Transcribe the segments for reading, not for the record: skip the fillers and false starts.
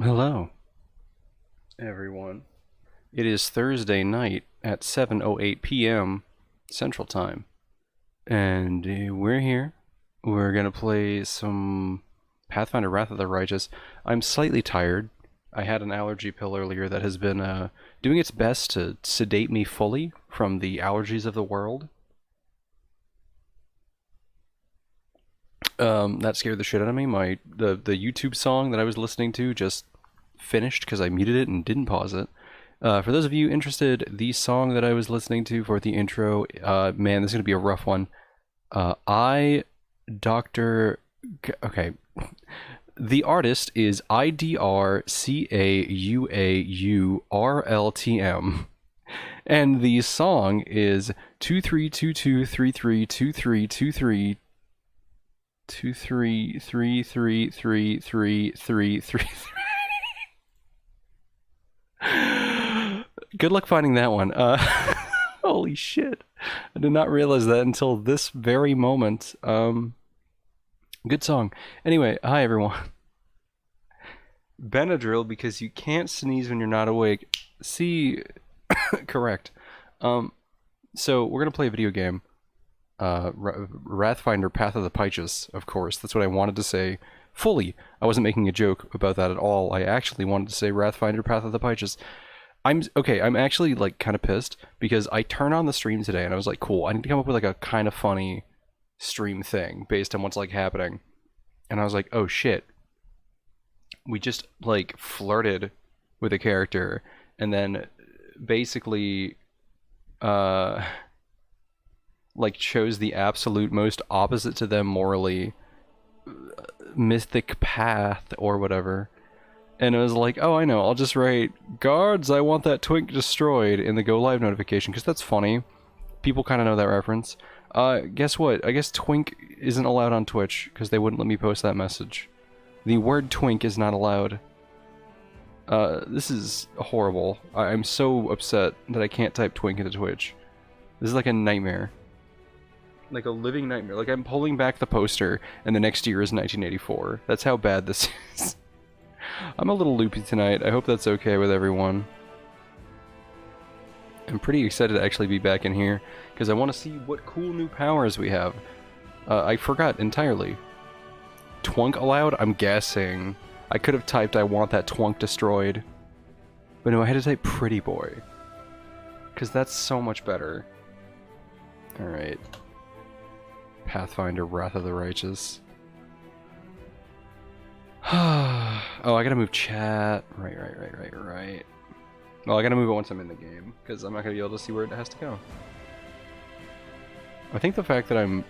Hello, everyone. It is Thursday night at 7:08 p.m. Central Time, and we're here. We're gonna play some Pathfinder Wrath of the Righteous. I'm slightly tired. I had an allergy pill earlier that has been doing its best to sedate me fully from the allergies of the world. That scared the shit out of me. The YouTube song that I was listening to just finished because I muted it and didn't pause it. For those of you interested, the song that I was listening to for the intro, man, this is gonna be a rough one. I, Doctor, okay, the artist is IDRCAUAURLTM, and the song is 2322332323333333. Good luck finding that one. Holy shit. I did not realize that until this very moment. Good song. Anyway, hi everyone. Benadryl because you can't sneeze when you're not awake. See, correct. So we're gonna play a video game. Wrathfinder Path of the Pychus, of course. That's what I wanted to say fully. I wasn't making a joke about that at all. I actually wanted to say Wrathfinder Path of the Pychus. I'm actually like kind of pissed because I turned on the stream today and I was like, cool, I need to come up with like a kind of funny stream thing based on what's like happening. And I was like, oh shit. We just like flirted with a character and then basically like chose the absolute most opposite to them morally mythic path or whatever. And it was like, oh, I know, I'll just write, guards, I want that twink destroyed in the go live notification, because that's funny. People kind of know that reference. Guess what? I guess twink isn't allowed on Twitch, because they wouldn't let me post that message. The word twink is not allowed. This is horrible. I'm so upset that I can't type twink into Twitch. This is like a nightmare. Like a living nightmare. Like I'm pulling back the poster, and the next year is 1984. That's how bad this is. I'm a little loopy tonight. I hope that's okay with everyone. I'm pretty excited to actually be back in here, because I want to see what cool new powers we have. I forgot entirely. Twunk allowed? I'm guessing. I could have typed I want that twunk destroyed. But no, I had to type pretty boy. Because that's so much better. Alright. Pathfinder Wrath of the Righteous. Oh, I gotta move chat. Right. Well, I gotta move it once I'm in the game, because I'm not gonna be able to see where it has to go. I think the fact that I'm,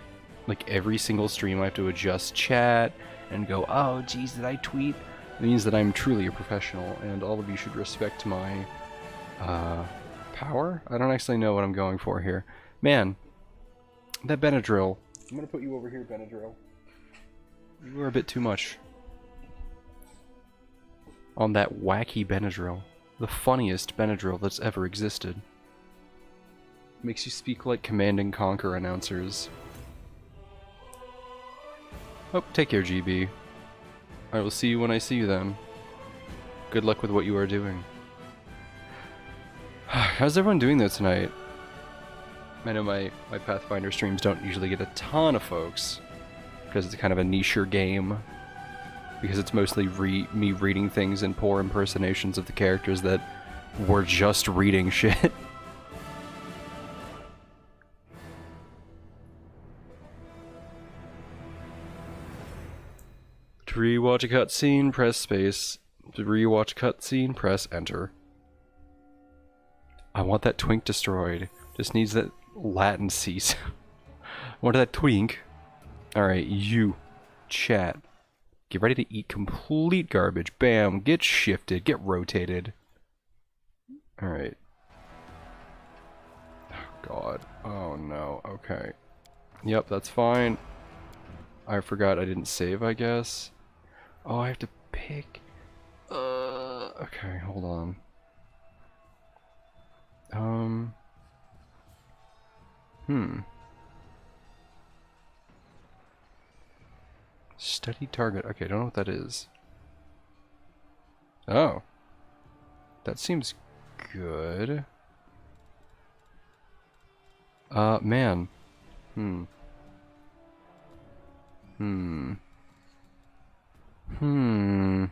like, every single stream I have to adjust chat and go, oh, geez, did I tweet? It means that I'm truly a professional, and all of you should respect my, power? I don't actually know what I'm going for here. Man, that Benadryl. I'm gonna put you over here, Benadryl. You are a bit too much. On that wacky Benadryl. The funniest Benadryl that's ever existed. Makes you speak like Command and Conquer announcers. Oh, take care, GB. I will see you when I see you then. Good luck with what you are doing. How's everyone doing though tonight? I know my Pathfinder streams don't usually get a ton of folks, because it's kind of a nicher game. Because it's mostly me reading things in poor impersonations of the characters that were just reading shit. To rewatch a cutscene, press space. To rewatch a cutscene, press enter. I want that twink destroyed. Just needs that latency. I want that twink. Alright, you. Chat. Get ready to eat complete garbage. Bam. Get shifted. Get rotated. Alright. Oh, God. Oh, no. Okay. Yep, that's fine. I forgot I didn't save, I guess. Oh, I have to pick. Okay, hold on. Study target. Okay, I don't know what that is. Oh. That seems good. Man. Hmm. Hmm. Hmm.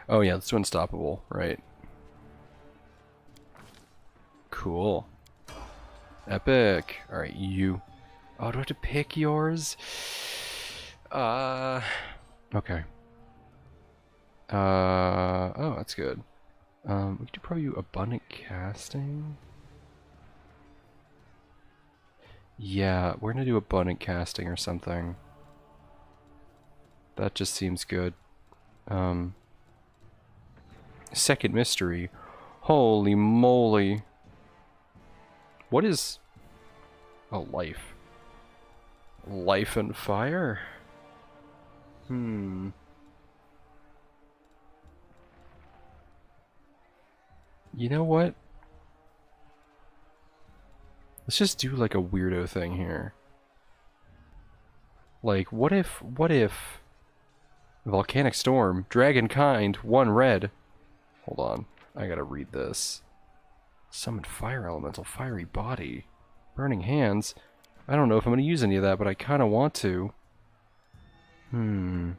Oh yeah, let's do unstoppable, right. Cool. Epic. Alright, you. Oh, do I have to pick yours? Okay. Oh, that's good. We could probably do abundant casting. Yeah, we're gonna do abundant casting or something. That just seems good. Second mystery. Holy moly. What is... Oh, life. Life and fire? Hmm. You know what? Let's just do like a weirdo thing here. Like, what if Volcanic Storm, Dragon Kind, 1 red. Hold on, I gotta read this. Summon Fire Elemental, Fiery Body, Burning Hands. I don't know if I'm gonna use any of that, but I kinda want to. I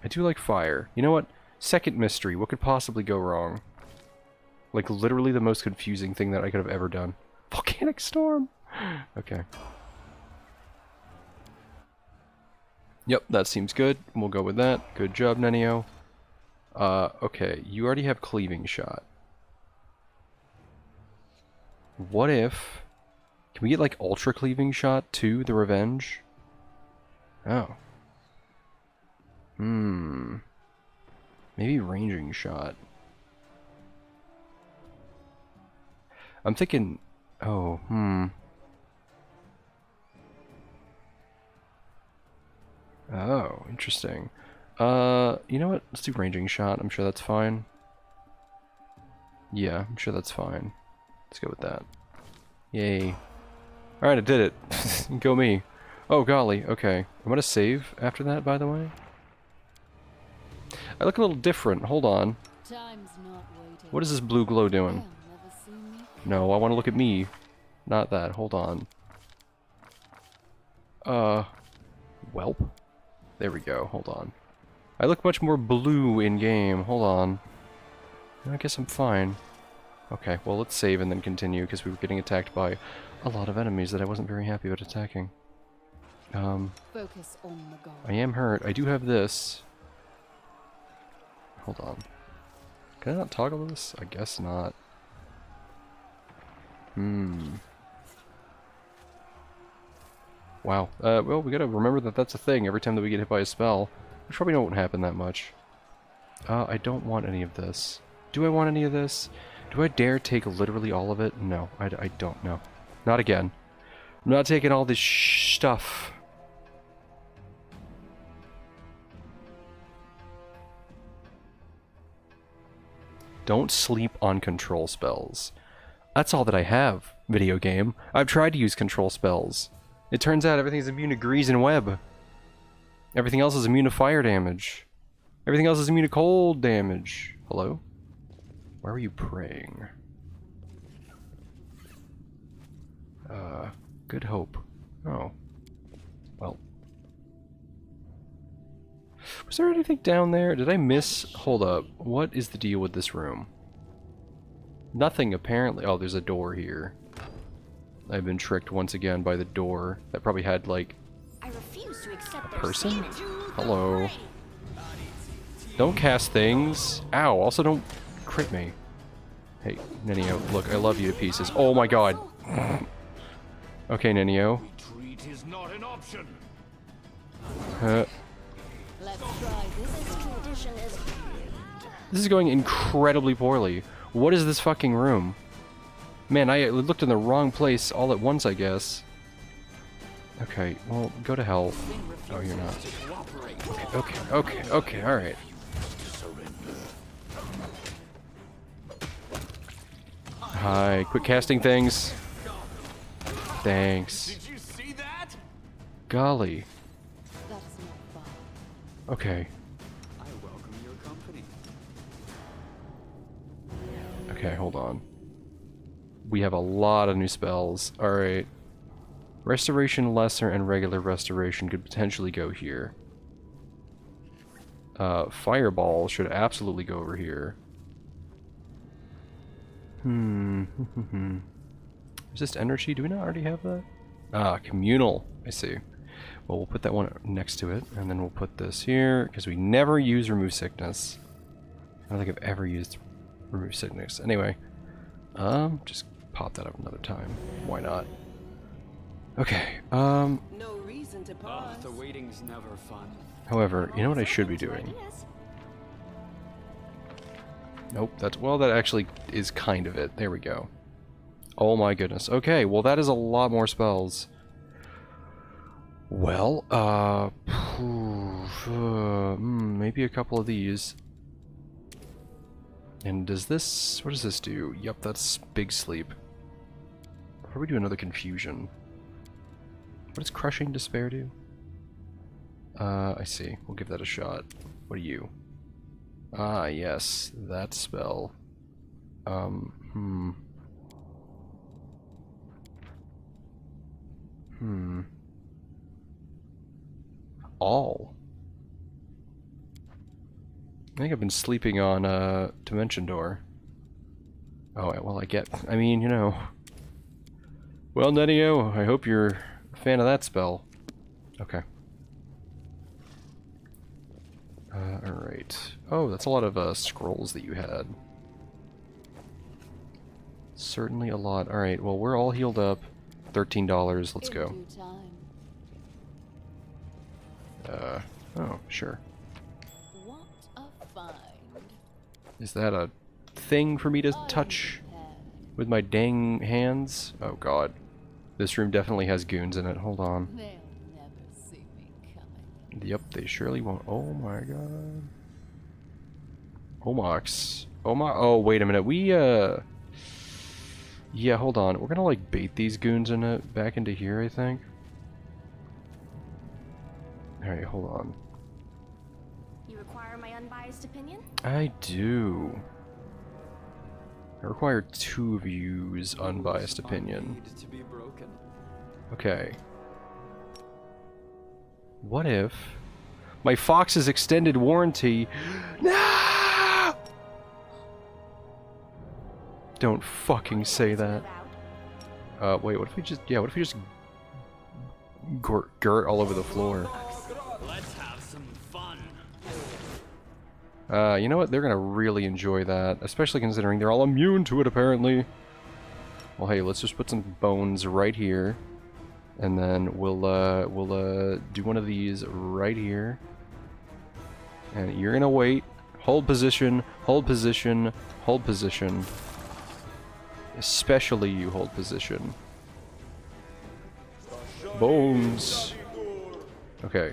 do like fire. You know what? Second mystery, what could possibly go wrong? Like, literally the most confusing thing that I could have ever done. Volcanic Storm! Okay. Yep, that seems good. We'll go with that. Good job, Nenio. Okay, you already have Cleaving Shot. What if... Can we get, like, Ultra Cleaving Shot to the Revenge? Oh. Maybe Ranging Shot. I'm thinking... Oh, Oh, interesting. You know what? Let's do Ranging Shot. I'm sure that's fine. Yeah, I'm sure that's fine. Let's go with that. Yay. Alright, I did it. Go me. Oh, golly. Okay. I'm gonna save after that, by the way. I look a little different. Hold on. What is this blue glow doing? No, I want to look at me. Not that. Hold on. Welp? There we go. Hold on. I look much more blue in-game. Hold on. I guess I'm fine. Okay, well, let's save and then continue, because we were getting attacked by a lot of enemies that I wasn't very happy about attacking. Focus on the goal. I am hurt. I do have this. Hold on. Can I not toggle this? I guess not. Wow. Well, we gotta remember that that's a thing every time that we get hit by a spell. Which probably won't happen that much. I don't want any of this. Do I want any of this? Do I dare take literally all of it? No, I don't know. Not again. I'm not taking all this stuff. Don't sleep on control spells. That's all that I have, video game. I've tried to use control spells. It turns out everything's immune to grease and web. Everything else is immune to fire damage. Everything else is immune to cold damage. Hello? Why were you praying? Good hope. Oh. Well. Was there anything down there? Did I miss? Hold up. What is the deal with this room? Nothing apparently. Oh, there's a door here. I've been tricked once again by the door. That probably had, like, I refuse to accept a person? Hello. Don't cast things. Ow, also don't crit me. Hey, Nenio, look, I love you to pieces. Oh my god. Okay, Nenio. Retreat is not an option. Let's try this. This is going incredibly poorly. What is this fucking room? Man, I looked in the wrong place all at once, I guess. Okay, well, go to hell. Oh, you're not. Okay, alright. Hi, quit casting things. Thanks. Did you see that? Golly. That is not fun. Okay. I welcome your Okay, hold on. We have a lot of new spells. Alright. Restoration Lesser and regular restoration could potentially go here. Fireball should absolutely go over here. Resist energy? Do we not already have that? Ah, communal. I see. Well, we'll put that one next to it, and then we'll put this here, because we never use remove sickness. I don't think I've ever used remove sickness. Anyway, just pop that up another time. Why not? Okay, No reason to Ah, pause. the waiting's never fun. however, you know what I should be doing? Nope, that's, well, that actually is kind of it. There we go. Oh my goodness. Okay, well that is a lot more spells. Well, maybe a couple of these. And does this, what does this do? Yep, that's big sleep. How do we do another confusion? What does crushing despair do? I see. We'll give that a shot. What are you? Ah, yes, that spell. All. I think I've been sleeping on, Dimension Door. Oh, well, I mean, you know. Well, Netio, I hope you're a fan of that spell. Okay. Alright. Oh, that's a lot of, scrolls that you had. Certainly a lot. Alright, well, we're all healed up. $13, let's go. Oh, sure. What a find. Is that a thing for me to touch with my dang hands? Oh god. This room definitely has goons in it. Hold on. They'll never see me coming. Yep, they surely won't. Oh my god. Omox. Oh, wait a minute. Yeah, hold on. We're gonna, like, bait these goons back into here, I think. Alright, hold on. You require my unbiased opinion? I do. I require 2 of you's unbiased opinion. Need to be broken. Okay. What if my Fox's extended warranty? No! Don't fucking say that. Wait, what if we just, what if we just gurt all over the floor? Let's have some fun. You know what? They're gonna really enjoy that, especially considering they're all immune to it, apparently. Well, hey, let's just put some bones right here, and then we'll do one of these right here. And you're gonna wait, hold position, hold position, hold position. Especially you hold position. Bones. Okay.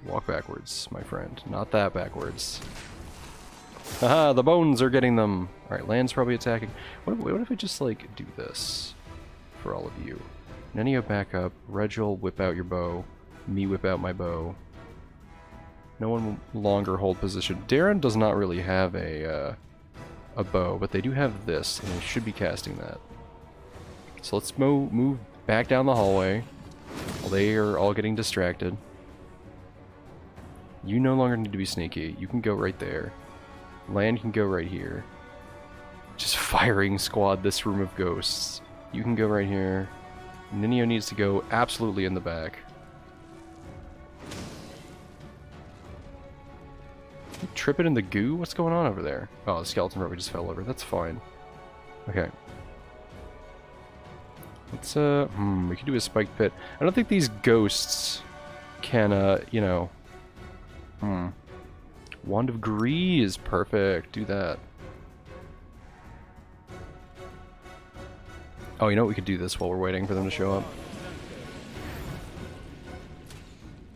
Walk backwards, my friend. Not that backwards. Haha, the bones are getting them. Alright, Land's probably attacking. What if we just, like, do this for all of you? Nenio back up. Regil, whip out your bow. Me whip out my bow. No one will longer hold position. Darren does not really have a bow, but they do have this, and they should be casting that. So let's move back down the hallway while they are all getting distracted. You no longer need to be sneaky. You can go right there. Land can go right here. Just firing squad this room of ghosts. You can go right here. Ninio needs to go absolutely in the back. Tripping in the goo? What's going on over there? Oh, the skeleton probably just fell over. That's fine. Okay. Let's, we could do a spiked pit. I don't think these ghosts can, you know... Wand of Grease. Perfect. Do that. Oh, you know what? We could do this while we're waiting for them to show up.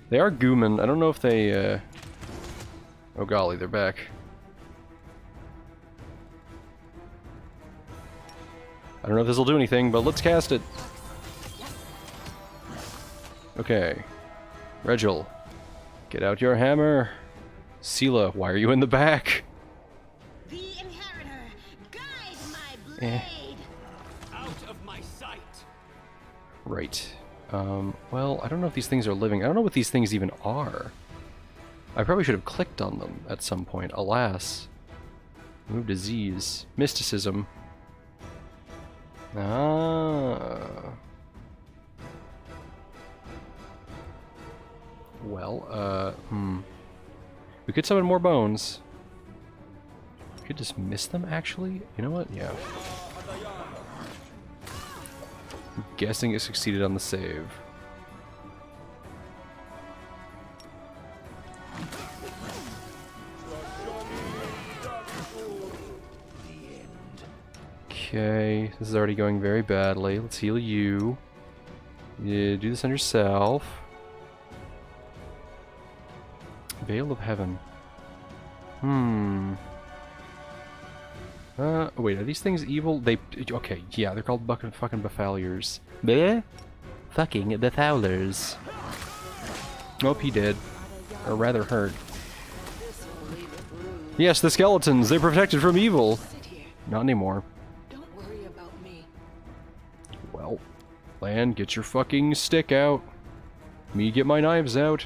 They are gooman. I don't know if they, Oh golly, they're back. I don't know if this will do anything, but let's cast it. Okay. Regil, get out your hammer. Sela, why are you in the back? The inheritor, Eh. Out of my sight. Right. Well, I don't know if these things are living. I don't know what these things even are. I probably should have clicked on them at some point. Alas. Remove disease. Mysticism. Ah. Well, we could summon more bones. We could just miss them, actually. You know what? Yeah. I'm guessing it succeeded on the save. Okay, this is already going very badly. Let's heal you. Yeah, do this on yourself. Veil of Heaven. Wait, are these things evil? Okay, yeah, they're called fucking Befoulers. Bleh? Fucking Befoulers. Oh, he did. Or rather hurt. Yes, the skeletons, they're protected from evil. Not anymore. Don't worry about me. Well, Lan, get your fucking stick out. Me get my knives out.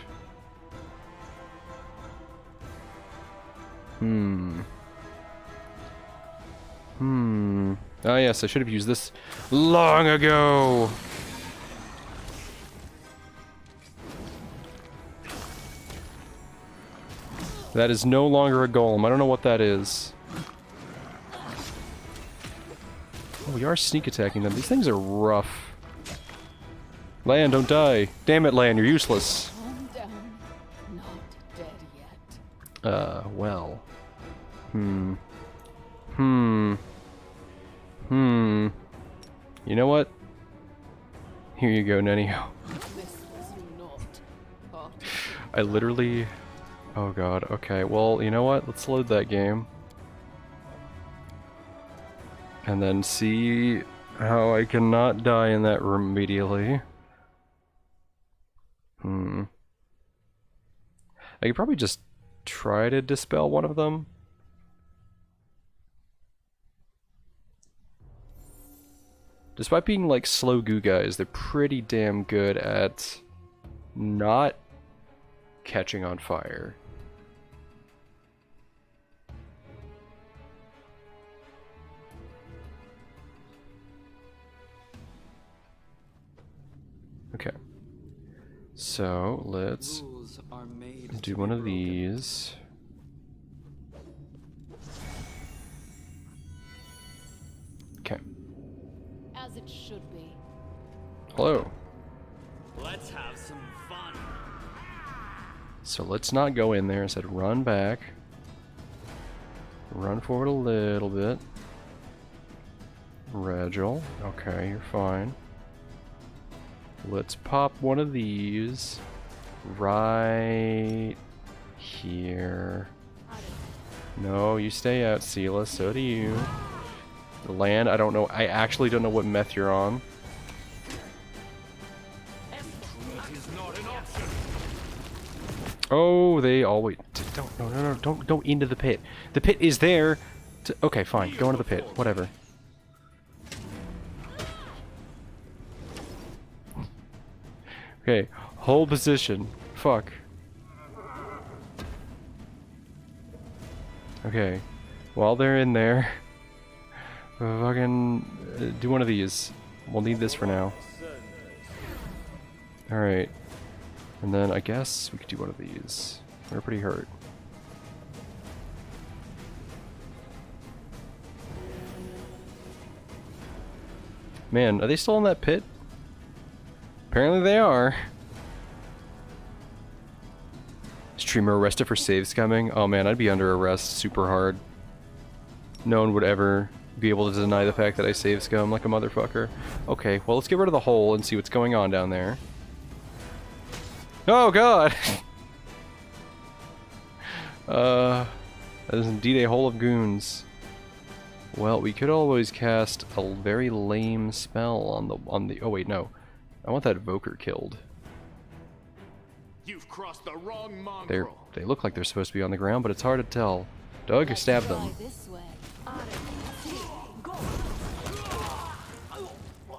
Oh yes, I should have used this long ago. That is no longer a golem. I don't know what that is. Oh, we are sneak attacking them. These things are rough. Lan, don't die. Damn it, Lan, you're useless. Calm down. Not dead yet. Well. You know what? Here you go, Nenio. This was not part of I literally... Oh god, okay. Well, you know what? Let's load that game. And then see how I cannot die in that room immediately. I could probably just try to dispel one of them. Despite being like slow goo guys, they're pretty damn good at not catching on fire. Okay. So let's Rules are made do to one be of broken. these. Okay. as it should be. Hello. Let's have some fun. So let's not go in there. Instead, run back. Run forward a little bit. Regil. Okay, you're fine. Let's pop one of these right here. No, you stay out, Sela. So do you. The land, I don't know. I actually don't know what meth you're on. Oh, they all wait. Don't, no, don't go into the pit. The pit is there. Okay, fine. Go into the pit. Whatever. Okay, hold position. Fuck. Okay, while they're in there, fucking do one of these. We'll need this for now. Alright. And then I guess we could do one of these. We're pretty hurt. Man, are they still in that pit? Apparently they are. Streamer arrested for save scumming? Oh man, I'd be under arrest super hard. No one would ever be able to deny the fact that I save scum like a motherfucker. Okay, well let's get rid of the hole and see what's going on down there. Oh god! That is indeed a hole of goons. Well, we could always cast a very lame spell on the oh wait, no. I want that evoker killed. You've crossed the wrong mongrel. They look like they're supposed to be on the ground, but it's hard to tell. Doug, stab them. This way.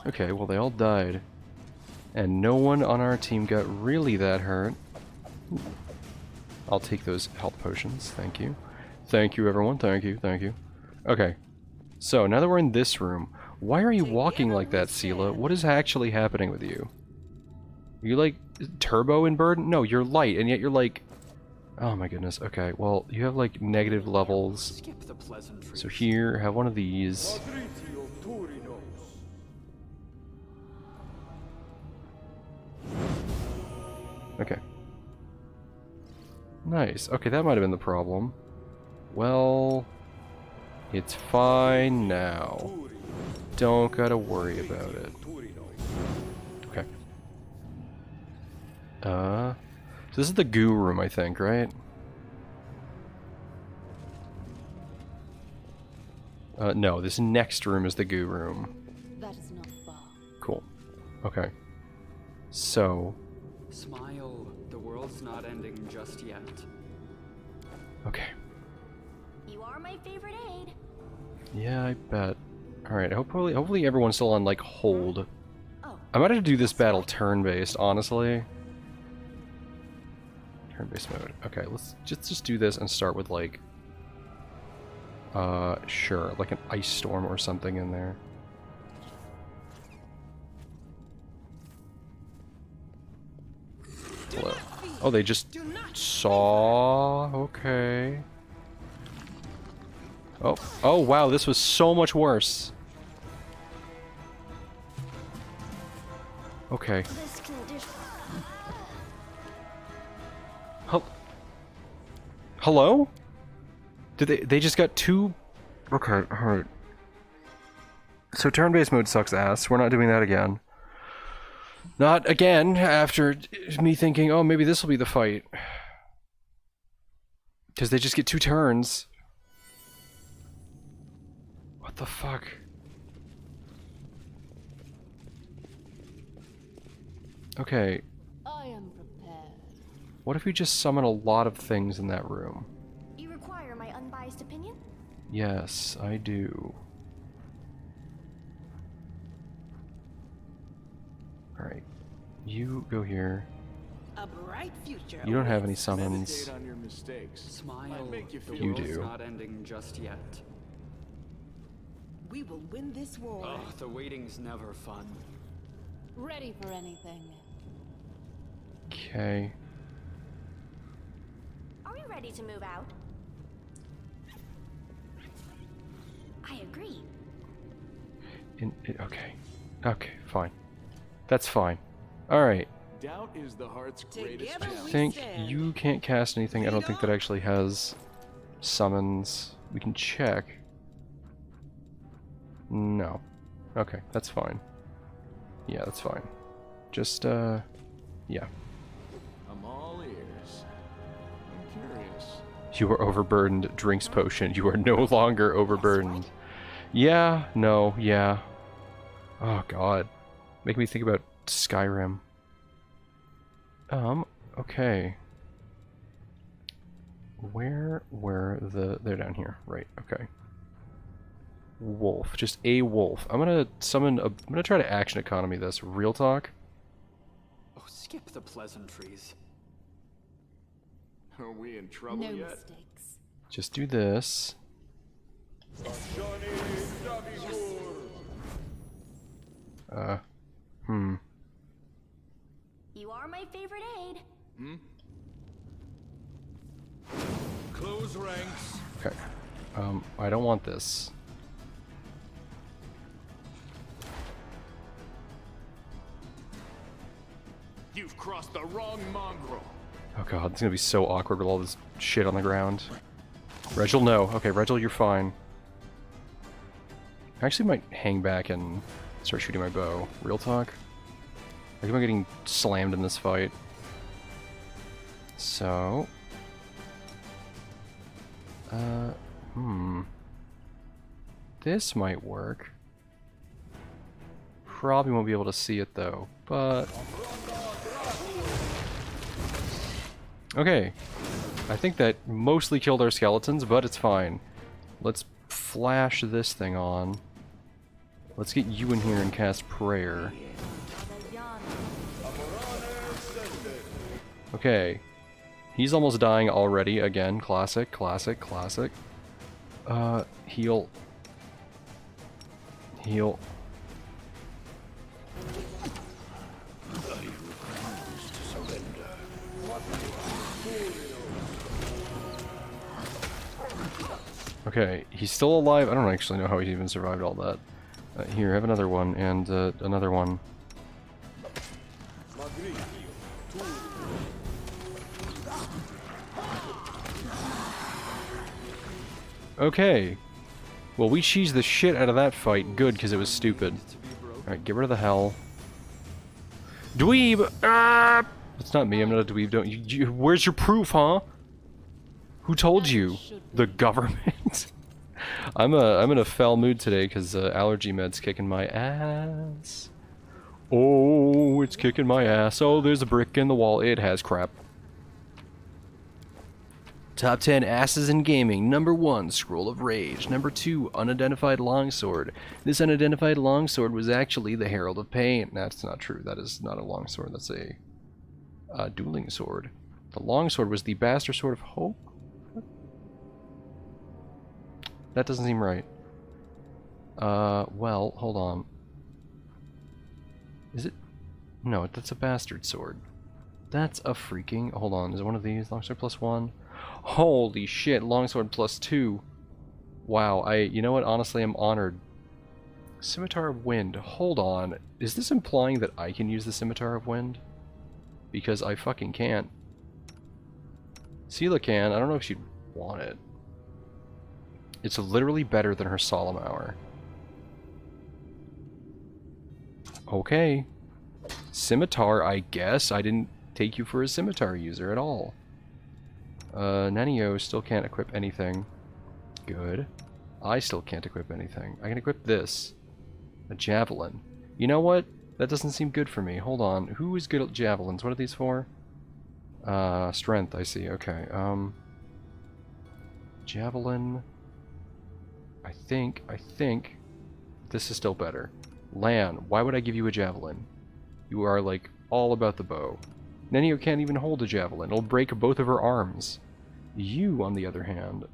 Okay, well they all died. And no one on our team got really that hurt. I'll take those health potions, thank you. Thank you everyone, thank you, thank you. Okay, so now that we're in this room, why are you walking like that, Sela? What is actually happening with you? Are you like turbo in bird? No, you're light, and yet you're like... Oh my goodness, okay, well, you have like negative levels. Skip the pleasantries. So here, have one of these. Okay. Nice. Okay, that might have been the problem. Well, it's fine now. Don't gotta worry about it. Okay. So this is the goo room, I think, right? No, this next room is the goo room. That is not far. Cool. Okay. So... Smile. The world's not ending just yet. Okay. You are my favorite aide. Yeah, I bet. Alright, hopefully everyone's still on, like, hold. Oh, I might have to do this battle turn-based, honestly. Turn-based mode. Okay, let's just do this and start with, like... sure, like an ice storm or something in there. Hello. Oh, they just saw... Okay. Oh, oh wow, this was so much worse. Okay. this condition. Hello? Did they just got two... Okay, alright. So turn-based mode sucks ass. We're not doing that again. Not again, after me thinking, oh, maybe this will be the fight. Because they just get 2 turns. What the fuck? Okay, I am prepared. what if we just summon a lot of things in that room? You require my unbiased opinion? Yes, I do. Alright. You go here. A bright future. You don't have any awaits. summons. Meditate on your mistakes. Smile. make you The feel You world's do. not ending just yet. We will win this war. Oh, the waiting's never fun. Ready for anything. Okay. Are we ready to move out? I agree. Okay. Okay, fine. That's fine. Alright. Doubt is the heart's greatest I challenge. think stand. you can't cast anything. I don't think that actually has summons. We can check. No. Okay, that's fine. Yeah, that's fine. Just, yeah. I'm all ears. I'm curious. You are overburdened. Drinks potion. You are no longer overburdened. Yeah, no, yeah. Oh god. Make me think about Skyrim. Okay. Where were they're down here. Right, okay. Wolf. Just a wolf. I'm gonna try to action economy this. Real talk. Oh, skip the pleasantries. Are we in trouble No yet? mistakes. Just do this. You are my favorite aide. Close ranks. Okay. I don't want this. You've crossed the wrong mongrel. Oh god, it's gonna be so awkward with all this shit on the ground. Regil, no. Okay, Regil, you're fine. I actually might hang back and start shooting my bow. Real talk. I think I'm getting slammed in this fight. So... This might work. Probably won't be able to see it though, but... Okay. I think that mostly killed our skeletons, but it's fine. Let's flash this thing on. Let's get you in here and cast Prayer. Okay. He's almost dying already. Again, classic, classic, classic. Heal. Heal. Okay, he's still alive. I don't actually know how he even survived all that. Here, have another one, and another one. Okay. Well, we cheesed the shit out of that fight. Good, because it was stupid. Alright, get rid of the hell. Dweeb! Ah! It's not me, I'm not a dweeb. Don't where's your proof, huh? Who told you? The government? I'm in a foul mood today because allergy med's kicking my ass. Oh, it's kicking my ass. Oh, there's a brick in the wall. It has crap. Top 10 asses in gaming. Number 1, Scroll of Rage. Number 2, Unidentified Longsword. This unidentified longsword was actually the Herald of Pain. That's not true. That is not a longsword. That's a dueling sword. The longsword was the Bastard Sword of Hope? That doesn't seem right. Well, hold on. Is it? No, that's a bastard sword. That's a freaking... Hold on, is it one of these? Longsword plus 1? Holy shit, longsword plus 2. Wow, you know what? Honestly, I'm honored. Scimitar of Wind. Hold on. Is this implying that I can use the Scimitar of Wind? Because I fucking can't. Sela can. I don't know if she'd want it. It's literally better than her Solemn Hour. Okay. Scimitar, I guess. I didn't take you for a Scimitar user at all. Nenio still can't equip anything. Good. I still can't equip anything. I can equip this. A Javelin. You know what? That doesn't seem good for me. Hold on. Who is good at Javelins? What are these for? Strength, I see. Okay. Javelin... I think this is still better. Lan, why would I give you a javelin? You are like all about the bow. Nenio can't even hold a javelin. It'll break both of her arms. You, on the other hand,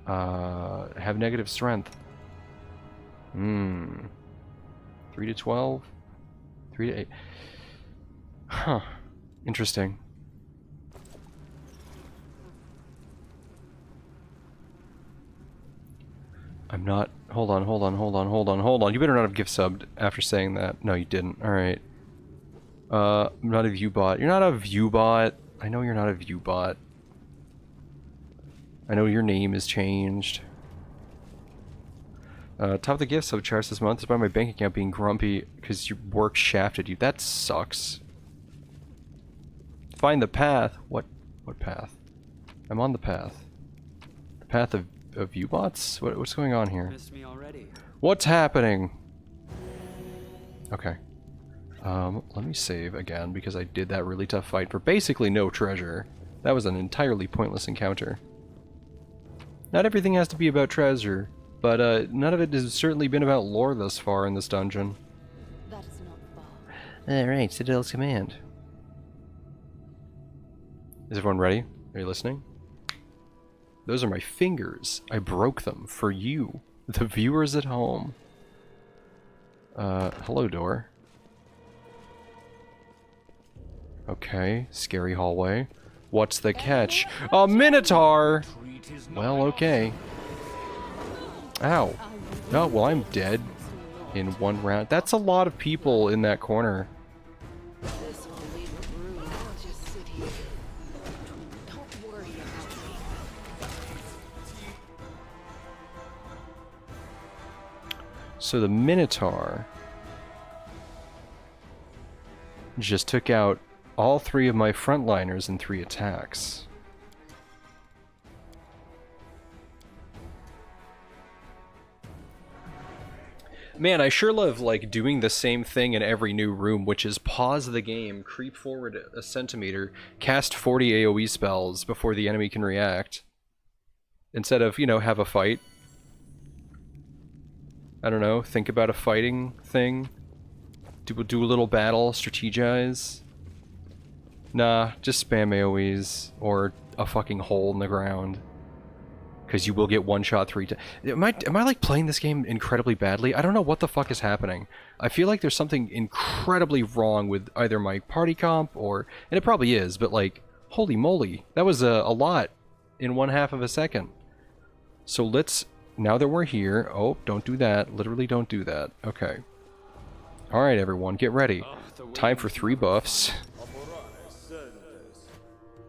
have negative strength. 3 to 12? 3 to 8. Huh. Interesting. I'm not... Hold on. You better not have gift subbed after saying that. No, you didn't. Alright. I'm not a viewbot. You're not a viewbot. I know you're not a viewbot. I know your name is changed. Top of the gift sub charts this month is by my bank account being grumpy because your work shafted you. That sucks. Find the path. What path? I'm on the path. The path of viewbots? What's going on here? Missed me already. What's happening? Okay. Let me save again because I did that really tough fight for basically no treasure. That was an entirely pointless encounter. Not everything has to be about treasure, but none of it has certainly been about lore thus far in this dungeon. That is not far. Alright, Citadel's command. Is everyone ready? Are you listening? Those are my fingers. I broke them for you, the viewers at home. Hello, door. Okay, scary hallway. What's the catch? A Minotaur! Well, okay. Ow. Oh, well, I'm dead in one round. That's a lot of people in that corner. This will leave a room. I'll just sit here. Don't worry about me. So the Minotaur just took out all 3 of my frontliners in 3 attacks. Man, I sure love, like, doing the same thing in every new room, which is pause the game, creep forward a centimeter, cast 40 AoE spells before the enemy can react. Instead of, you know, have a fight. I don't know, think about a fighting thing. Do a little battle, strategize. Nah, just spam AoEs or a fucking hole in the ground. Because you will get one shot 3 times. Am I like playing this game incredibly badly? I don't know what the fuck is happening. I feel like there's something incredibly wrong with either my party comp or... And it probably is, but like, holy moly. That was a lot in 1/2 of a second. So let's... Now that we're here... Oh, don't do that. Literally don't do that. Okay. Alright everyone, get ready. Time for 3 buffs.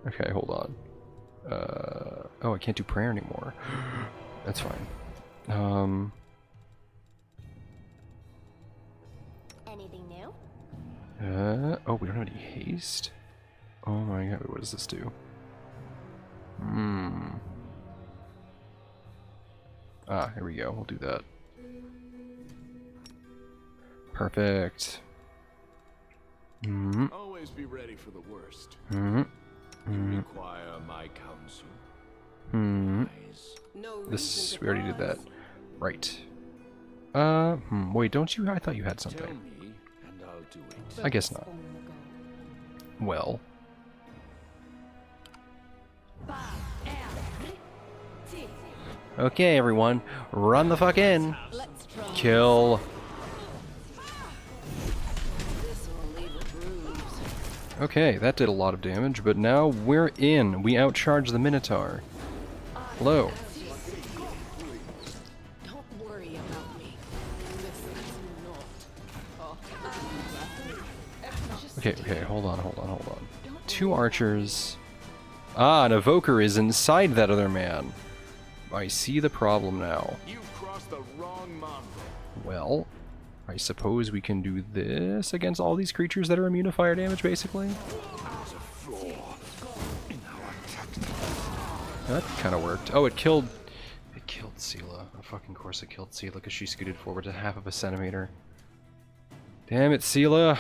Okay, hold on. Oh, I can't do prayer anymore. That's fine. Anything new? Oh, we don't have any haste? Oh my god, what does this do? Ah, here we go, we'll do that. Perfect. Always be ready for the worst. Mm-hmm. Require my counsel. No This, reason we to already did that. pause. Right. Wait, don't you? I thought you had Tell something. me, and I'll do it. I guess not. On the go. Well. Okay, everyone. Run the fuck in. Let's try. Kill. This will leave a bruise. Okay, that did a lot of damage, but now we're in. We outcharge the Minotaur. Hello. Don't worry about me. This is not. Okay, hold on. 2 archers. Ah, an evoker is inside that other man. I see the problem now. You've crossed the wrong mongrel. Well, I suppose we can do this against all these creatures that are immune to fire damage, basically. That kind of worked. Oh, it killed Sela. Of fucking course it killed Sela because she scooted forward to 1/2 centimeter. Damn it, Sela.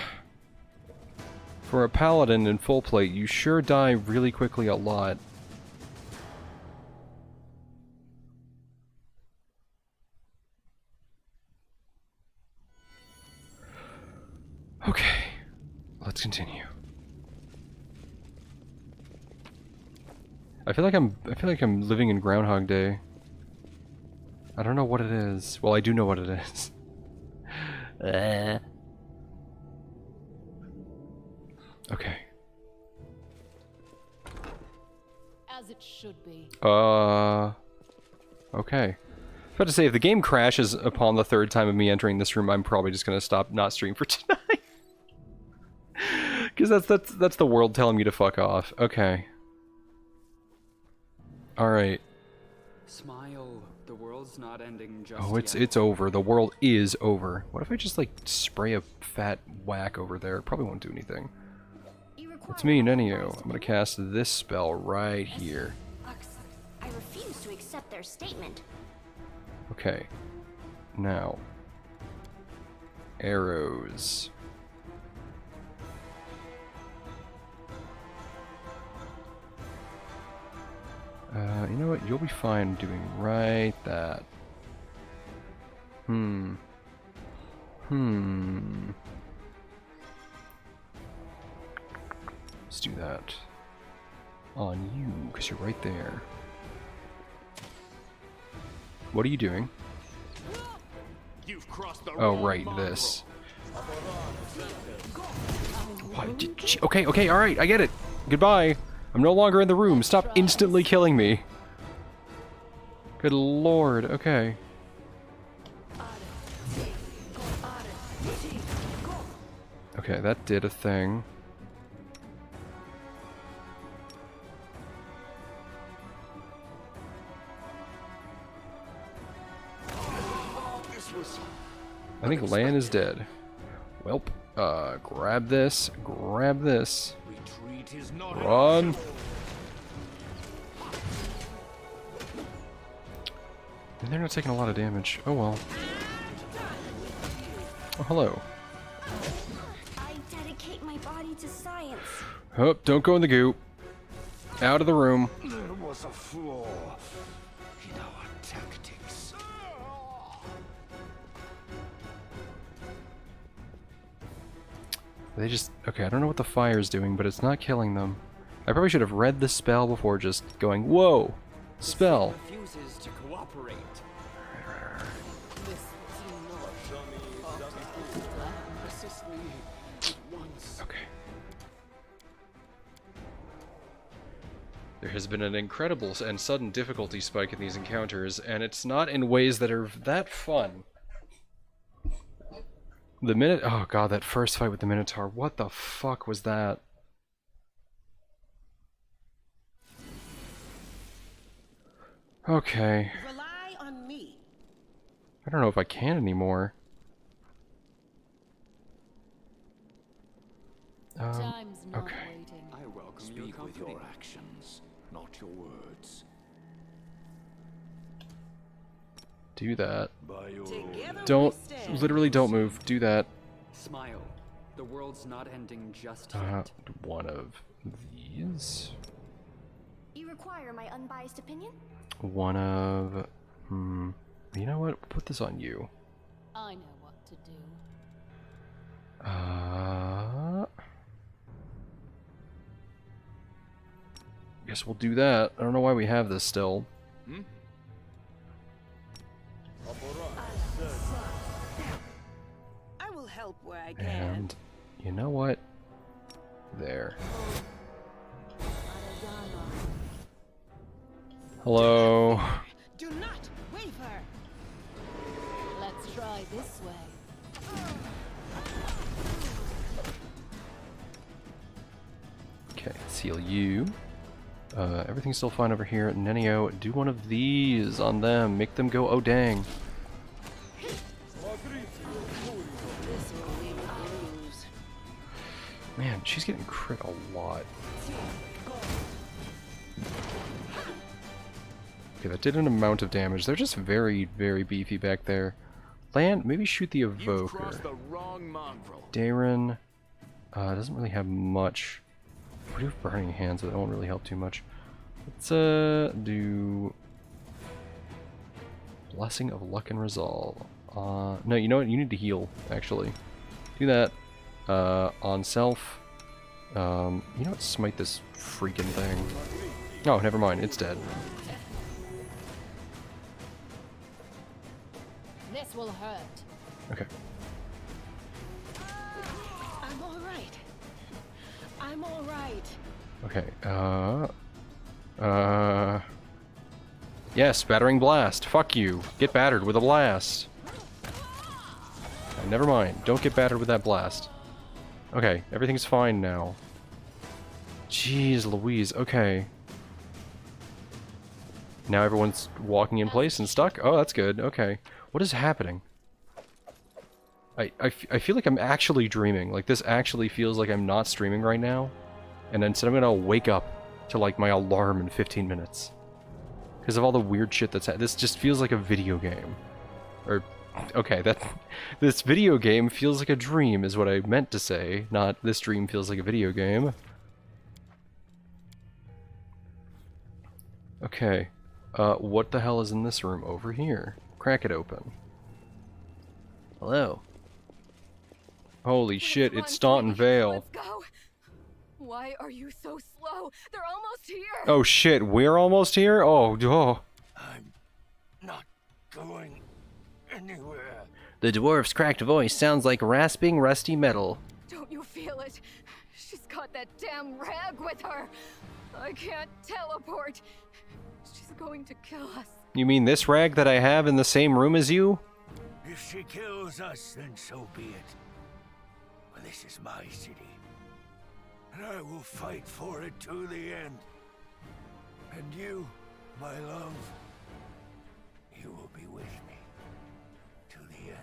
For a paladin in full plate, you sure die really quickly a lot. Okay, let's continue. I feel like I'm living in Groundhog Day. I don't know what it is. Well, I do know what it is. Okay. As it should be. Okay. I was about to say, if the game crashes upon the 3rd time of me entering this room, I'm probably just gonna stop not stream for tonight. Because that's the world telling me to fuck off. Okay. Alright. Smile. The world's not ending just Oh, yet. it's over. The world is over. What if I just, like, spray a fat whack over there? It probably won't do anything. You require It's me, my Nenio. unbiased I'm gonna opinion? cast this spell right here. I refuse to accept their statement. Okay. Now. Arrows. You know what? You'll be fine doing right that. Let's do that. On you, because you're right there. What are you doing? You've crossed the Oh, wrong right, mongrel. this. Okay, alright, I get it. Goodbye. I'm no longer in the room. Stop instantly killing me. Good lord, okay. Okay, that did a thing. I think Lan is dead. Welp. Grab this. Grab this. Retreat is not Run. And they're not taking a lot of damage. Oh well. Oh, hello. I dedicate my body to science. Oh, don't go in the goop. Out of the room. There was a flaw in our tactics. They just... Okay, I don't know what the fire's doing, but it's not killing them. I probably should have read the spell before just going, whoa! Spell! Refuses to cooperate. This do not assist me at once. Okay. There has been an incredible and sudden difficulty spike in these encounters, and it's not in ways that are that fun. Oh god, that first fight with the Minotaur, what the fuck was that? Okay. Rely on me. I don't know if I can anymore. Time's not okay. waiting. I welcome Speak your with company. your actions, not your words. Do that. By your Together Don't, we stand. literally don't move. Do that. Smile. The world's not ending just yet. One of these. You require my unbiased opinion? One of... You know what? Put this on you. I know what to do. Guess we'll do that. I don't know why we have this still. I will help where I can. And you know what? There. Hello. Do not waver. Let's try this way. Okay, let's heal you. Everything's still fine over here. Nenio, do one of these on them. Make them go, oh dang. This will leave a bruise. Man, she's getting crit a lot. Okay, that did an amount of damage. They're just very, very beefy back there. Land, maybe shoot the You've Evoker. crossed the wrong mongrel. Darren doesn't really have much. We do have Burning Hands, but that won't really help too much. Let's do Blessing of Luck and Resolve. No, you know what? You need to heal, actually. Do that. On self. You know what? Smite this freaking thing. Oh, never mind. It's dead. This will hurt. Okay. I'm all right. I'm all right. Okay. Yes, Battering Blast. Fuck you. Get battered with a blast. Never mind. Don't get battered with that blast. Okay, everything's fine now. Jeez Louise. Okay. Now everyone's walking in place and stuck? Oh, that's good. Okay. What is happening? I feel like I'm actually dreaming. Like, this actually feels like I'm not streaming right now. And instead I'm gonna wake up to, like, my alarm in 15 minutes. Because of all the weird shit that's this just feels like a video game. Or, okay, this video game feels like a dream is what I meant to say, not this dream feels like a video game. Okay, what the hell is in this room over here? Crack it open. Hello. Holy shit, it's Staunton Vale. Let's go. Why are you so slow? They're almost here. Oh shit, we're almost here? Oh. I'm not going anywhere. The dwarf's cracked voice sounds like rasping, rusty metal. Don't you feel it? She's got that damn rag with her. I can't teleport. She's going to kill us. You mean this rag that I have in the same room as you? If she kills us, then so be it. But this is my city. And I will fight for it to the end. And you, my love, you will be with me to the end.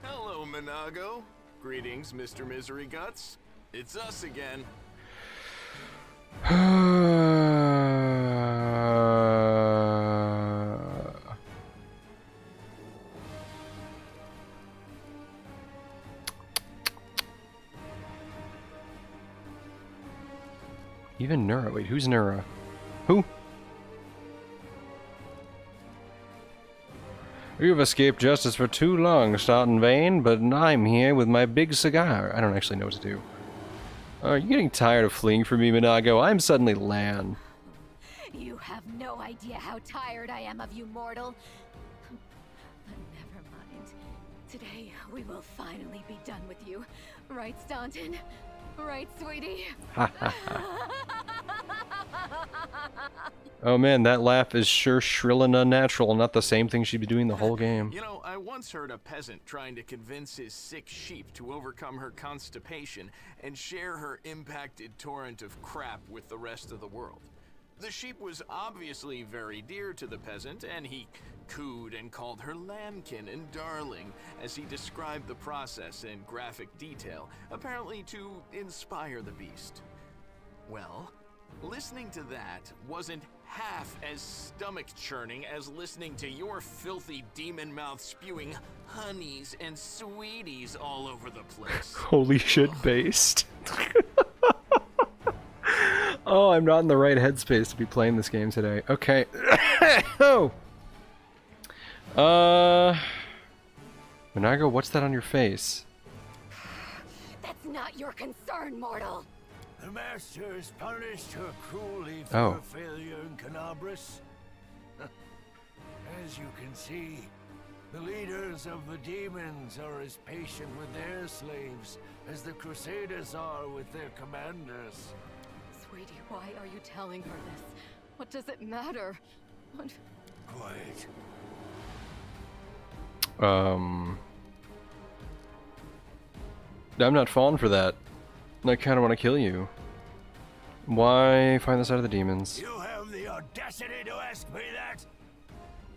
Hello, Minago. Greetings, Mr. Misery Guts. It's us again. Even Nura. Wait, who's Nura? Who? You've escaped justice for too long, Staunton Vane, but I'm here with my big cigar. I don't actually know what to do. Are you getting tired of fleeing from me, Minago? I'm suddenly Lan. You have no idea how tired I am of you, mortal. But never mind. Today, we will finally be done with you. Right, Staunton? Right, sweetie? Oh man, that laugh is sure shrill and unnatural, not the same thing she'd be doing the whole game. You know, I once heard a peasant trying to convince his sick sheep to overcome her constipation and share her impacted torrent of crap with the rest of the world. The sheep was obviously very dear to the peasant, and he cooed and called her lambkin and darling as he described the process in graphic detail, apparently to inspire the beast. Well, listening to that wasn't half as stomach-churning as listening to your filthy demon mouth spewing honeys and sweeties all over the place. Holy shit, based. Oh, I'm not in the right headspace to be playing this game today. Okay. Oh. Minago, what's that on your face? That's not your concern, mortal. The master has punished her cruelly for Oh. her failure in Canabras. As you can see, the leaders of the demons are as patient with their slaves as the Crusaders are with their commanders. Sweetie, why are you telling her this? What does it matter? What? Quiet. I'm not falling for that. I kind of want to kill you. Why find the side of the demons? You have the audacity to ask me that?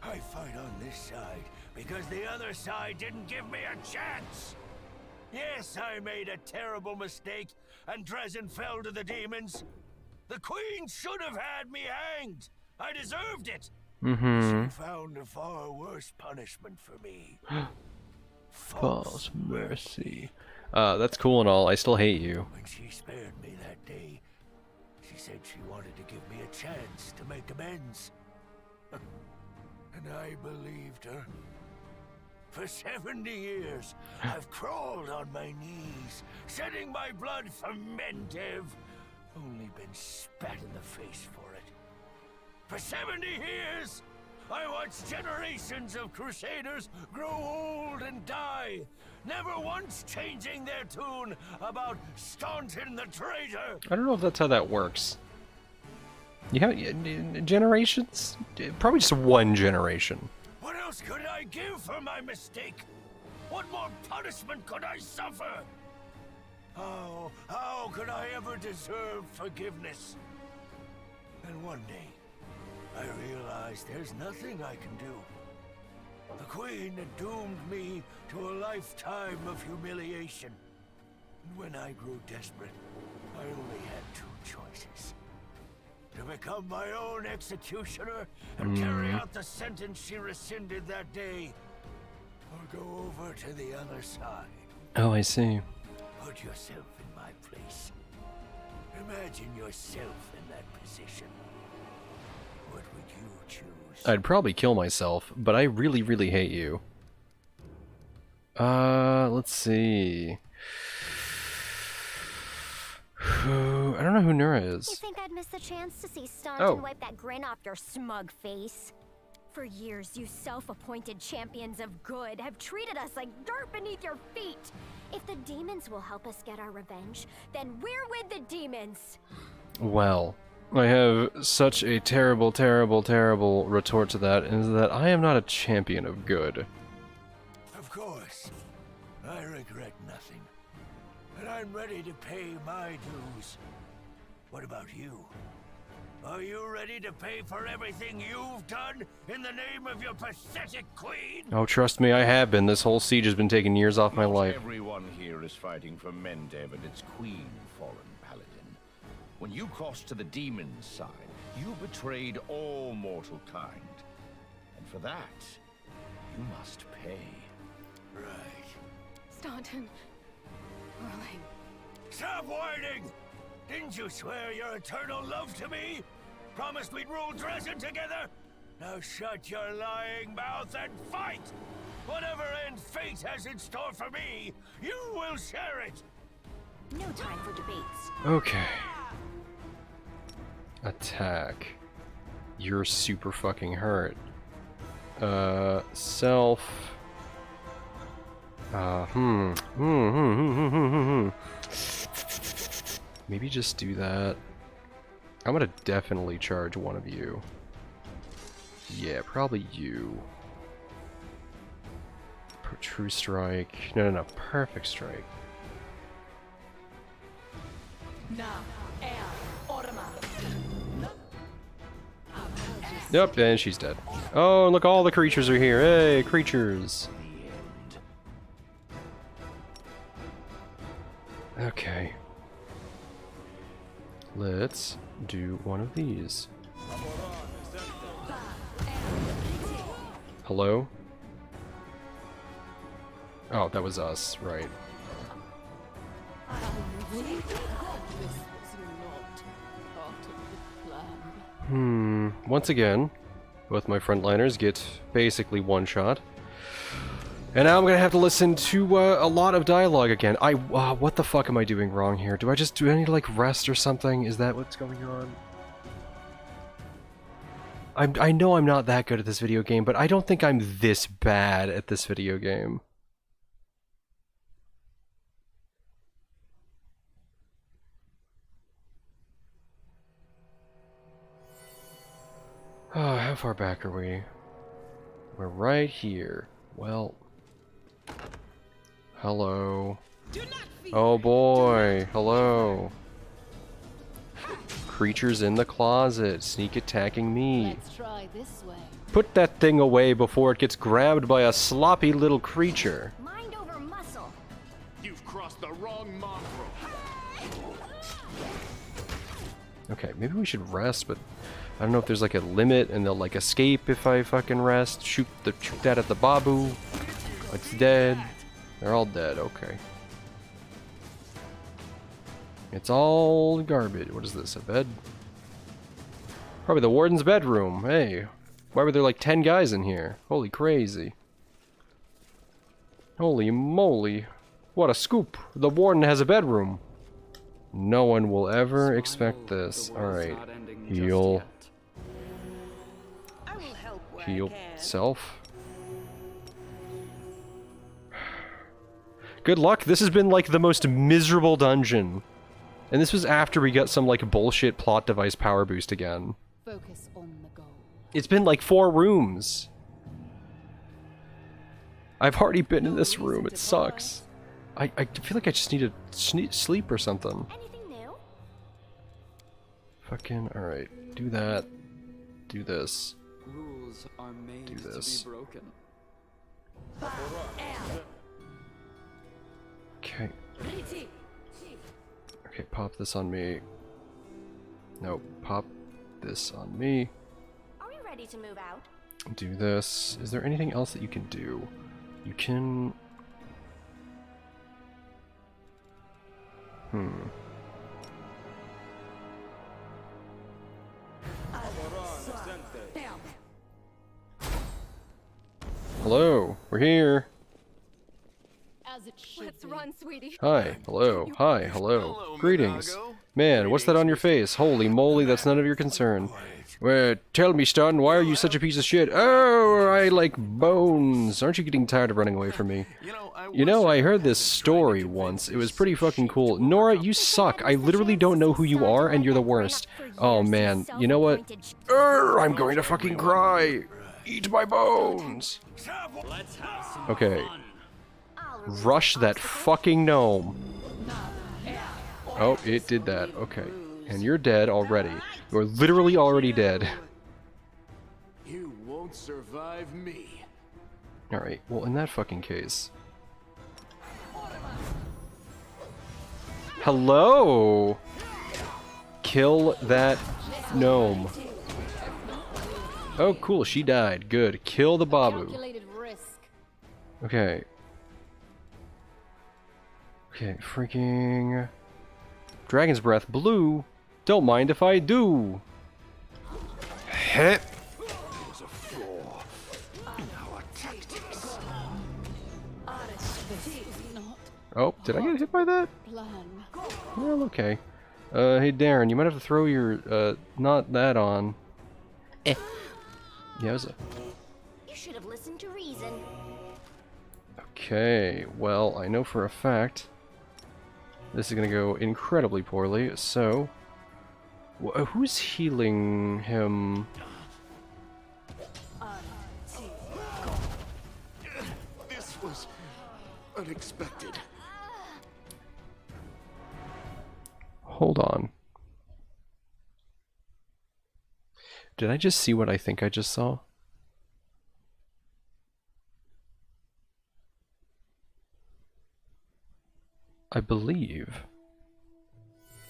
I fight on this side because the other side didn't give me a chance. Yes, I made a terrible mistake, and Dresden fell to the demons. The Queen should have had me hanged. I deserved it. She found a far worse punishment for me. False mercy. That's cool and all. I still hate you. When she spared me that day, she said she wanted to give me a chance to make amends. And I believed her. For 70 years, I've crawled on my knees, shedding my blood for Mendev. Only been spat in the face for it. For 70 years, I watched generations of Crusaders grow old and die, never once changing their tune about Staunton the traitor. I don't know if that's how that works. You have generations? Probably just one generation. What else could I give for my mistake? What more punishment could I suffer? How could I ever deserve forgiveness? And one day, I realized there's nothing I can do. The Queen had doomed me to a lifetime of humiliation. And when I grew desperate, I only had two choices. To become my own executioner and carry out the sentence she rescinded that day, or go over to the other side. Oh, I see. Put yourself in my place. Imagine yourself in that position. What would you choose? I'd probably kill myself, but I really, really hate you. Let's see. I don't know who Nura You is. think I'd miss the chance to see Staunton wipe that grin off your smug face? For years, you self-appointed champions of good have treated us like dirt beneath your feet. If the demons will help us get our revenge, then we're with the demons. Well, I have such a terrible, terrible, terrible retort to that, is that I am not a champion of good. Of course, I regret nothing. And I'm ready to pay my dues. What about you? Are you ready to pay for everything you've done in the name of your pathetic queen? Oh, trust me, I have been. This whole siege has been taking years off my life. Everyone here is fighting for Mendev and its queen, fallen paladin. When you crossed to the demon's side, you betrayed all mortal kind. And for that, you must pay. Right. Staunton. Darling. Stop whining! Didn't you swear your eternal love to me? Promised we'd rule Dresden together? Now shut your lying mouth and fight! Whatever end fate has in store for me, you will share it! No time for debates. Okay. Attack. You're super fucking hurt. Self. Maybe just do that. I'm gonna definitely charge one of you. Yeah, probably you. True strike. No. Perfect strike. Yep, and she's dead. Oh, look, all the creatures are here. Hey, creatures. Okay. Let's do one of these. Hello? Oh, that was us, right. Once again, both my frontliners get basically one shot. And now I'm gonna have to listen to a lot of dialogue again. What the fuck am I doing wrong here? Do I need to, like, rest or something? Is that what's going on? I know I'm not that good at this video game, but I don't think I'm this bad at this video game. Oh, how far back are we? We're right here. Well... Hello. Oh boy, hello. Creatures in the closet, sneak attacking me. Let's try this way. Put that thing away before it gets grabbed by a sloppy little creature. Mind over muscle. You've crossed the wrong mongrel. Okay, maybe we should rest, but I don't know if there's like a limit and they'll like escape if I fucking rest. Shoot that at the babu. It's dead. They're all dead, okay. It's all garbage. What is this, a bed? Probably the warden's bedroom. Hey, why were there like 10 guys in here? Holy crazy. Holy moly. What a scoop. The warden has a bedroom. No one will ever expect this. Alright. Heal. Heal self. Good luck. This has been like the most miserable dungeon. And this was after we got some like bullshit plot device power boost again. Focus on the goal. It's been like 4 rooms. I've already been in this room. It sucks. I feel like I just need to sleep or something. Anything new? Fucking alright. Do that. Do this. Rules are made Do to this. be broken. Okay. Okay, pop this on me. No, pop this on me. Are we ready to move out? Do this. Is there anything else that you can do? You can... Hello, we're here. As it should Let's be. run, sweetie. Hi, hello, hi, hello. Hello, Greetings. Minago. Man, what's that on your face? Holy moly, that's none of your concern. Well, tell me, Stun, why are you such a piece of shit? Oh, I like bones. Aren't you getting tired of running away from me? You know, I heard this story once. It was pretty fucking cool. Nora, you suck. I literally don't know who you are, and you're the worst. Oh, man. You know what? I'm going to fucking cry. Eat my bones. Okay. Rush that fucking gnome. Oh, it did that. Okay. And you're dead already. You're literally already dead. You won't survive me. Alright, well, in that fucking case... Hello! Kill that gnome. Oh, cool, she died. Good. Kill the babu. Calculated risk. Okay. Okay, freaking... Dragon's Breath Blue. Don't mind if I do. Heh. Oh, did I get hit by that? Plan. Well, okay. Hey Darren, you might have to throw your, not that on. Yeah, it was a... You should have listened to reason. Okay, well, I know for a fact this is gonna go incredibly poorly, so... who's healing him? This was unexpected. Hold on. Did I just see what I think I just saw? I believe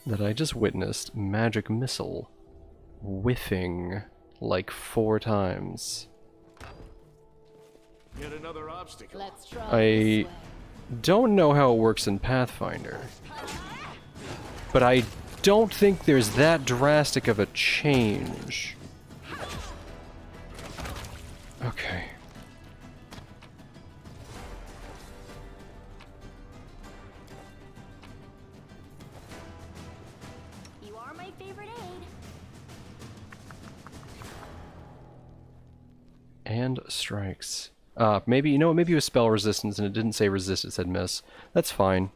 that I just witnessed Magic Missile whiffing like 4 times. Yet another obstacle. Let's try this I way. don't know how it works in Pathfinder, but I don't think there's that drastic of a change. Okay. You are my favorite aide. And strikes. Maybe, you know what, maybe it was spell resistance and it didn't say resist, it said miss. That's fine.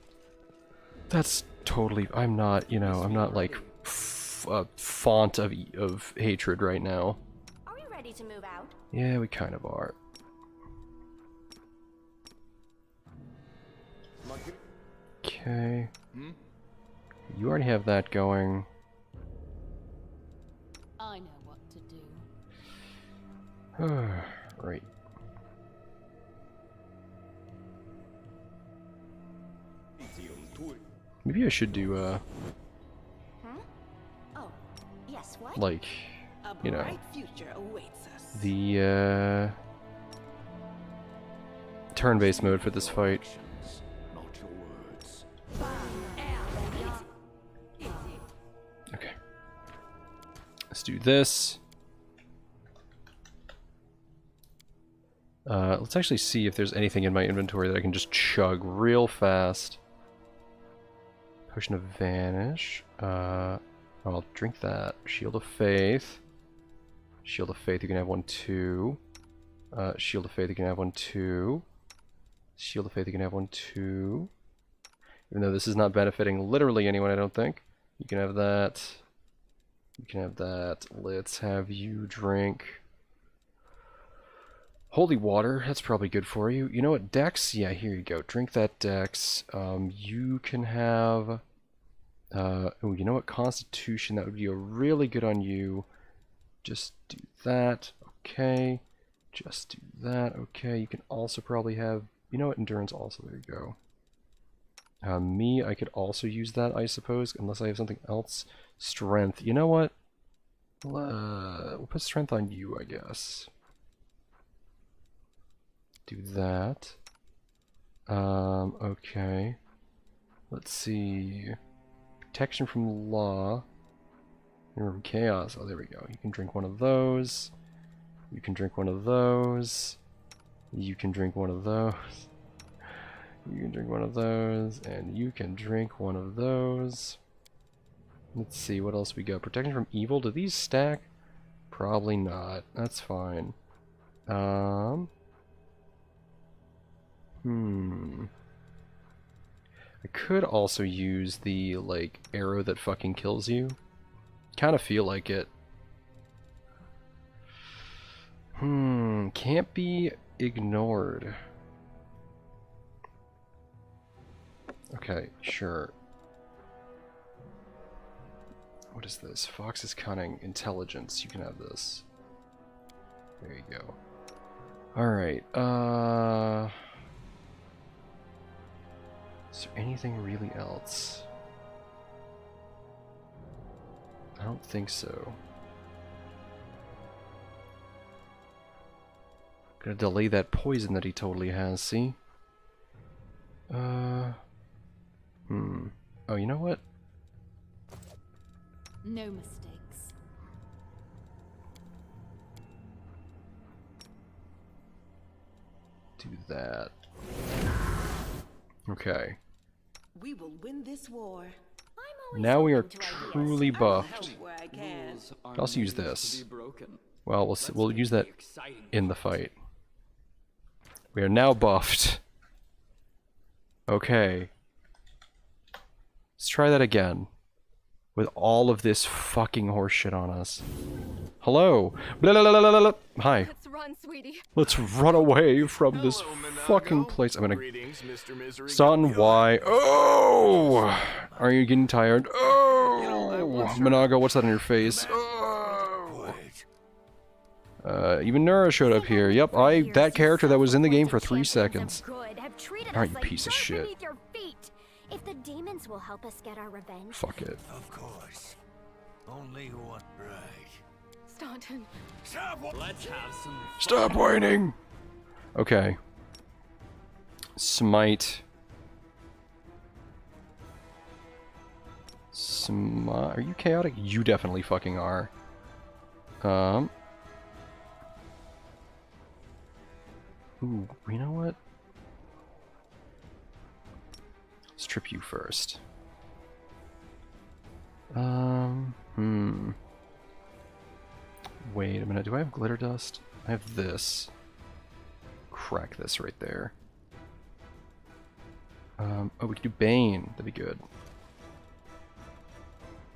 That's totally, I'm not, you know, I'm not like font of hatred right now. Are we ready to move out? Yeah, we kind of are. Okay. You already have that going. I know what to do. Right. Maybe I should do, Oh, yes, what? like, A you know, bright future awaits us. the, turn-based mode for this fight. Not your words. Okay. Let's do this. Let's actually see if there's anything in my inventory that I can just chug real fast. Potion of Vanish. I'll drink that. Shield of Faith. Shield of Faith, you can have one too. Shield of Faith, you can have one too. Shield of Faith, you can have one too. Even though this is not benefiting literally anyone, I don't think. You can have that. You can have that. Let's have you drink Holy Water. That's probably good for you. You know what? Dex? Yeah, here you go. Drink that Dex. You can have... oh, you know what? Constitution. That would be a really good on you. Just do that. Okay. Just do that. Okay. You can also probably have... You know what? Endurance also. There you go. Me, I could also use that, I suppose, unless I have something else. Strength. You know what? We'll put strength on you, I guess. Do that. Okay. Let's see. Protection from law. Remember chaos. Oh, there we go. You can drink one of those. You can drink one of those. You can drink one of those. You can drink one of those. And you can drink one of those. Let's see, what else we got? Protection from evil. Do these stack? Probably not. That's fine. I could also use the, like, arrow that fucking kills you. Kind of feel like it. Can't be ignored. Okay, sure. What is this? Fox's Cunning. Intelligence. You can have this. There you go. Alright, is there anything really else? I don't think so. Gonna delay that poison that he totally has, see? Oh, you know what? No mistakes. Do that. Okay. We will win this war. Now we are open to ideas. truly Help buffed. where I can. Rules aren't I'll also use meant to this. be broken. Well, we'll Let's use get that the exciting in the part. fight. We are now buffed. Okay. Let's try that again. With all of this fucking horse shit on us. Hello. Blah, blah, blah, blah, blah, blah. Hi. Let's run, sweetie. Let's run away from this Hello, Minago. fucking place. I'm gonna. Greetings, Mr. Misery. Son, why? Oh! Are you getting tired? Oh! Minago, what's that on your face? Oh! Even Nura showed up here. Yep, that character that was in the game for 3 seconds. Alright, you piece of shit. If the demons will help us get our revenge. Fuck it. Of course. Only one right. Staunton. Let's have some fun. Stop whining! Okay. Smite. Are you chaotic? You definitely fucking are. Ooh, you know what? Let's trip you first. Wait a minute, do I have glitter dust? I have this. Crack this right there. Oh, we can do Bane. That'd be good.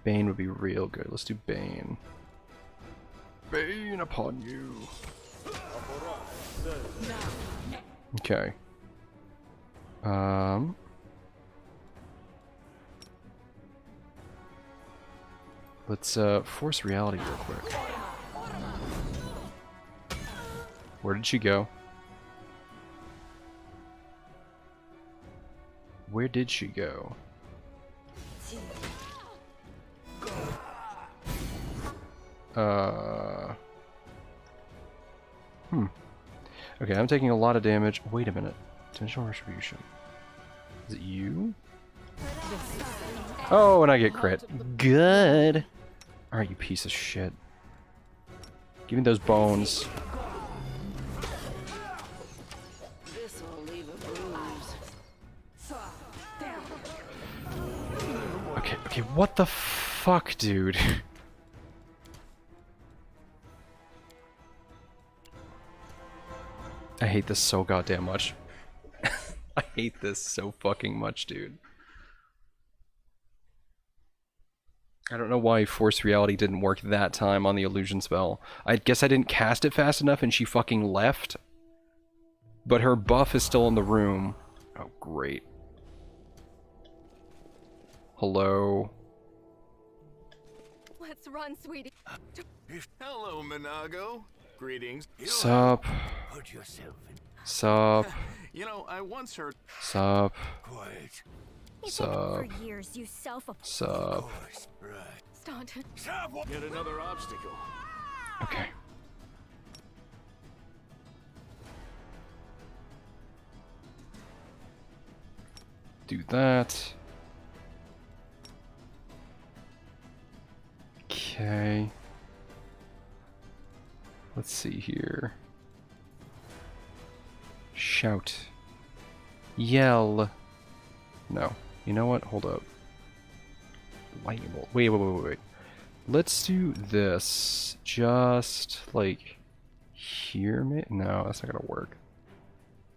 Bane would be real good. Let's do Bane. Bane upon you. Okay. Let's force reality real quick. Where did she go? Where did she go? Okay, I'm taking a lot of damage. Wait a minute. Dimensional Retribution. Is it you? Oh, and I get crit. Good. Alright, you piece of shit. Give me those bones. This'll leave a bruise. Okay, what the fuck, dude? I hate this so goddamn much. I hate this so fucking much, dude. I don't know why Force Reality didn't work that time on the illusion spell. I guess I didn't cast it fast enough and she fucking left. But her buff is still in the room. Oh, great. Hello? Let's run, sweetie. Hello, Minago. Greetings. Sup? Put yourself in Sup? You know, I once heard. Sup? quiet. Sup? For years, you Sup? Course, right. Staunton. Stop! Yet another obstacle. Okay. Do that. Okay. Let's see here. Shout. Yell. No. You know what? Hold up. Lightning bolt. Wait. Let's do this. Just like here, no, that's not gonna work.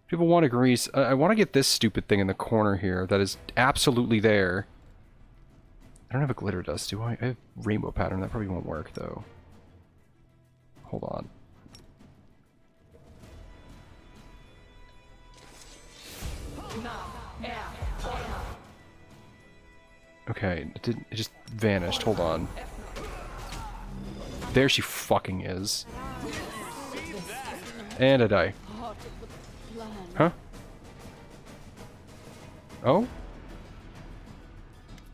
People want to grease. I want to get this stupid thing in the corner here that is absolutely there. I don't have a glitter dust, do I? I have rainbow pattern. That probably won't work though. Hold on. Okay, it just vanished. Hold on. There she fucking is. And I die. Huh? Oh?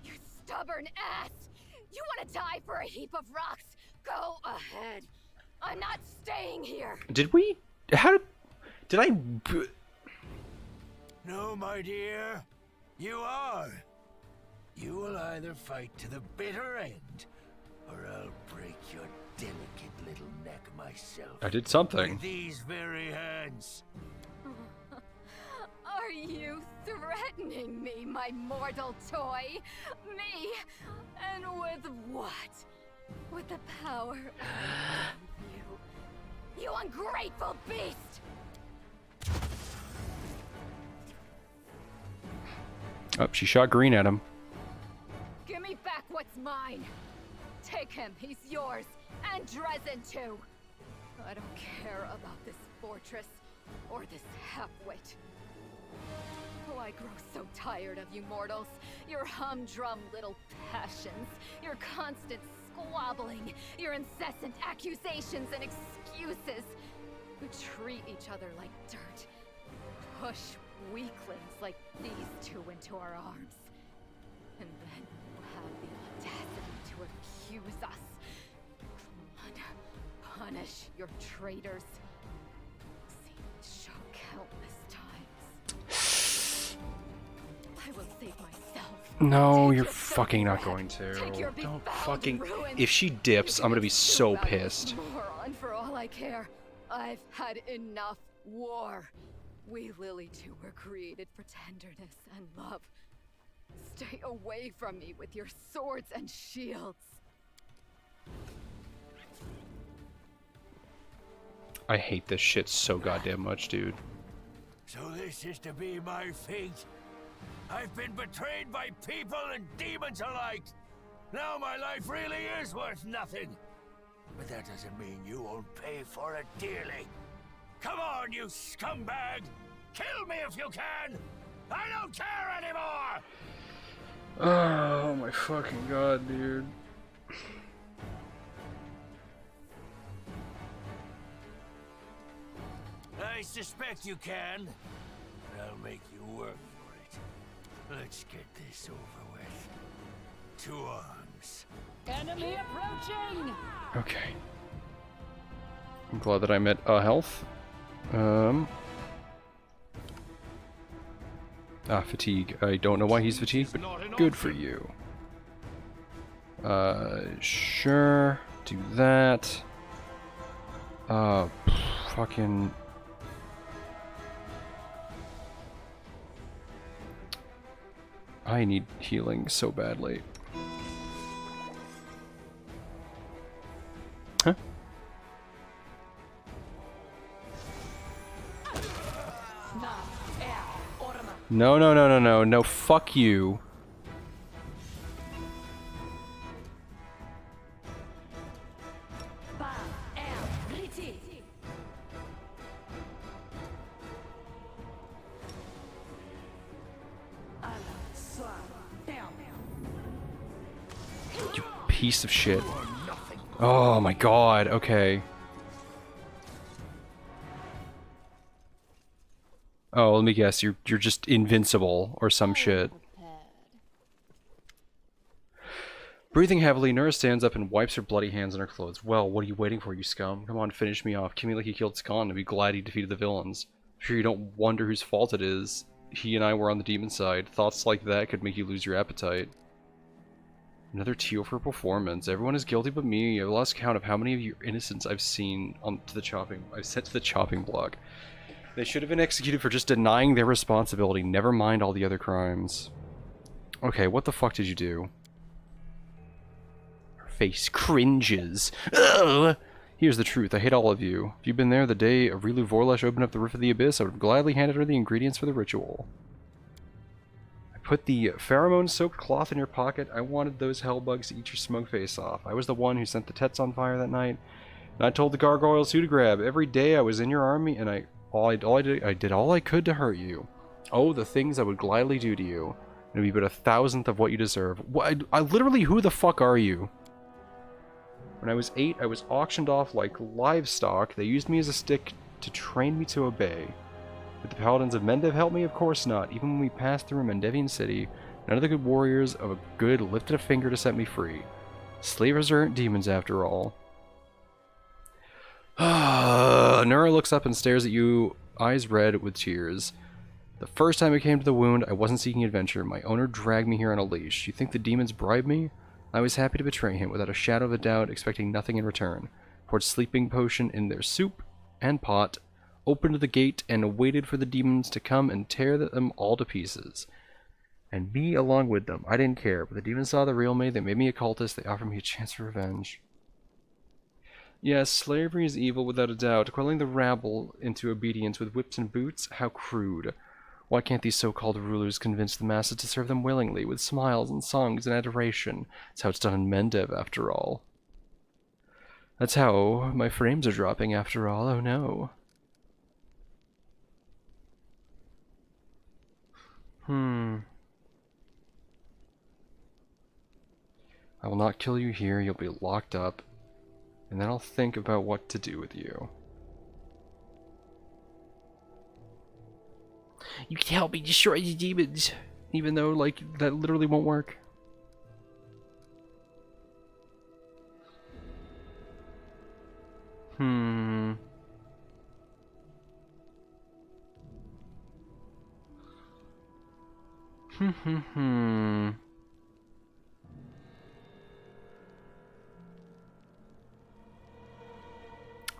You stubborn ass! You want to die for a heap of rocks? Go ahead. I'm not staying here. Did we? How did I? No, my dear. You are. You will either fight to the bitter end, or I'll break your delicate little neck myself. I did something. With these very hands. Are Are you threatening me, my mortal toy? Me? And with what? With the power of you. You ungrateful beast! Oh, she shot green at him. Give me back what's mine. Take him, he's yours. And Dresden too. I don't care about this fortress or this half-wit. Oh, I grow so tired of you mortals. Your humdrum little passions, your constant squabbling, your incessant accusations and excuses. Who treat each other like dirt. Push weaklings like these two into our arms. And then you have the audacity to accuse us. Come on, punish your traitors. Seen this show countless times. I will save myself. No, Take you're your fucking not filthy going breath. to. Take your Don't befouled fucking... ruin. If she dips, I'm gonna be so pissed. Moron, for all I care. I've had enough war. We Lily two were created for tenderness and love. Stay away from me with your swords and shields. I hate this shit so goddamn much, dude. So this is to be my fate. I've been betrayed by people and demons alike. Now my life really is worth nothing. But that doesn't mean you won't pay for it dearly. Come on, you scumbag! Kill me if you can! I don't care anymore! Oh my fucking god, dude. I suspect you can, but I'll make you work for it. Let's get this over with. To arms. Enemy approaching! Okay. I'm glad that I'm at health. Fatigue. I don't know why he's fatigued, but good for you. Sure. Do that. Fucking... I need healing so badly. Huh? No, no, no, no, no, no, fuck you. You piece of shit. Oh my god, okay. Oh, let me guess, you're just invincible or some shit. Breathing heavily, Nura stands up and wipes her bloody hands on her clothes. Well, what are you waiting for, you scum? Come on, finish me off. Kill me like you killed Skan and be glad he defeated the villains. I'm sure you don't wonder whose fault it is. He and I were on the demon side. Thoughts like that could make you lose your appetite. Another teal for performance. Everyone is guilty but me. I've lost count of how many of your innocents I've seen I've sent to the chopping block. They should have been executed for just denying their responsibility, never mind all the other crimes. Okay, what the fuck did you do? Her face cringes. Ugh! Here's the truth, I hate all of you. If you'd been there the day Aurilu Vorlesh opened up the Rift of the Abyss, I would have gladly handed her the ingredients for the ritual. I put the pheromone-soaked cloth in your pocket. I wanted those hellbugs to eat your smug face off. I was the one who sent the Tets on fire that night. And I told the gargoyles who to grab. Every day I was in your army, and I did all I could to hurt you. Oh, the things I would gladly do to you. It would be but 1,000th of what you deserve. I literally, who the fuck are you? When I was 8, I was auctioned off like livestock. They used me as a stick to train me to obey. Did the Paladins of Mendev help me? Of course not. Even when we passed through Mendevian city, none of the good warriors of a good lifted a finger to set me free. Slavers aren't demons after all. Nura looks up and stares at you, eyes red with tears. The first time I came to the wound, I wasn't seeking adventure. My owner dragged me here on a leash. You think the demons bribed me? I was happy to betray him without a shadow of a doubt, expecting nothing in return. Poured sleeping potion in their soup and pot, opened the gate and waited for the demons to come and tear them all to pieces. And me along with them. I didn't care, but the demons saw the real me, they made me a cultist, they offered me a chance for revenge. Yes, slavery is evil without a doubt. Quelling the rabble into obedience with whips and boots? How crude. Why can't these so-called rulers convince the masses to serve them willingly, with smiles and songs and adoration? That's how it's done in Mendev, after all. That's how my frames are dropping, after all. Oh no. I will not kill you here. You'll be locked up. And then I'll think about what to do with you. You can help me destroy the demons. Even though, like, that literally won't work.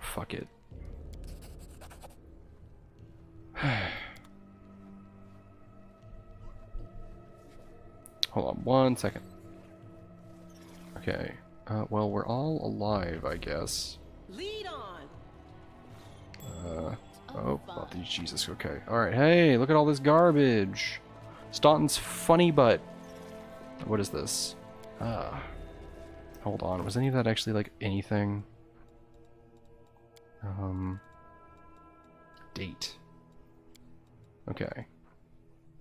Fuck it. Hold on 1 second. Okay. Well, we're all alive, I guess. Lead on. Oh, Jesus, okay. Alright, hey, look at all this garbage. Staunton's funny butt. What is this? Hold on, was any of that actually, like, anything? Date. Okay.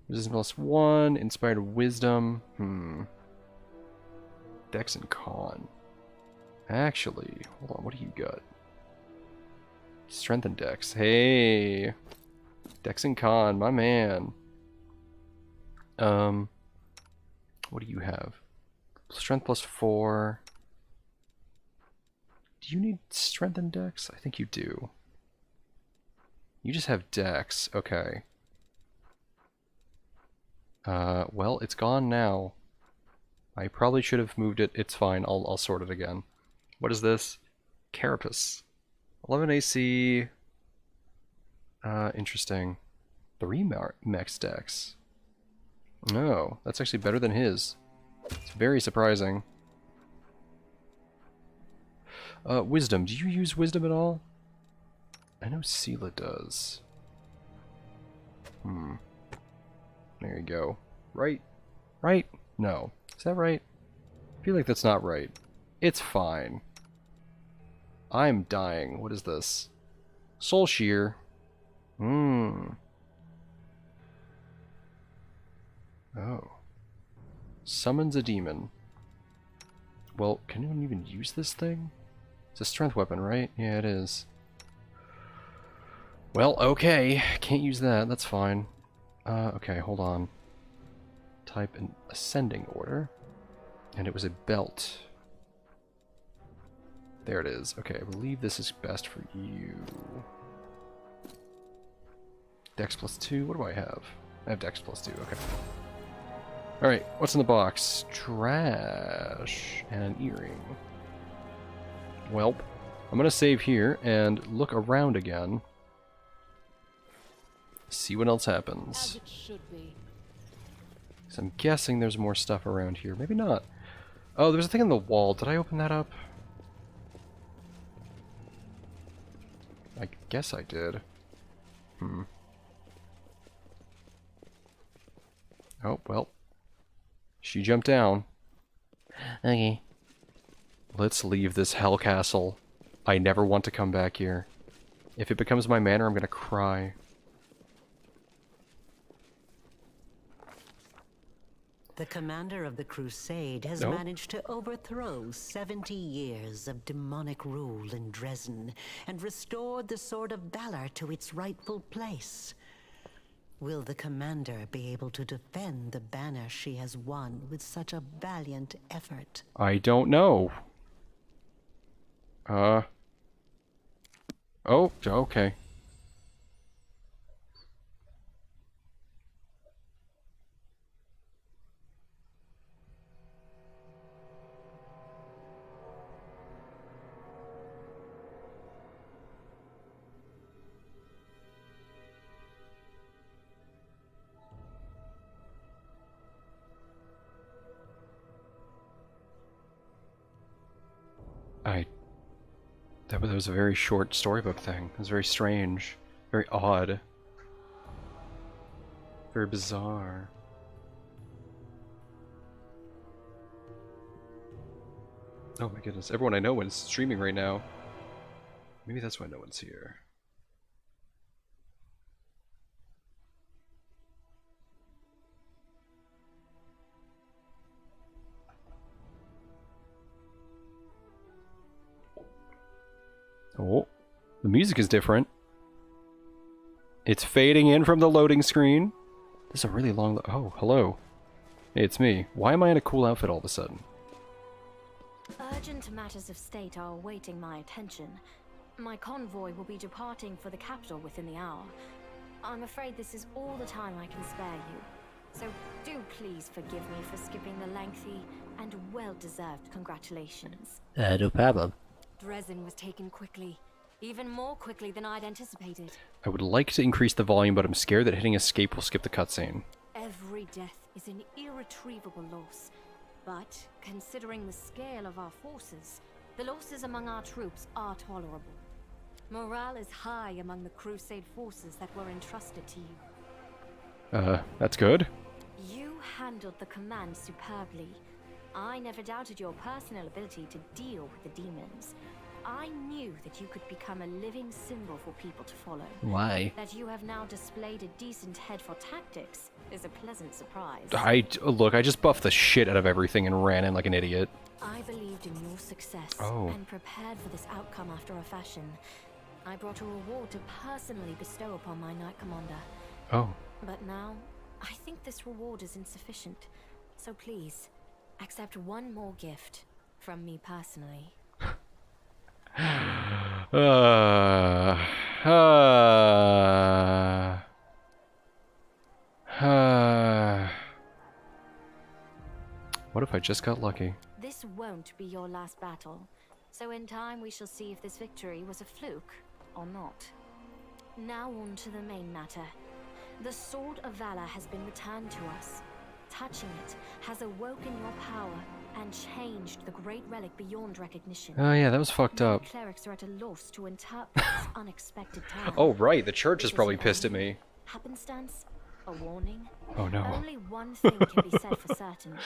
Resistance +1, inspired wisdom. Dex and con. Actually, hold on, what do you got? Strength and dex. Hey! Dex and con, my man. What do you have? Strength +4. Do you need strength and dex? I think you do. You just have dex. Okay. Well, it's gone now. I probably should have moved it. It's fine. I'll sort it again. What is this? Carapace. 11 AC. Interesting. 3 max dex. No, that's actually better than his. It's very surprising. Wisdom. Do you use wisdom at all? I know Sela does. There you go. Right? Right? No. Is that right? I feel like that's not right. It's fine. I'm dying. What is this? Soul Shear. Oh. Summons a demon. Well, can anyone even use this thing? It's a strength weapon, right? Yeah, it is. Well, okay. Can't use that. That's fine. Okay, hold on. Type in ascending order. And it was a belt. There it is. Okay, I believe this is best for you. Dex +2. What do I have? I have Dex +2. Okay. Alright, what's in the box? Trash. And an earring. Welp. I'm gonna save here and look around again. See what else happens. As it should be. So I'm guessing there's more stuff around here. Maybe not. Oh, there's a thing on the wall. Did I open that up? I guess I did. Oh, well. She jumped down. Okay. Let's leave this hell castle. I never want to come back here. If it becomes my manor, I'm gonna cry. The commander of the crusade has managed to overthrow 70 years of demonic rule in Dresden and restored the Sword of Valor to its rightful place. Will the commander be able to defend the banner she has won with such a valiant effort? I don't know. Oh, okay. That was a very short storybook thing. It was very strange. Very odd. Very bizarre. Oh my goodness, everyone I know is streaming right now. Maybe that's why no one's here. Oh, the music is different. It's fading in from the loading screen. This is a really long... Oh, hello. Hey, it's me. Why am I in a cool outfit all of a sudden? Urgent matters of state are awaiting my attention. My convoy will be departing for the capital within the hour. I'm afraid this is all the time I can spare you. So do please forgive me for skipping the lengthy and well-deserved congratulations. No problem. Dresden was taken quickly. Even more quickly than I'd anticipated. I would like to increase the volume, but I'm scared that hitting escape will skip the cutscene. Every death is an irretrievable loss. But, considering the scale of our forces, the losses among our troops are tolerable. Morale is high among the Crusade forces that were entrusted to you. That's good. You handled the command superbly. I never doubted your personal ability to deal with the demons. I knew that you could become a living symbol for people to follow. Why? That you have now displayed a decent head for tactics is a pleasant surprise. Look, I just buffed the shit out of everything and ran in like an idiot. I believed in your success and prepared for this outcome after a fashion. I brought a reward to personally bestow upon my Knight Commander. Oh. But now, I think this reward is insufficient. So please, accept one more gift from me personally. What if I just got lucky? This won't be your last battle, so in time we shall see if this victory was a fluke or not. Now on to the main matter. The Sword of Valor has been returned to us. Touching it has awoken your power and changed the great relic beyond recognition. Oh yeah, that was fucked up. The clerics are at a loss to interpret this unexpected turn. Oh right, the church is probably pissed at me. Happenstance? A warning? Oh no. Only one thing can be said for certain.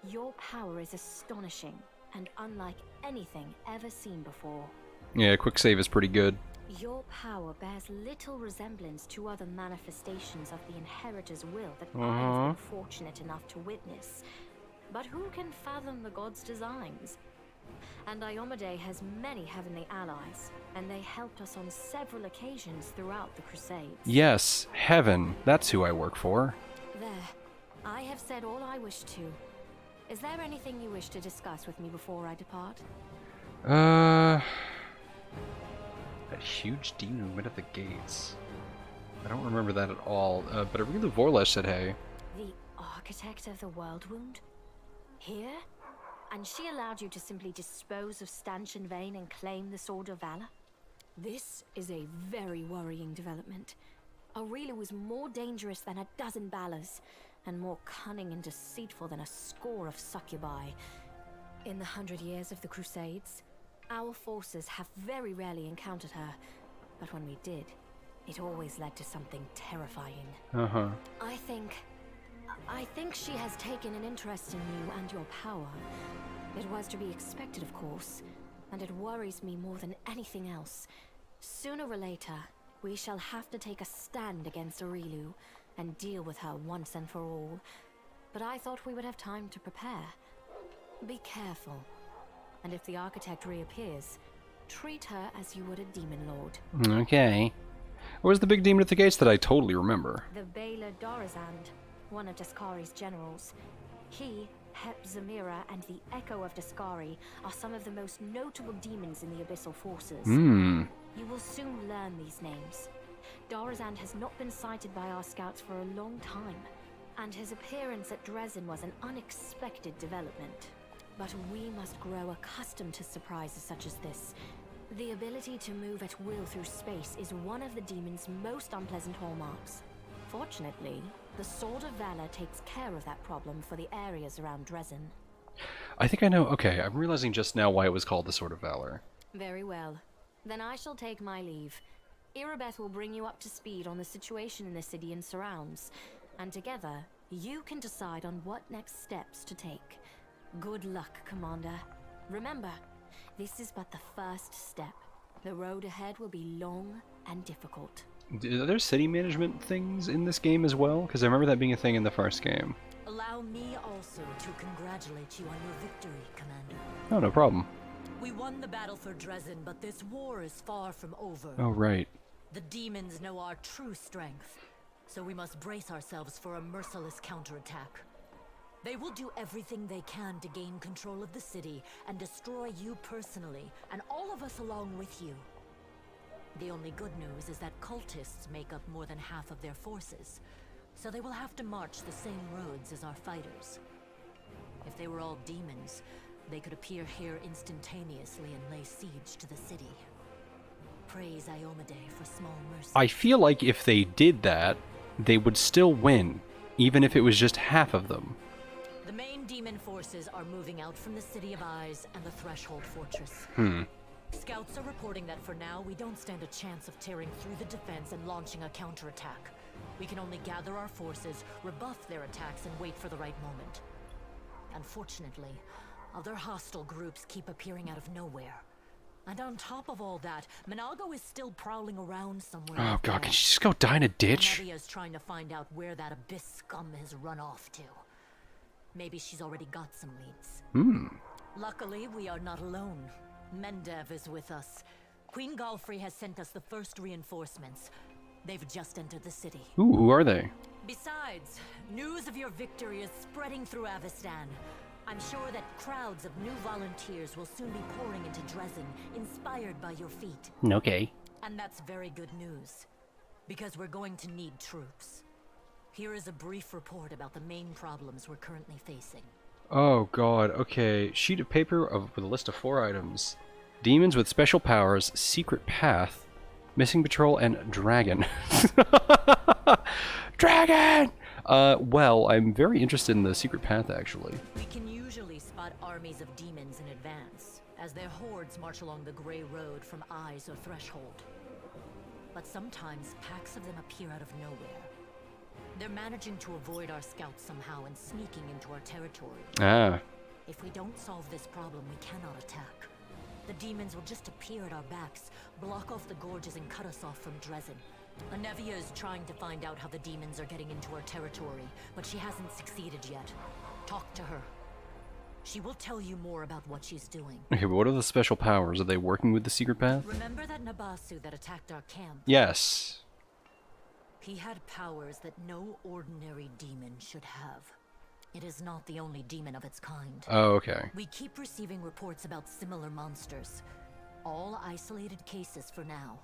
Your power is astonishing and unlike anything ever seen before. Yeah, quick save is pretty good. Your power bears little resemblance to other manifestations of the Inheritor's will that I have been fortunate enough to witness. But who can fathom the god's designs? And Iomedae has many heavenly allies, and they helped us on several occasions throughout the Crusades. Yes, heaven. That's who I work for. There. I have said all I wish to. Is there anything you wish to discuss with me before I depart? That huge demon went at the gates. I don't remember that at all, but Aurelia Vorlesh said hey. The architect of the world wound? Here? And she allowed you to simply dispose of Stanchion Vane and claim the Sword of Valor? This is a very worrying development. Aurelia was more dangerous than a dozen Balors, and more cunning and deceitful than a score of succubi. In the 100 years of the Crusades, our forces have very rarely encountered her, but when we did, it always led to something terrifying. I think she has taken an interest in you and your power. It was to be expected, of course, and it worries me more than anything else. Sooner or later, we shall have to take a stand against Aurelia and deal with her once and for all. But I thought we would have time to prepare. Be careful. And if the architect reappears, treat her as you would a demon lord. Okay. What was the big demon at the gates that I totally remember? The Baylor Dorazand, one of Daskari's generals. He, Hep Zamira, and the Echo of Daskari are some of the most notable demons in the Abyssal forces. You will soon learn these names. Dorazand has not been sighted by our scouts for a long time, and his appearance at Dresden was an unexpected development. But we must grow accustomed to surprises such as this. The ability to move at will through space is one of the demon's most unpleasant hallmarks. Fortunately, the Sword of Valor takes care of that problem for the areas around Dresden. I think I know. Okay, I'm realizing just now why it was called the Sword of Valor. Very well. Then I shall take my leave. Irabeth will bring you up to speed on the situation in the city and surrounds, and together, you can decide on what next steps to take. Good luck, Commander. Remember, this is but the first step. The road ahead will be long and difficult. Are there city management things in this game as well? Because I remember that being a thing in the first game. Allow me also to congratulate you on your victory, Commander. Oh, no problem. We won the battle for Dresden, but this war is far from over. Oh, right. The demons know our true strength, so we must brace ourselves for a merciless counterattack. They will do everything they can to gain control of the city and destroy you personally, and all of us along with you. The only good news is that cultists make up more than half of their forces, so they will have to march the same roads as our fighters. If they were all demons, they could appear here instantaneously and lay siege to the city. Praise Iomade for small mercy. I feel like if they did that, they would still win, even if it was just half of them. The main demon forces are moving out from the City of Eyes and the Threshold Fortress. Scouts are reporting that for now, we don't stand a chance of tearing through the defense and launching a counterattack. We can only gather our forces, rebuff their attacks, and wait for the right moment. Unfortunately, other hostile groups keep appearing out of nowhere. And on top of all that, Minago is still prowling around somewhere. Oh god, can she just go die in a ditch? Nadia is trying to find out where that Abyss scum has run off to. Maybe she's already got some leads. Luckily, we are not alone. Mendev is with us. Queen Galfrey has sent us the first reinforcements. They've just entered the city. Ooh, who are they? Besides, news of your victory is spreading through Avestan. I'm sure that crowds of new volunteers will soon be pouring into Dresden, inspired by your feat. Okay. And that's very good news, because we're going to need troops. Here is a brief report about the main problems we're currently facing. Oh god, okay. Sheet of paper with a list of 4 items. Demons with special powers, secret path, missing patrol, and dragon. Dragon! Well, I'm very interested in the secret path, actually. We can usually spot armies of demons in advance, as their hordes march along the Grey Road from Eyes or Threshold. But sometimes packs of them appear out of nowhere. They're managing to avoid our scouts somehow and sneaking into our territory. Ah. If we don't solve this problem, we cannot attack. The demons will just appear at our backs, block off the gorges and cut us off from Dresden. Anevia is trying to find out how the demons are getting into our territory, but she hasn't succeeded yet. Talk to her. She will tell you more about what she's doing. Okay, but what are the special powers? Are they working with the secret path? Remember that Nabasu that attacked our camp? Yes. He had powers that no ordinary demon should have. It is not the only demon of its kind. Oh, okay. We keep receiving reports about similar monsters. All isolated cases for now.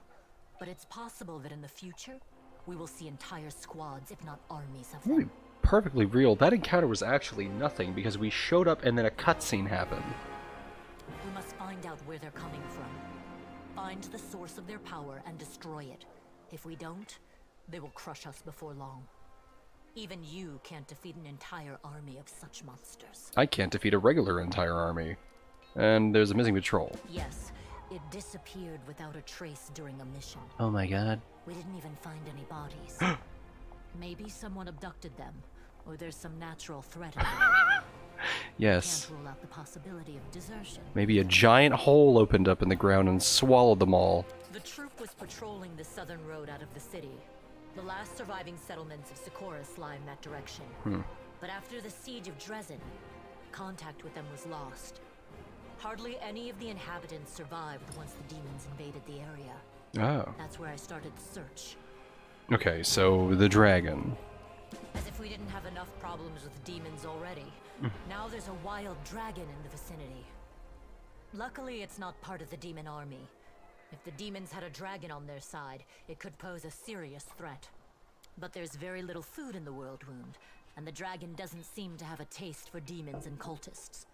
But it's possible that in the future, we will see entire squads, if not armies of them. Perfectly real. That encounter was actually nothing because we showed up and then a cutscene happened. We must find out where they're coming from. Find the source of their power and destroy it. If we don't, they will crush us before long. Even you can't defeat an entire army of such monsters. I can't defeat a regular entire army. And there's a missing patrol. Yes, it disappeared without a trace during a mission. Oh my god. We didn't even find any bodies. Maybe someone abducted them, or there's some natural threat in them. Yes. Can't rule out the possibility of desertion. Maybe a giant hole opened up in the ground and swallowed them all. The troop was patrolling the southern road out of the city. The last surviving settlements of Socorus lie in that direction. But after the siege of Dresden, contact with them was lost. Hardly any of the inhabitants survived once the demons invaded the area. Oh. That's where I started the search. Okay, so the dragon. As if we didn't have enough problems with demons already. Now there's a wild dragon in the vicinity. Luckily, it's not part of the demon army. If the demons had a dragon on their side, it could pose a serious threat. But there's very little food in the World Wound, and the dragon doesn't seem to have a taste for demons and cultists.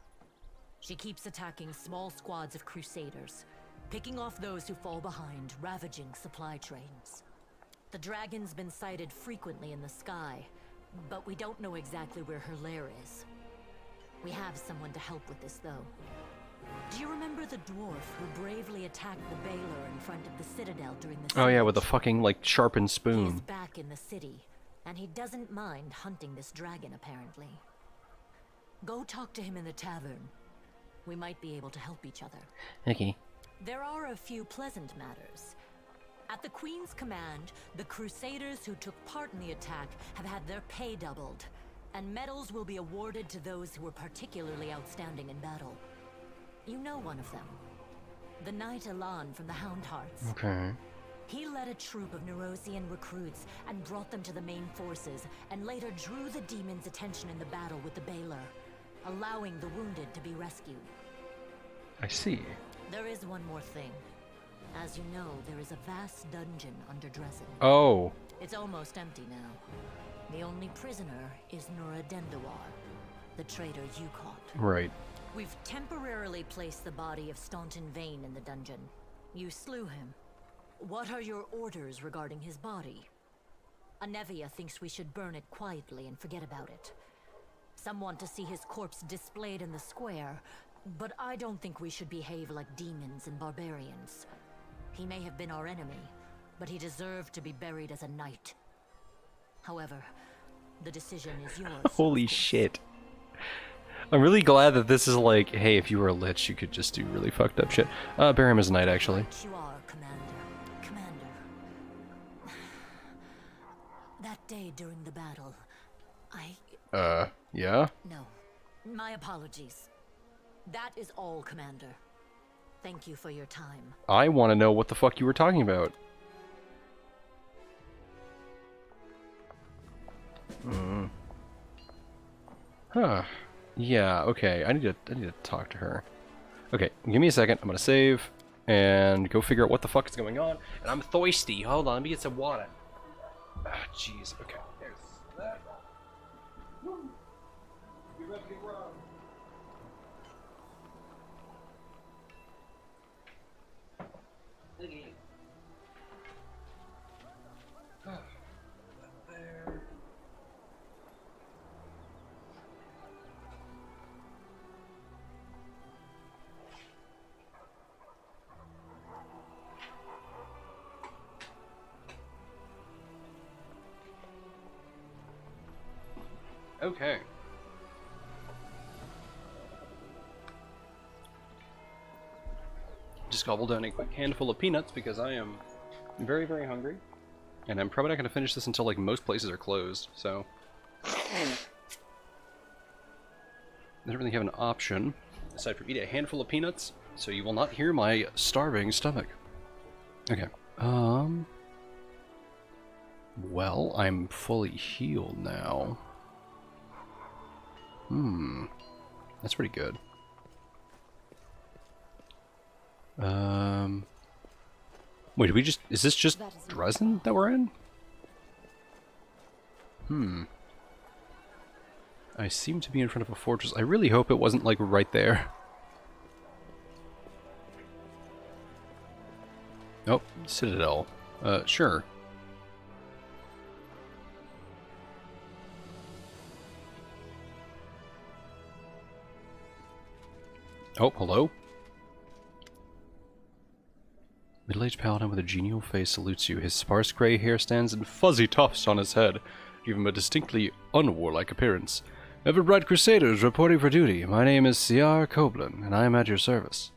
She keeps attacking small squads of crusaders, picking off those who fall behind, ravaging supply trains. The dragon's been sighted frequently in the sky, but we don't know exactly where her lair is. We have someone to help with this, though. Do you remember the dwarf who bravely attacked the Baylor in front of the Citadel during the siege? Oh yeah, with the fucking, like, sharpened He's spoon. back in the city, and he doesn't mind hunting this dragon, apparently. Go talk to him in the tavern. We might be able to help each other. Okay. There are a few pleasant matters. At the Queen's command, the Crusaders who took part in the attack have had their pay doubled, and medals will be awarded to those who were particularly outstanding in battle. You know one of them. The Knight Elan from the Houndhearts. Okay. He led a troop of Nerosian recruits and brought them to the main forces, and later drew the demon's attention in the battle with the Baylor, allowing the wounded to be rescued. I see. There is one more thing. As you know, there is a vast dungeon under Dresden. Oh. It's almost empty now. The only prisoner is Noradendawar, the traitor you caught. Right. We've temporarily placed the body of Staunton Vane in the dungeon. You slew him. What are your orders regarding his body? Anevia thinks we should burn it quietly and forget about it. Some want to see his corpse displayed in the square, but I don't think we should behave like demons and barbarians. He may have been our enemy, but he deserved to be buried as a knight. However, the decision is yours. Holy shit. I'm really glad that this is like, hey, if you were a lich, you could just do really fucked up shit. Bury him as a knight, actually. Right you are, Commander. Commander. That day during the battle, Yeah? No. My apologies. That is all, Commander. Thank you for your time. I want to know what the fuck you were talking about. Huh. Yeah, okay. I need to talk to her. Okay, give me a second. I'm gonna save and go figure out what the fuck is going on. And I'm thirsty. Hold on, let me get some water. Ah, jeez. Okay. There's that. Woo. You ready to run? Okay. There. Okay. Just gobbled down a quick handful of peanuts because I am very, very hungry. And I'm probably not going to finish this until like most places are closed, so. I don't really have an option aside from eating a handful of peanuts, so you will not hear my starving stomach. Okay. Well, I'm fully healed now. That's pretty good. Wait, did we just... Is this just Dresden that we're in? I seem to be in front of a fortress. I really hope it wasn't, like, right there. Oh, Citadel. Sure. Oh, hello? Middle-aged paladin with a genial face salutes you. His sparse gray hair stands in fuzzy tufts on his head, giving him a distinctly unwarlike appearance. Everbright Crusaders reporting for duty. My name is C.R. Coblin, and I am at your service.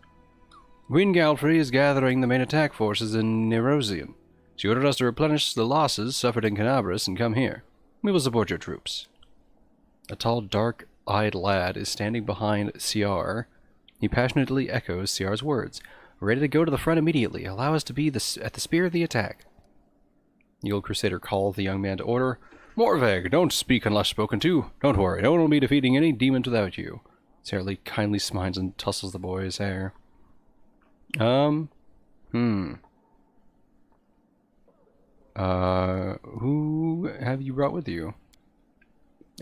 Queen Galfrey is gathering the main attack forces in Nerosian. She ordered us to replenish the losses suffered in Canabris and come here. We will support your troops. A tall, dark-eyed lad is standing behind C.R. He passionately echoes C.R.'s words. Ready to go to the front immediately. Allow us to be at the spear of the attack. The old Crusader called the young man to order. Morveg, don't speak unless spoken to. Don't worry, no one will be defeating any demons without you. Sarah kindly smiles and tussles the boy's hair. Who have you brought with you?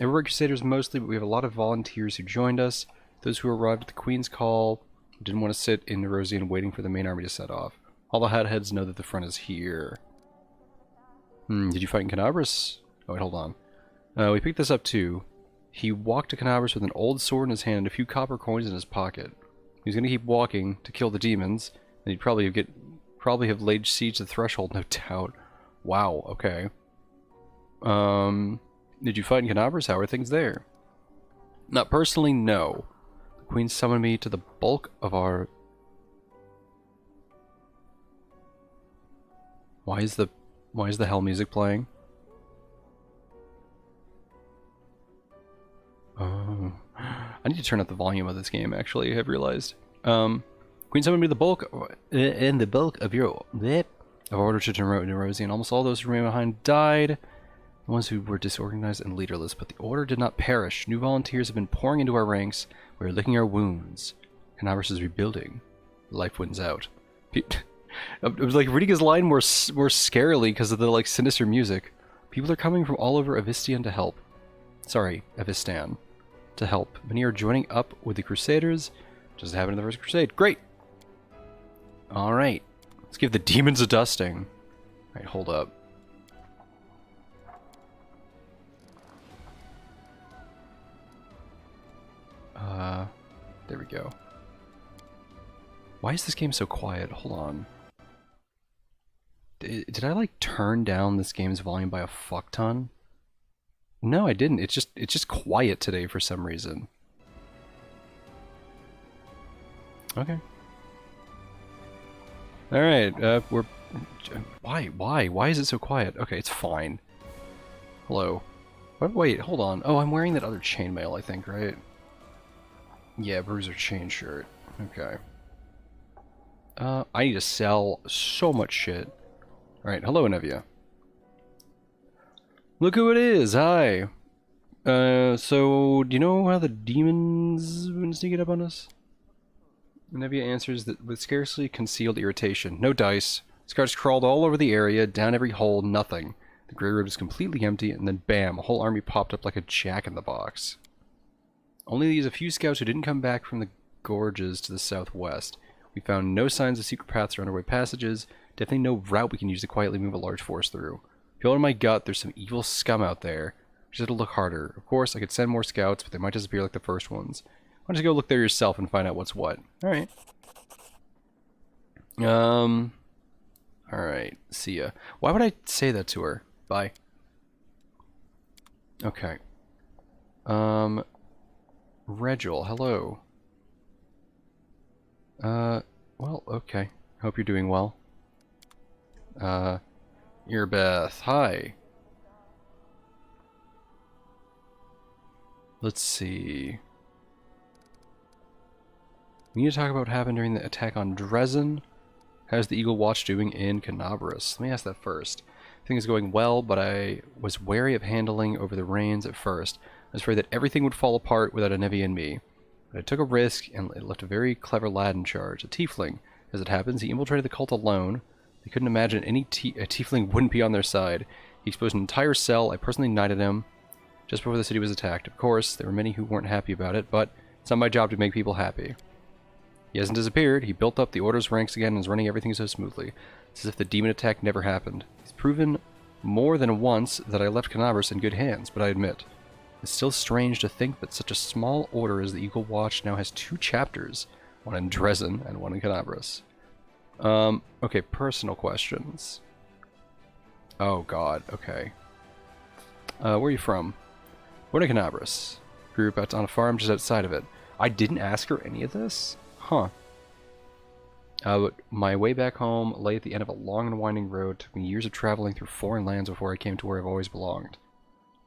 Everywhere Crusaders mostly, but we have a lot of volunteers who joined us. Those who arrived at the Queen's call didn't want to sit in Nerosian waiting for the main army to set off. All the hotheads know that the front is here. Did you fight in Canabris? Oh, wait, hold on. We picked this up too. He walked to Canabras with an old sword in his hand and a few copper coins in his pocket. He was going to keep walking to kill the demons, and he'd probably have laid siege to the threshold, no doubt. Wow, okay. Did you fight in Canabras? How are things there? Not personally, no. The Queen summoned me to the bulk of our... Why is the hell music playing? Oh, I need to turn up the volume of this game, actually, I've realized. Queen summoned me to the bulk of your order to Nerosian. Almost all those who remained behind died. The ones who were disorganized and leaderless, but the order did not perish. New volunteers have been pouring into our ranks. We are licking our wounds. Canabras is rebuilding. Life wins out. I was like reading his line more scarily because of the like sinister music. People are coming from all over Avistian to help. Sorry, Avistan. To help. Many are joining up with the Crusaders, just as happened in the First Crusade. Great! Alright. Let's give the demons a dusting. Alright, hold up. There we go. Why is this game so quiet? Hold on. Did I like turn down this game's volume by a fuck ton? No, I didn't. It's just quiet today for some reason. Okay. All right. We're why is it so quiet? Okay, it's fine. Hello. Wait, hold on. Oh, I'm wearing that other chainmail, I think, right? Yeah, Bruiser chain shirt. Okay. I need to sell so much shit. Alright, hello, Nevia. Look who it is! Hi! So, do you know how the demons have been sneaking up on us? Nevia answers that with scarcely concealed irritation. No dice. Scars crawled all over the area, down every hole, nothing. The Grey Road is completely empty, and then bam, a whole army popped up like a jack-in-the-box. Only these a few scouts who didn't come back from the gorges to the southwest. We found no signs of secret paths or underway passages, definitely no route we can use to quietly move a large force through. Feel in my gut there's some evil scum out there. Just have to look harder. Of course, I could send more scouts, but they might disappear like the first ones. Why don't you go look there yourself and find out what's what? Alright. Alright, see ya. Why would I say that to her? Bye. Okay. Regil, hello. Well, okay. Hope you're doing well. Earbeth, hi. Let's see. We need to talk about what happened during the attack on Dresden. How's the Eagle Watch doing in Canabras? Let me ask that first. Things going well, but I was wary of handling over the reins at first. I was afraid that everything would fall apart without a Nevi and me. But I took a risk, and it left a very clever lad in charge, a tiefling. As it happens, he infiltrated the cult alone. They couldn't imagine a tiefling wouldn't be on their side. He exposed an entire cell. I personally knighted him just before the city was attacked. Of course, there were many who weren't happy about it, but it's not my job to make people happy. He hasn't disappeared. He built up the Order's ranks again and is running everything so smoothly. It's as if the demon attack never happened. He's proven more than once that I left Canabras in good hands, but I admit, it's still strange to think that such a small order as the Eagle Watch now has 2 chapters, one in Dresden and one in Canabras. Okay, personal questions. Oh god, okay. Where are you from? We're in Canabras. Grew up on a farm just outside of it. I didn't ask her any of this? Huh. My way back home lay at the end of a long and winding road. It took me years of traveling through foreign lands before I came to where I've always belonged.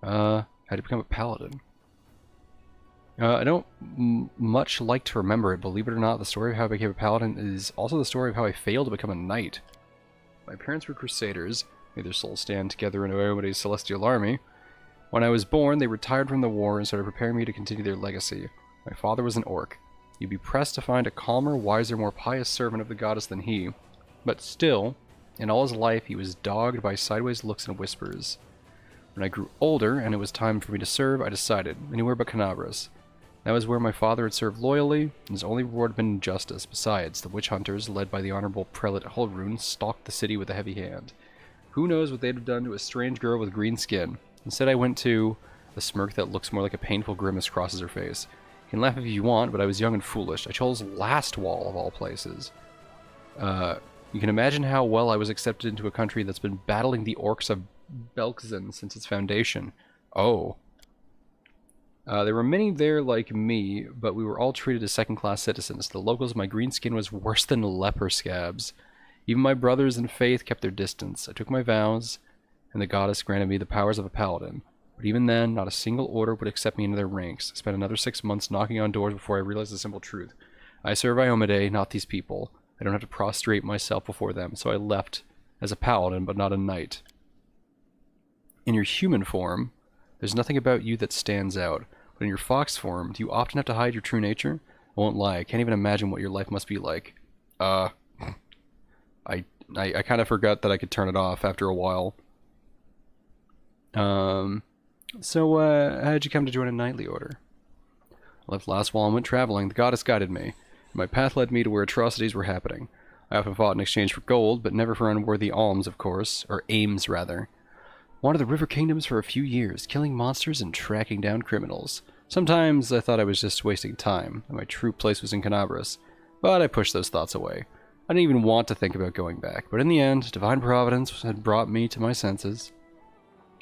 How to become a paladin? I don't much like to remember it. Believe it or not, the story of how I became a paladin is also the story of how I failed to become a knight. My parents were crusaders. May their souls stand together in Oeomede's celestial army. When I was born, they retired from the war and started preparing me to continue their legacy. My father was an orc. You'd be pressed to find a calmer, wiser, more pious servant of the goddess than he. But still, in all his life, he was dogged by sideways looks and whispers. When I grew older, and it was time for me to serve, I decided, anywhere but Canabras. That was where my father had served loyally, and his only reward had been injustice. Besides, the witch hunters, led by the honorable prelate Holrun, stalked the city with a heavy hand. Who knows what they'd have done to a strange girl with green skin? Instead, I went to The smirk that looks more like a painful grimace crosses her face. You can laugh if you want, but I was young and foolish. I chose last wall of all places. You can imagine how well I was accepted into a country that's been battling the orcs of Belkzen since its foundation. Oh. There were many there like me, but we were all treated as second-class citizens. To the locals, my green skin was worse than leper scabs. Even my brothers in faith kept their distance. I took my vows, and the goddess granted me the powers of a paladin. But even then, not a single order would accept me into their ranks. I spent another 6 months knocking on doors before I realized the simple truth. I serve Iomedae, not these people. I don't have to prostrate myself before them, so I left as a paladin, but not a knight. In your human form, there's nothing about you that stands out, but in your fox form, do you often have to hide your true nature? I won't lie, I can't even imagine what your life must be like. I kind of forgot that I could turn it off after a while. So, how'd you come to join a knightly order? I left last while and went traveling. The goddess guided me. My path led me to where atrocities were happening. I often fought in exchange for gold, but never for unworthy alms, of course. Or aims, rather. Wandered the river kingdoms for a few years, killing monsters and tracking down criminals. Sometimes I thought I was just wasting time, and my true place was in Canabras, but I pushed those thoughts away. I didn't even want to think about going back, but in the end, divine providence had brought me to my senses.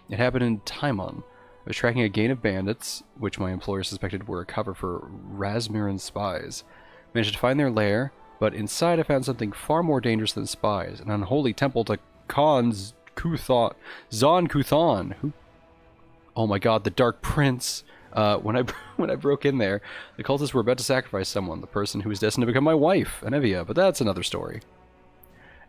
It happened in Taimon. I was tracking a gang of bandits, which my employer suspected were a cover for Razmiran spies. Managed to find their lair, but inside I found something far more dangerous than spies, an unholy temple to Zon Kuthon, who... Oh my god, the Dark Prince! When I broke in there, the cultists were about to sacrifice someone, the person who was destined to become my wife, Anevia, but that's another story.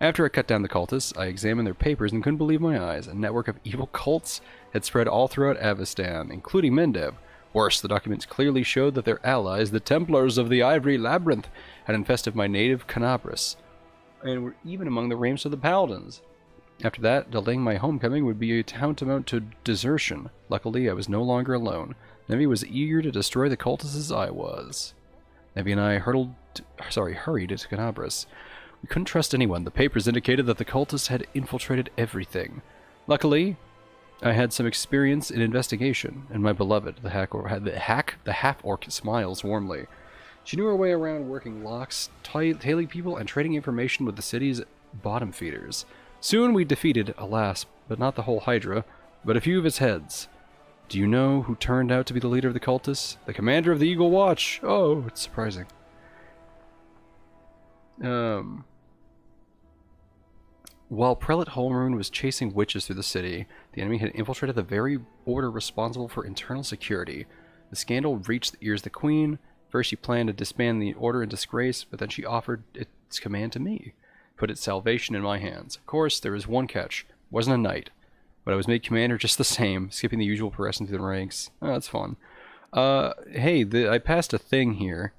After I cut down the cultists, I examined their papers and couldn't believe my eyes. A network of evil cults had spread all throughout Avestan, including Mendev. Worse, the documents clearly showed that their allies, the Templars of the Ivory Labyrinth, had infested my native Canabras, and were even among the ranks of the Paladins. After that, delaying my homecoming would be tantamount to desertion. Luckily, I was no longer alone. Nevi was eager to destroy the cultists as I was. Nevi and I hurried to Canabras. We couldn't trust anyone. The papers indicated that the cultists had infiltrated everything. Luckily, I had some experience in investigation, and my beloved, the half-orc, smiles warmly. She knew her way around working locks, tailing people, and trading information with the city's bottom feeders. Soon we defeated, alas, but not the whole Hydra, but a few of its heads. Do you know who turned out to be the leader of the cultists? The commander of the Eagle Watch! Oh, it's surprising. While Prelate Holmrune was chasing witches through the city, the enemy had infiltrated the very order responsible for internal security. The scandal reached the ears of the Queen. First she planned to disband the order in disgrace, but then she offered its command to me. Put its salvation in my hands. Of course, there was one catch. I wasn't a knight. But I was made commander just the same, skipping the usual progression through the ranks. Oh, that's fun. Hey, I passed a thing here.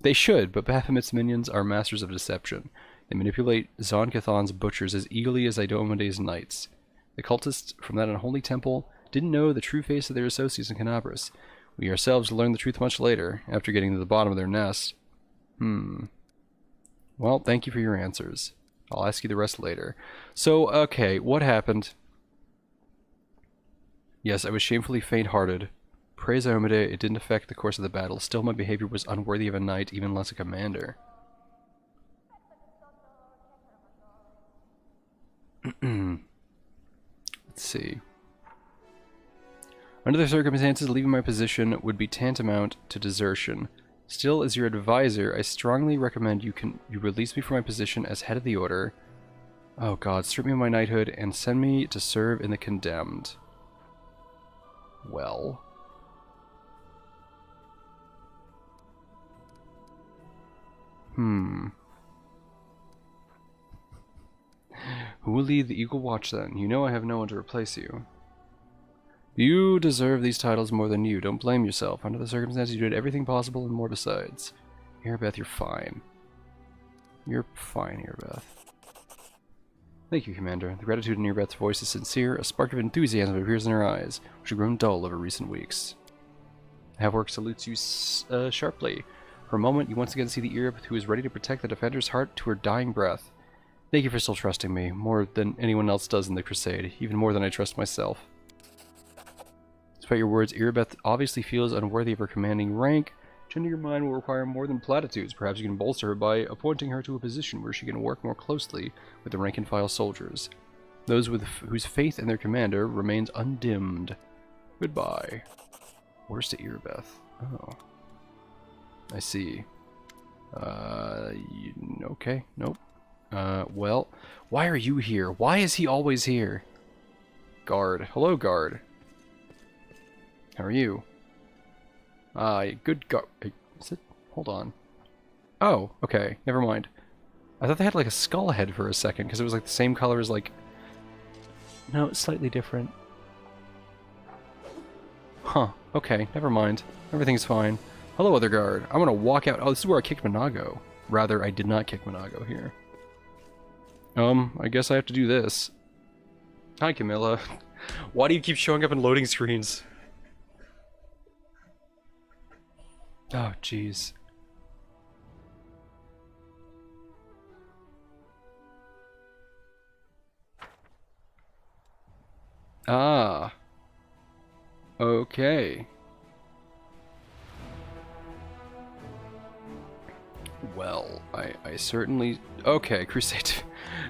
They should, but Baphomet's minions are masters of deception. They manipulate Zon-Cathon's butchers as eagerly as Iomedae's knights. The cultists from that unholy temple didn't know the true face of their associates in Canabras. We ourselves learned the truth much later, after getting to the bottom of their nest. Well, thank you for your answers. I'll ask you the rest later. So, okay, what happened? Yes, I was shamefully faint-hearted. Praise Iomedae, it didn't affect the course of the battle. Still, my behavior was unworthy of a knight, even less a commander. Let's see. Under the circumstances, leaving my position would be tantamount to desertion. Still, as your advisor, I strongly recommend you release me from my position as head of the order. Oh god, strip me of my knighthood and send me to serve in the condemned. Well. Who will lead the Eagle Watch then? You know I have no one to replace you. You deserve these titles more than you. Don't blame yourself. Under the circumstances, you did everything possible and more besides. Erebeth, you're fine. You're fine, Erebeth. Thank you, Commander. The gratitude in Erebeth's voice is sincere. A spark of enthusiasm appears in her eyes, which have grown dull over recent weeks. Half-orc salutes you sharply. For a moment, you once again see the Erebeth who is ready to protect the defender's heart to her dying breath. Thank you for still trusting me, more than anyone else does in the Crusade, even more than I trust myself. Despite your words, Irbeth obviously feels unworthy of her commanding rank. Changing your mind will require more than platitudes. Perhaps you can bolster her by appointing her to a position where she can work more closely with the rank-and-file soldiers. Those with whose faith in their commander remains undimmed. Goodbye. Orders to Irbeth. Oh. I see. Okay, nope. Well, why are you here? Why is he always here? Guard. Hello, guard. How are you? Good guard. Is it? Hold on. Oh, okay. Never mind. I thought they had like a skull head for a second, because it was like the same color as like... No, it's slightly different. Huh. Okay, never mind. Everything's fine. Hello, other guard. I'm gonna walk out. Oh, this is where I kicked Monago. Rather, I did not kick Monago here. I guess I have to do this. Hi, Camilla. Why do you keep showing up in loading screens? Oh, jeez. Ah. Okay. Well, I certainly... Okay, Crusade.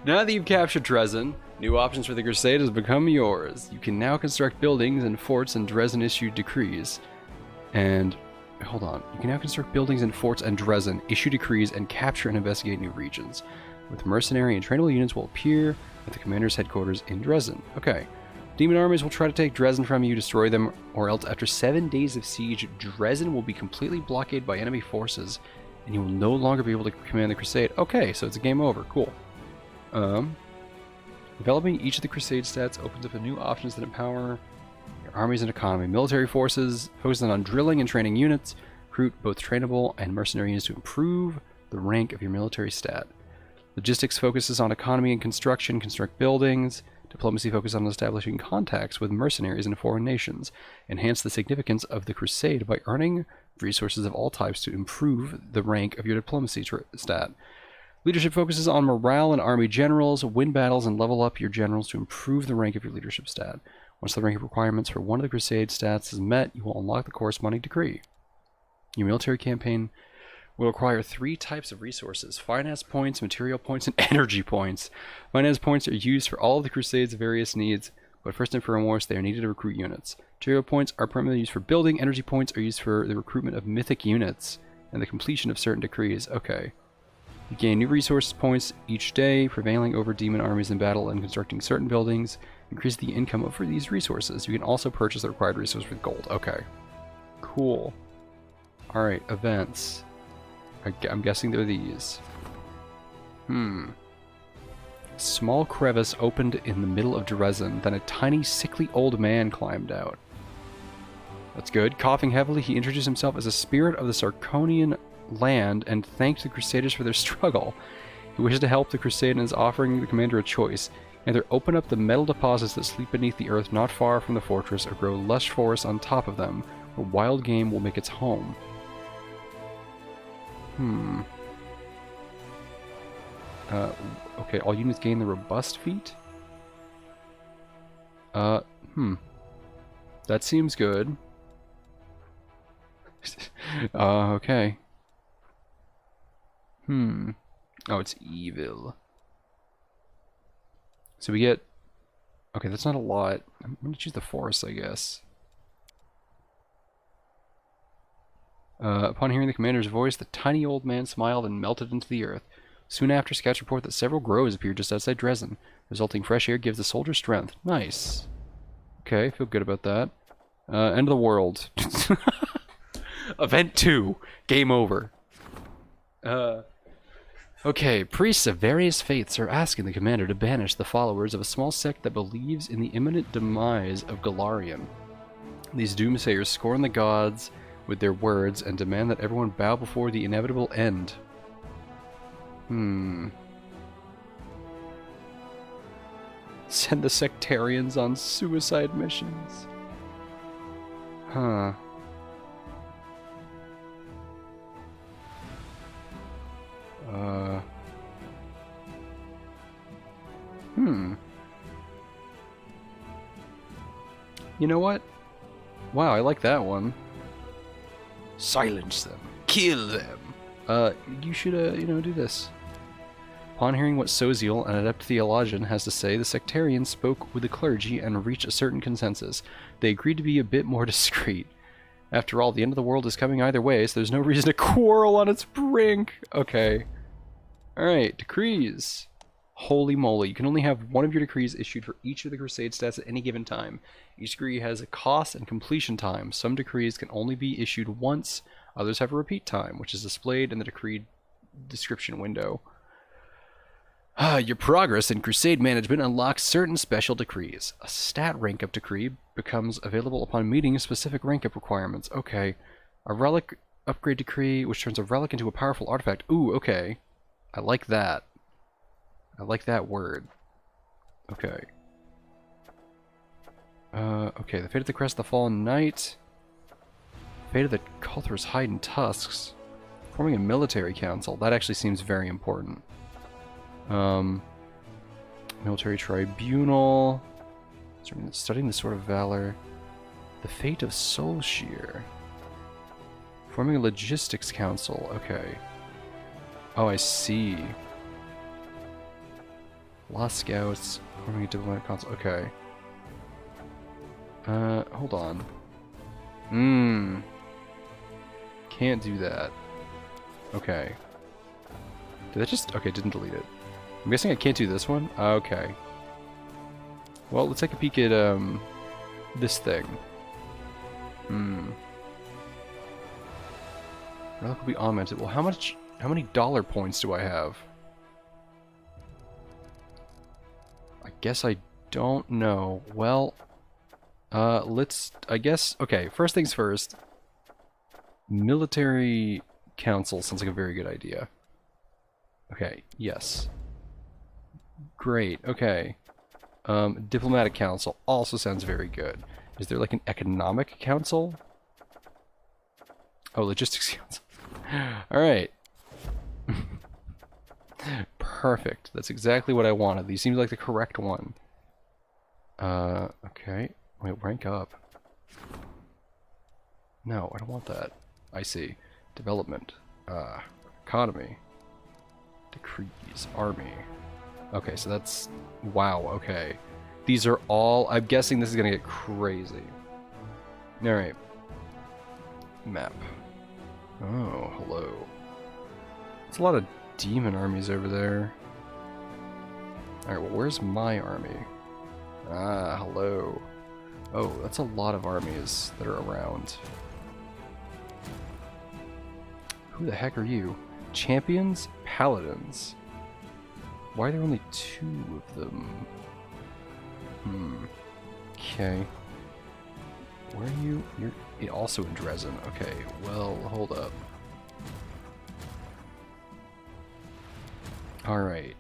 Now that you've captured Dresden, new options for the Crusade has become yours. You can now construct buildings and forts and Dresden-issued decrees. And... Hold on. You can now construct buildings and forts and Dresden, issue decrees, and capture and investigate new regions. With mercenary and trainable units will appear at the commander's headquarters in Dresden. Okay. Demon armies will try to take Dresden from you, destroy them, or else after 7 days of siege, Dresden will be completely blockaded by enemy forces, and you will no longer be able to command the Crusade. Okay, so it's a game over. Cool. Developing each of the Crusade stats opens up a new options that empower your armies and economy. Military forces focusing on drilling and training units. Recruit both trainable and mercenary units to improve the rank of your military stat. Logistics focuses on economy and construction, construct buildings. Diplomacy focuses on establishing contacts with mercenaries in foreign nations. Enhance the significance of the Crusade by earning resources of all types to improve the rank of your diplomacy stat. Leadership focuses on morale and army generals. Win battles and level up your generals to improve the rank of your leadership stat. Once the rank requirements for one of the Crusade stats is met, you will unlock the corresponding decree. Your military campaign will require 3 types of resources: finance points, material points, and energy points. Finance points are used for all of the Crusade's various needs, but first and foremost, they are needed to recruit units. Material points are primarily used for building. Energy points are used for the recruitment of mythic units and the completion of certain decrees. Okay. You gain new resource points each day, prevailing over demon armies in battle and constructing certain buildings. Increase the income over these resources. You can also purchase the required resource with gold. Okay. Cool. Alright, events. I'm guessing they're these. Small crevice opened in the middle of Dresden, then a tiny, sickly old man climbed out. That's good. Coughing heavily, he introduced himself as a spirit of the Sarconian land and thanked the Crusaders for their struggle. He wishes to help the Crusade and is offering the commander a choice. Either open up the metal deposits that sleep beneath the earth not far from the fortress, or grow lush forests on top of them, where wild game will make its home. Okay, all units gain the robust feat? That seems good. Okay. Oh, it's evil. So we get... Okay, that's not a lot. I'm gonna choose the forest, I guess. Upon hearing the commander's voice, the tiny old man smiled and melted into the earth. Soon after, scouts report that several groves appeared just outside Dresden. Resulting fresh air gives the soldier strength. Nice. Okay, feel good about that. End of the world. Event 2. Game over. Okay, priests of various faiths are asking the commander to banish the followers of a small sect that believes in the imminent demise of Galarian. These doomsayers scorn the gods with their words and demand that everyone bow before the inevitable end. Send the sectarians on suicide missions. Huh. You know what? Wow, I like that one. Silence them. Kill them. You should, you know, do this. Upon hearing what Soziel, an adept theologian, has to say, the sectarians spoke with the clergy and reached a certain consensus. They agreed to be a bit more discreet. After all, the end of the world is coming either way, so there's no reason to quarrel on its brink. Okay. Alright, decrees. Holy moly, you can only have one of your decrees issued for each of the crusade stats at any given time. Each decree has a cost and completion time. Some decrees can only be issued once, others have a repeat time, which is displayed in the decree description window. Your progress in crusade management unlocks certain special decrees. A stat rank up decree becomes available upon meeting specific rank up requirements. Okay. A relic upgrade decree, which turns a relic into a powerful artifact. Ooh, okay. I like that. I like that word. Okay. Okay, the Fate of the Crest of the Fallen Knight. Fate of the Culthor's Hide and Tusks. Forming a military council. That actually seems very important. Military Tribunal. Studying the Sword of Valor. The Fate of Soulshear. Forming a Logistics Council. Okay. Oh, I see. Lost Scouts. Forming a Diplomatic Council. Okay. Hold on. Can't do that. Okay. Did that just... Okay, didn't delete it. I'm guessing I can't do this one? Okay. Well, let's take a peek at, this thing. Relic will be augmented. Well, how many dollar points do I have? I guess I don't know. Well, I guess, okay, first things first. Military Council sounds like a very good idea. Okay, yes. Great, okay. Diplomatic Council also sounds very good. Is there like an Economic Council? Oh, Logistics Council. Alright. Perfect. That's exactly what I wanted. These seem like the correct one. Okay. Wait, rank up. No, I don't want that. I see. Development. Economy. Decrees. Army. Okay, so that's... Wow, okay. These are all... I'm guessing this is gonna get crazy. Alright. Map. Oh, hello. There's a lot of demon armies over there. Alright, well, where's my army? Ah, hello. Oh, that's a lot of armies that are around. Who the heck are you? Champions? Paladins? Why are there only 2 of them? Okay. Where are you? You're also in Dresden. Okay, well, hold up. Alright.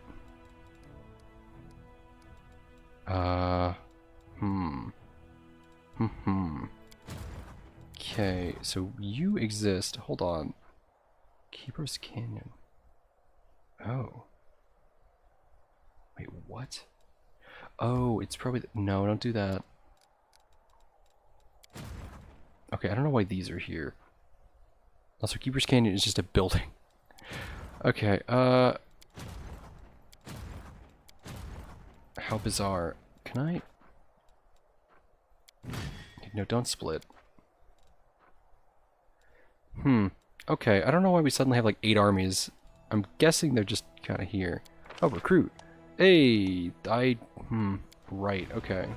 Okay, so you exist. Hold on. Keeper's Canyon. Oh. Wait, what? Oh, it's probably... No, don't do that. Okay, I don't know why these are here. Also, Keeper's Canyon is just a building. Okay, how bizarre. Can I... No, don't split. Okay, I don't know why we suddenly have like 8 armies. I'm guessing they're just kind of here. Oh, recruit. Hey, right, okay.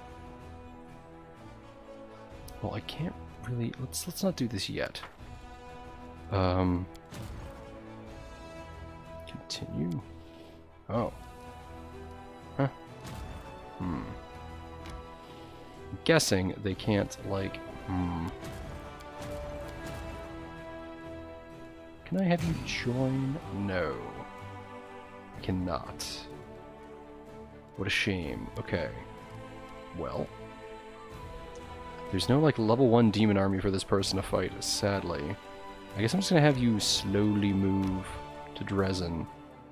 Well, I can't really... Let's not do this yet. Continue. Oh. Huh. I'm guessing they can't, like, Can I have you join? No. Cannot. What a shame. Okay. Well. There's no, like, level 1 demon army for this person to fight, sadly. I guess I'm just gonna have you slowly move to Dresden.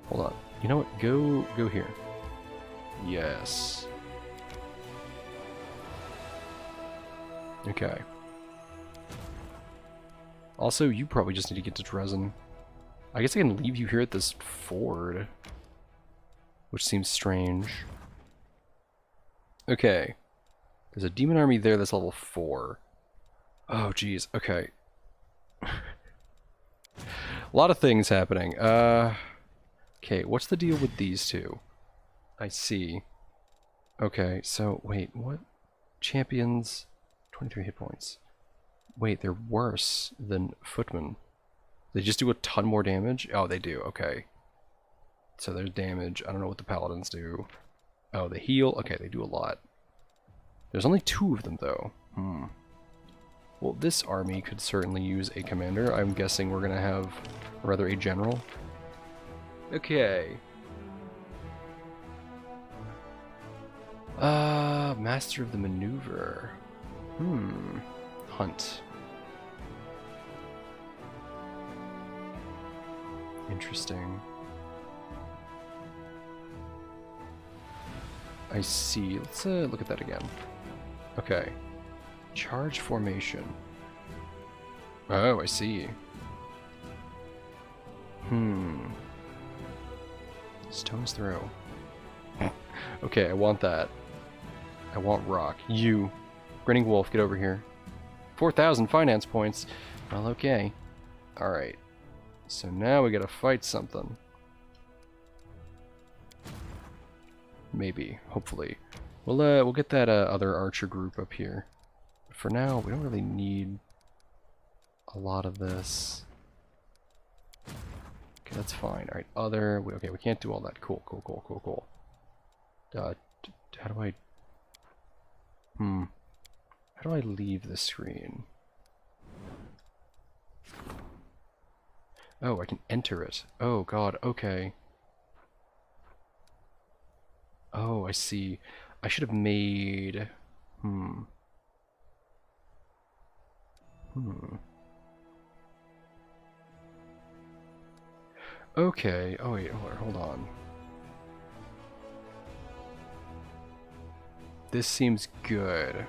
Hold on. You know what? Go here. Yes. Okay. Also, you probably just need to get to Dresden. I guess I can leave you here at this ford. Which seems strange. Okay. There's a demon army there that's level 4. Oh, geez. Okay. A lot of things happening. Okay, what's the deal with these two? I see. Okay, so, wait, what? Champions, 23 hit points. Wait, they're worse than footmen. They just do a ton more damage? Oh, they do, okay. So there's damage. I don't know what the paladins do. Oh, they heal? Okay, they do a lot. There's only 2 of them, though. Well, this army could certainly use a commander. I'm guessing we're gonna have, or rather, a general. Okay. Master of the Maneuver. Hunt. Interesting. I see. Let's look at that again. Okay. Charge formation. Oh, I see. Stone's Throw. Okay, I want that. I want rock. You. Grinning Wolf, get over here. 4,000 finance points. Well, okay. Alright. So now we gotta fight something. Maybe. Hopefully. We'll get that other archer group up here. For now, we don't really need a lot of this. Okay, that's fine. Alright, okay, we can't do all that. Cool. How do I... How do I leave the screen? Oh, I can enter it. Oh god, okay. Oh, I see. I should have made... Okay. Oh wait, hold on. This seems good.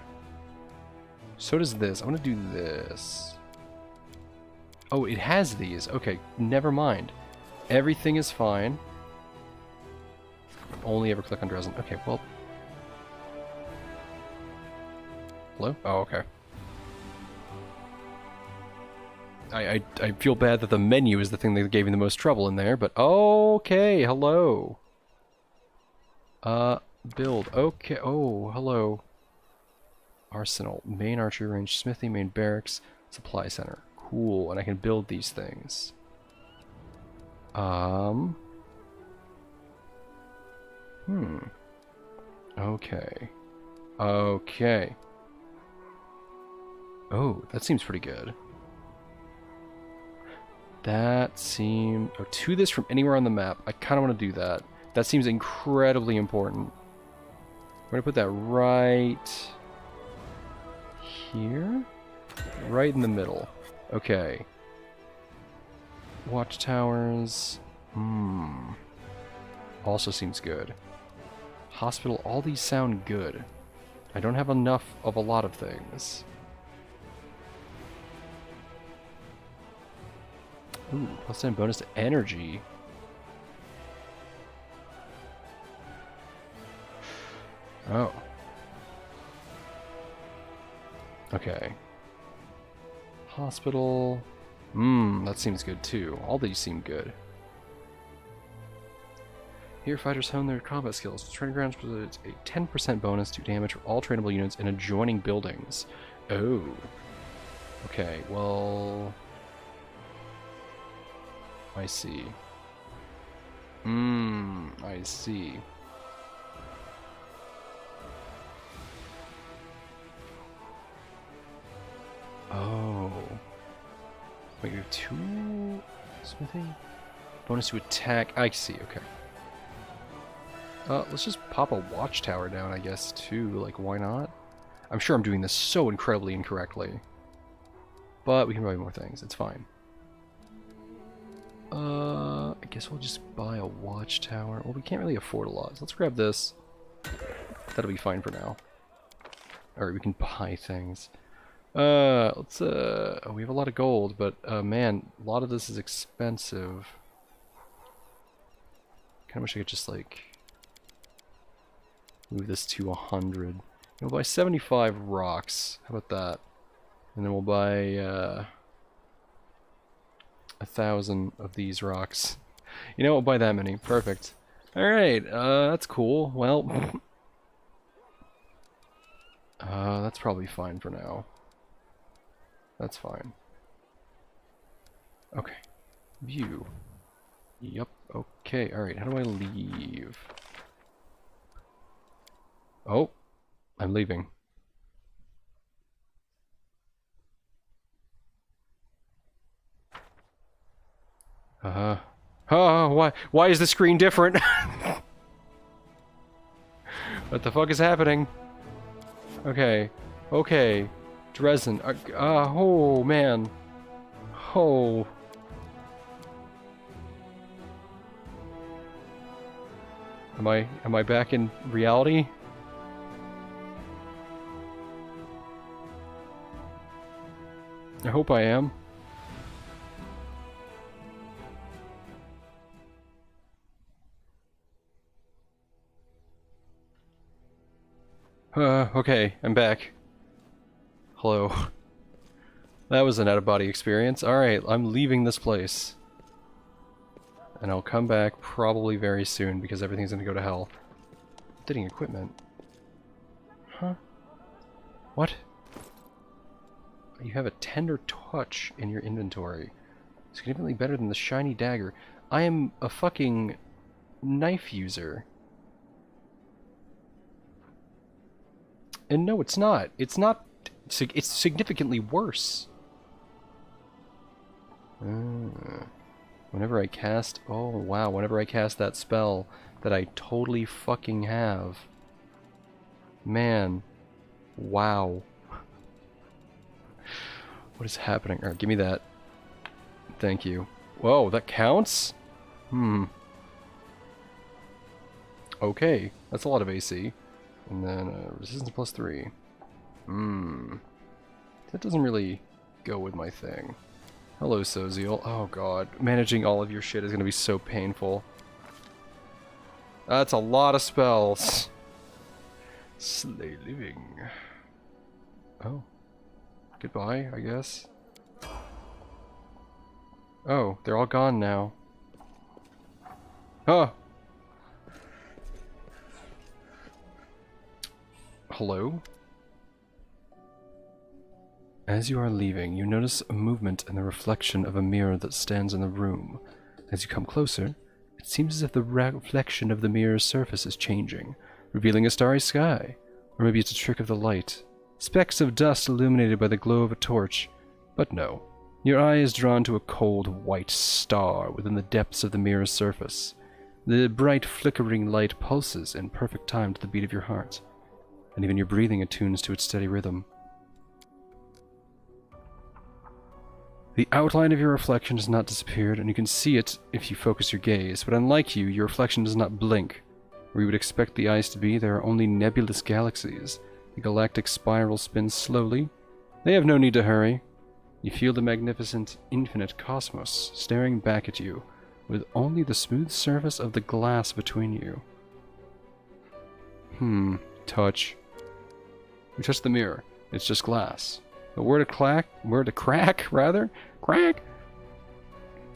So does this. I want to do this. Oh, it has these. Okay, never mind. Everything is fine. Only ever click on Dresden. Okay, well. Hello? Oh, okay. I feel bad that the menu is the thing that gave me the most trouble in there, but okay, hello. Build. Okay. Oh, hello. Arsenal. Main archery range, smithy, main barracks, supply center. Cool, and I can build these things. Okay. Okay. Oh, that seems pretty good. That seems... Oh, to this from anywhere on the map. I kind of want to do that. That seems incredibly important. We're going to put that right... here? Right in the middle. Okay. Watchtowers. Also seems good. Hospital. All these sound good. I don't have enough of a lot of things. Ooh, +10 bonus to energy. Oh. Okay. Hospital. That seems good too. All these seem good. Here, fighters hone their combat skills. Training grounds provides a 10% bonus to damage for all trainable units in adjoining buildings. Oh. Okay, well... I see. I see. Oh. Wait, we have 2 smithy? Bonus to attack. I see, okay. Let's just pop a watchtower down, I guess, too. Like, why not? I'm sure I'm doing this so incredibly incorrectly. But we can buy more things. It's fine. I guess we'll just buy a watchtower. Well, we can't really afford a lot. So let's grab this. That'll be fine for now. Alright, we can buy things. Let's oh, we have a lot of gold, but man, a lot of this is expensive. Kinda wish I could just like move this to 100. We'll buy 75 rocks. How about that? And then we'll buy 1,000 of these rocks. You know, we'll buy that many. Perfect. Alright, that's cool. Well, that's probably fine for now. That's fine. Okay. View. Yup. Okay, alright. How do I leave? Oh, I'm leaving. Oh, why is the screen different? What the fuck is happening? Okay. Okay. Dresden. Oh, man. Oh. Am I back in reality? I hope I am. Okay, I'm back. Hello. That was an out-of-body experience. Alright, I'm leaving this place. And I'll come back probably very soon because everything's gonna go to hell. Updating equipment. Huh? What? You have a tender touch in your inventory. Significantly better than the shiny dagger. I am a fucking knife user. And no, it's not. It's not. It's significantly worse. Whenever I cast... Oh, wow. Whenever I cast that spell that I totally fucking have. Man. Wow. What is happening? Alright, give me that. Thank you. Whoa, that counts? Okay. That's a lot of AC. And then resistance +3. That doesn't really go with my thing. Hello, Soziel. Oh god. Managing all of your shit is gonna be so painful. That's a lot of spells. Slay living. Oh. Goodbye, I guess. Oh, they're all gone now. Oh! Hello? As you are leaving, you notice a movement in the reflection of a mirror that stands in the room. As you come closer, it seems as if the reflection of the mirror's surface is changing, revealing a starry sky. Or maybe it's a trick of the light. Specks of dust illuminated by the glow of a torch. But no. Your eye is drawn to a cold white star within the depths of the mirror's surface. The bright flickering light pulses in perfect time to the beat of your heart. And even your breathing attunes to its steady rhythm. The outline of your reflection has not disappeared, and you can see it if you focus your gaze, but unlike you, your reflection does not blink. Where you would expect the eyes to be, there are only nebulous galaxies. The galactic spiral spins slowly. They have no need to hurry. You feel the magnificent, infinite cosmos staring back at you, with only the smooth surface of the glass between you. Touch. You touch the mirror. It's just glass. But crack, rather? Crack?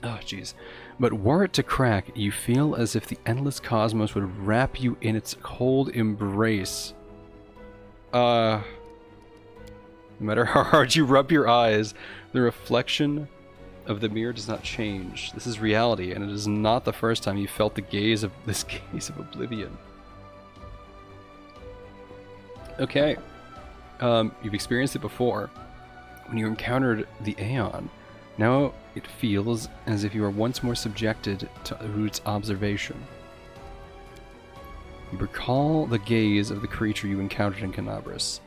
Oh, jeez. But were it to crack, you feel as if the endless cosmos would wrap you in its cold embrace. No matter how hard you rub your eyes, the reflection of the mirror does not change. This is reality, and it is not the first time you felt the gaze of this gaze of oblivion. Okay. You've experienced it before. When you encountered the Aeon, now it feels as if you are once more subjected to its observation. You recall the gaze of the creature you encountered in Canabras.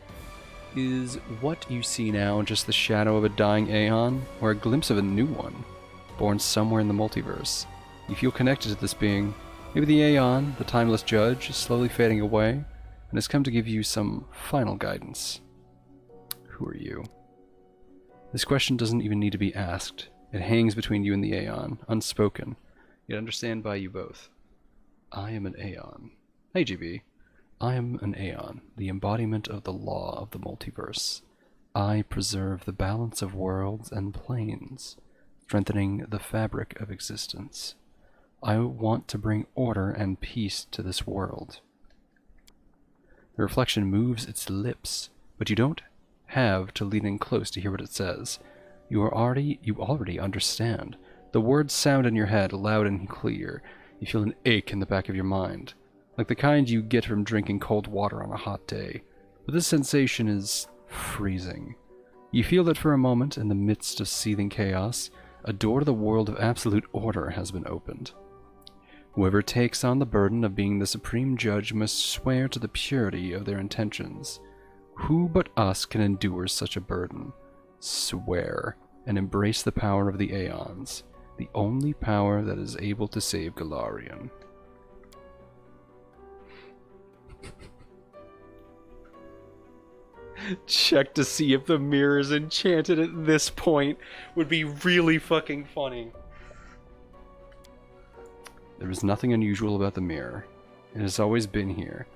Is what you see now just the shadow of a dying Aeon, or a glimpse of a new one, born somewhere in the multiverse? You feel connected to this being. Maybe the Aeon, the timeless judge, is slowly fading away, and has come to give you some final guidance. Who are you? This question doesn't even need to be asked. It hangs between you and the Aeon, unspoken, yet understand by you both. I am an Aeon. Hey, GB. I am an Aeon, the embodiment of the law of the multiverse. I preserve the balance of worlds and planes, strengthening the fabric of existence. I want to bring order and peace to this world. The reflection moves its lips, but you don't have to lean in close to hear what it says. You already understand. The words sound in your head loud and clear. You feel an ache in the back of your mind, like the kind you get from drinking cold water on a hot day. But this sensation is freezing. You feel that for a moment, in the midst of seething chaos, a door to the world of absolute order has been opened. Whoever takes on the burden of being the supreme judge must swear to the purity of their intentions. Who but us can endure such a burden? Swear, and embrace the power of the Aeons, the only power that is able to save Golarion. Check to see if the mirror is enchanted at this point would be really fucking funny. There is nothing unusual about the mirror. It has always been here,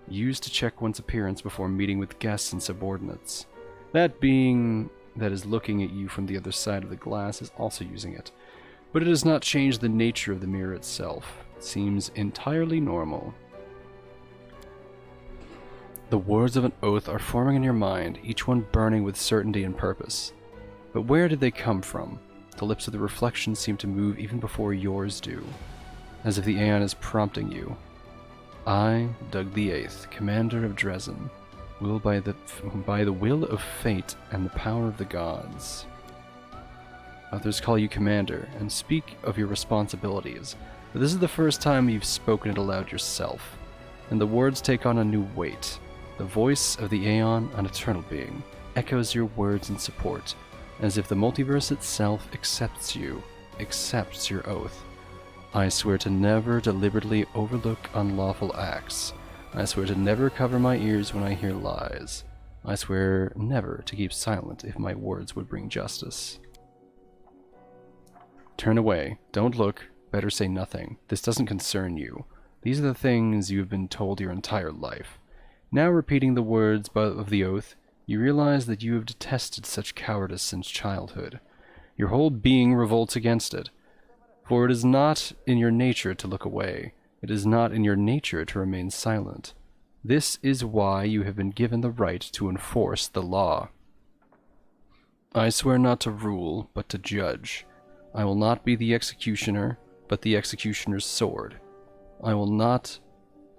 used to check one's appearance before meeting with guests and subordinates. That being that is looking at you from the other side of the glass is also using it, but it has not changed the nature of the mirror itself. It seems entirely normal. The words of an oath are forming in your mind, each one burning with certainty and purpose. But where did they come from? The lips of the reflection seem to move even before yours do, as if the Aeon is prompting you. I, Doug the Eighth, Commander of Dresden, will by the will of fate and the power of the gods. Others call you Commander and speak of your responsibilities, but this is the first time you've spoken it aloud yourself, and the words take on a new weight. The voice of the Aeon, an eternal being, echoes your words in support, as if the multiverse itself accepts you, accepts your oath. I swear to never deliberately overlook unlawful acts. I swear to never cover my ears when I hear lies. I swear never to keep silent if my words would bring justice. Turn away. Don't look. Better say nothing. This doesn't concern you. These are the things you have been told your entire life. Now repeating the words of the oath, you realize that you have detested such cowardice since childhood. Your whole being revolts against it. For it is not in your nature to look away. It is not in your nature to remain silent. This is why you have been given the right to enforce the law. I swear not to rule, but to judge. I will not be the executioner, but the executioner's sword. I will not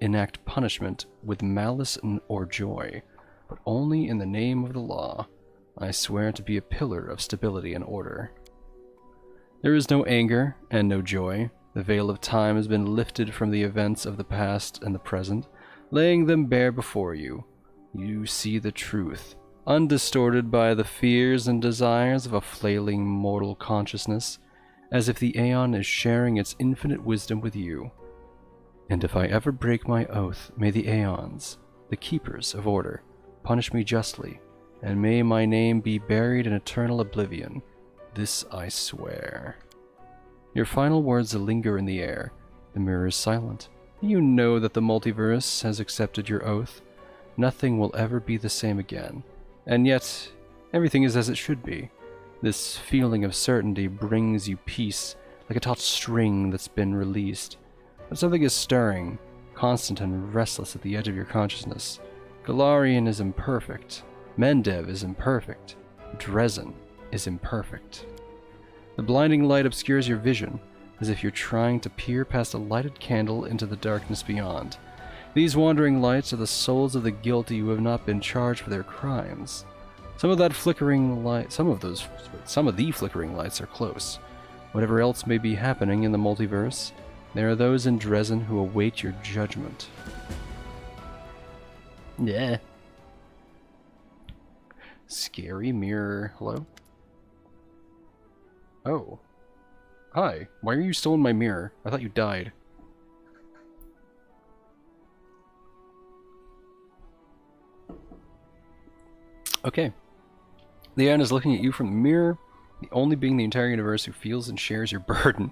enact punishment with malice or joy, but only in the name of the law. I swear to be a pillar of stability and order. There is no anger and no joy. The veil of time has been lifted from the events of the past and the present, laying them bare before you. You see the truth, undistorted by the fears and desires of a flailing mortal consciousness, as if the Aeon is sharing its infinite wisdom with you. And if I ever break my oath, may the Aeons, the keepers of order, punish me justly, and may my name be buried in eternal oblivion. This I swear. Your final words linger in the air. The mirror is silent. You know that the multiverse has accepted your oath. Nothing will ever be the same again. And yet, everything is as it should be. This feeling of certainty brings you peace, like a taut string that's been released. But something is stirring, constant and restless at the edge of your consciousness. Golarion is imperfect. Mendev is imperfect. Dresden is imperfect. The blinding light obscures your vision, as if you're trying to peer past a lighted candle into the darkness beyond. These wandering lights are the souls of the guilty who have not been charged for their crimes. Some of the flickering lights are close. Whatever else may be happening in the multiverse, there are those in Dresden who await your judgment. Yeah. Scary mirror. Hello? Oh. Hi. Why are you still in my mirror? I thought you died. Okay. The Aeon is looking at you from the mirror, the only being in the entire universe who feels and shares your burden,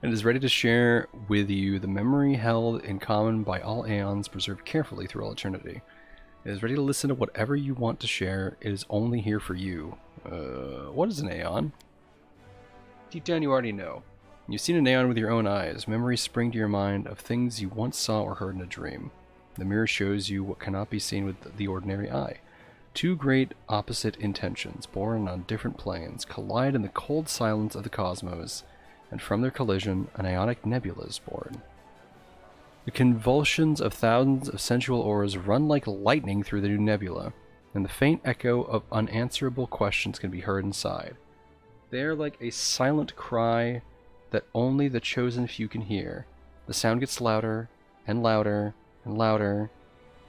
and is ready to share with you the memory held in common by all Aeons, preserved carefully through all eternity. It is ready to listen to whatever you want to share. It is only here for you. What is an Aeon? Deep down you already know. You've seen an Aeon with your own eyes. Memories spring to your mind of things you once saw or heard in a dream. The mirror shows you what cannot be seen with the ordinary eye. Two great opposite intentions, born on different planes, collide in the cold silence of the cosmos, and from their collision, an ionic nebula is born. The convulsions of thousands of sensual auras run like lightning through the new nebula, and the faint echo of unanswerable questions can be heard inside. They are like a silent cry that only the chosen few can hear. The sound gets louder, and louder, and louder,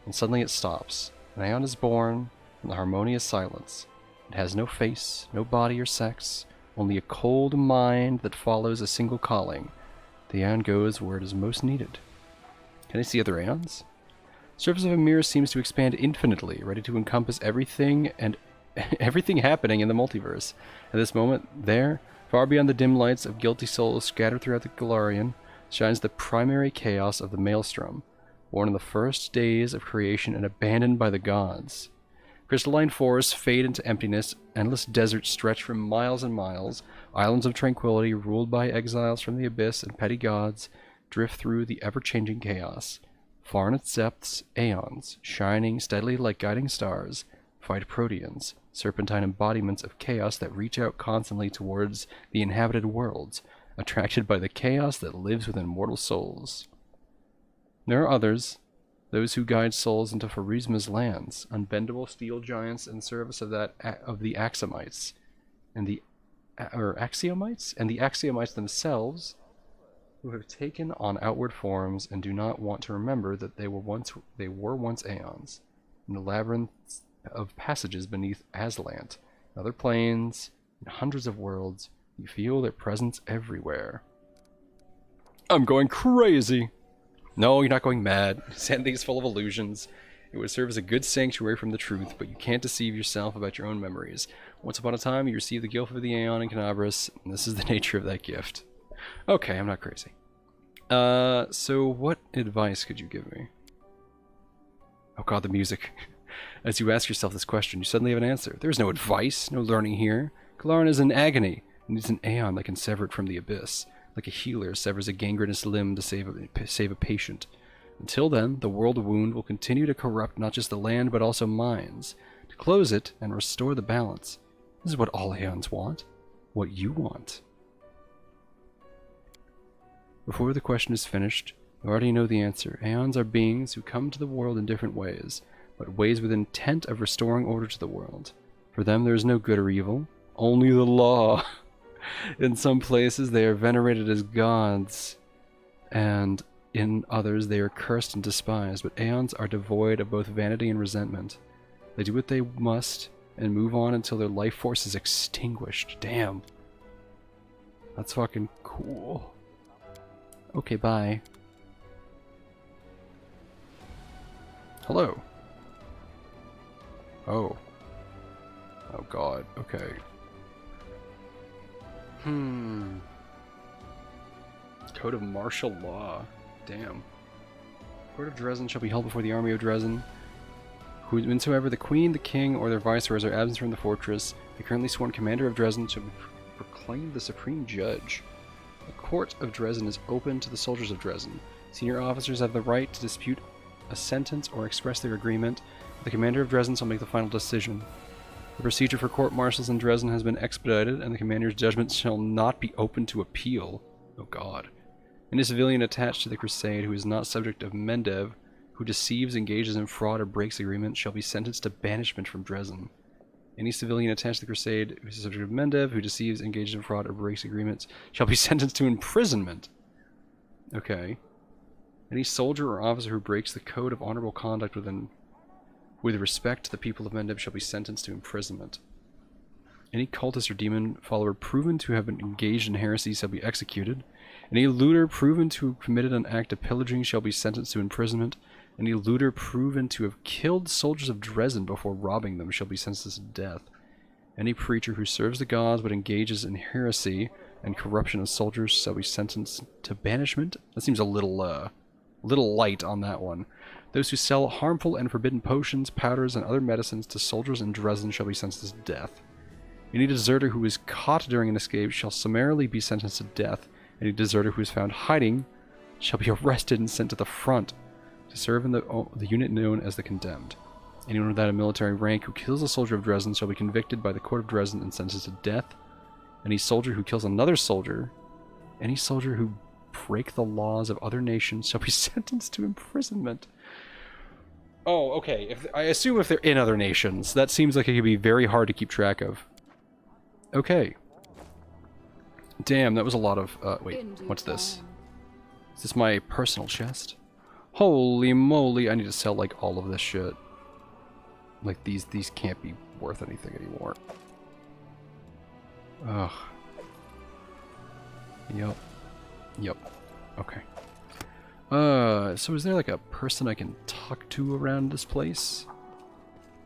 and suddenly it stops. An Aeon is born from the harmonious silence. It has no face, no body or sex, only a cold mind that follows a single calling. The Aeon goes where it is most needed. Can I see other Aeons? The surface of a mirror seems to expand infinitely, ready to encompass everything and everything happening in the multiverse. At this moment, there, far beyond the dim lights of guilty souls scattered throughout the Galarian, shines the primary chaos of the Maelstrom, born in the first days of creation and abandoned by the gods. Crystalline forests fade into emptiness, endless deserts stretch for miles and miles, islands of tranquility ruled by exiles from the abyss and petty gods drift through the ever-changing chaos. Far in its depths, Aeons, shining steadily like guiding stars, fight Proteans, serpentine embodiments of chaos that reach out constantly towards the inhabited worlds, attracted by the chaos that lives within mortal souls. There are others, those who guide souls into Pharasma's lands, unbendable steel giants in service of the Axiomites, and the Axiomites themselves, who have taken on outward forms and do not want to remember that they were once Aeons, in the labyrinths of passages beneath Aslant, and other planes, and hundreds of worlds. You feel their presence everywhere. I'm going crazy! No, you're not going mad. Sanity is full of illusions. It would serve as a good sanctuary from the truth, but you can't deceive yourself about your own memories. Once upon a time, you received the gift of the Aeon in Canabras, and this is the nature of that gift. Okay, I'm not crazy. So what advice could you give me? Oh god, the music. As you ask yourself this question, you suddenly have an answer. There is no advice, no learning here. Galarian is in agony, and needs an Aeon that can sever it from the abyss, like a healer severs a gangrenous limb to save a patient. Until then, the world wound will continue to corrupt not just the land, but also minds. To close it and restore the balance. This is what all Aeons want. What you want. Before the question is finished, you already know the answer. Aeons are beings who come to the world in different ways, but ways with intent of restoring order to the world. For them there is no good or evil, only the law. In some places they are venerated as gods, and in others they are cursed and despised, but Aeons are devoid of both vanity and resentment. They do what they must, and move on until their life force is extinguished. Damn. That's fucking cool. Okay, bye. Hello. Oh. Oh god, okay. Code of martial law. Damn. Court of Dresden shall be held before the army of Dresden. Whensoever the queen, the king, or their viceroys are absent from the fortress, the currently sworn commander of Dresden shall be proclaimed the supreme judge. The court of Dresden is open to the soldiers of Dresden. Senior officers have the right to dispute a sentence or express their agreement. The commander of Dresden shall make the final decision. The procedure for court-martials in Dresden has been expedited, and the commander's judgment shall not be open to appeal. Oh god. Any civilian attached to the crusade who is not subject of Mendev, who deceives, engages in fraud, or breaks agreement, shall be sentenced to banishment from Dresden. Any civilian attached to the crusade who is subject of Mendev, who deceives, engages in fraud, or breaks agreements, shall be sentenced to imprisonment. Okay. Any soldier or officer who breaks the code of honorable conduct with respect to the people of Mendev shall be sentenced to imprisonment. Any cultist or demon follower proven to have been engaged in heresy shall be executed. Any looter proven to have committed an act of pillaging shall be sentenced to imprisonment. Any looter proven to have killed soldiers of Dresden before robbing them shall be sentenced to death. Any preacher who serves the gods but engages in heresy and corruption of soldiers shall be sentenced to banishment. That seems a little light on that one. Those who sell harmful and forbidden potions, powders, and other medicines to soldiers in Dresden shall be sentenced to death. Any deserter who is caught during an escape shall summarily be sentenced to death. Any deserter who is found hiding shall be arrested and sent to the front to serve in the unit known as the Condemned. Anyone without a military rank who kills a soldier of Dresden shall be convicted by the court of Dresden and sentenced to death. Any soldier who kills another soldier, any soldier who break the laws of other nations shall be sentenced to imprisonment. Oh, okay. I assume if they're in other nations, that seems like it could be very hard to keep track of. Okay. Damn, that was a lot of... wait, what's this? Is this my personal chest? Holy moly, I need to sell, like, all of this shit. Like, these can't be worth anything anymore. Ugh. Yep. Yep. Okay. So is there, like, a person I can talk to around this place?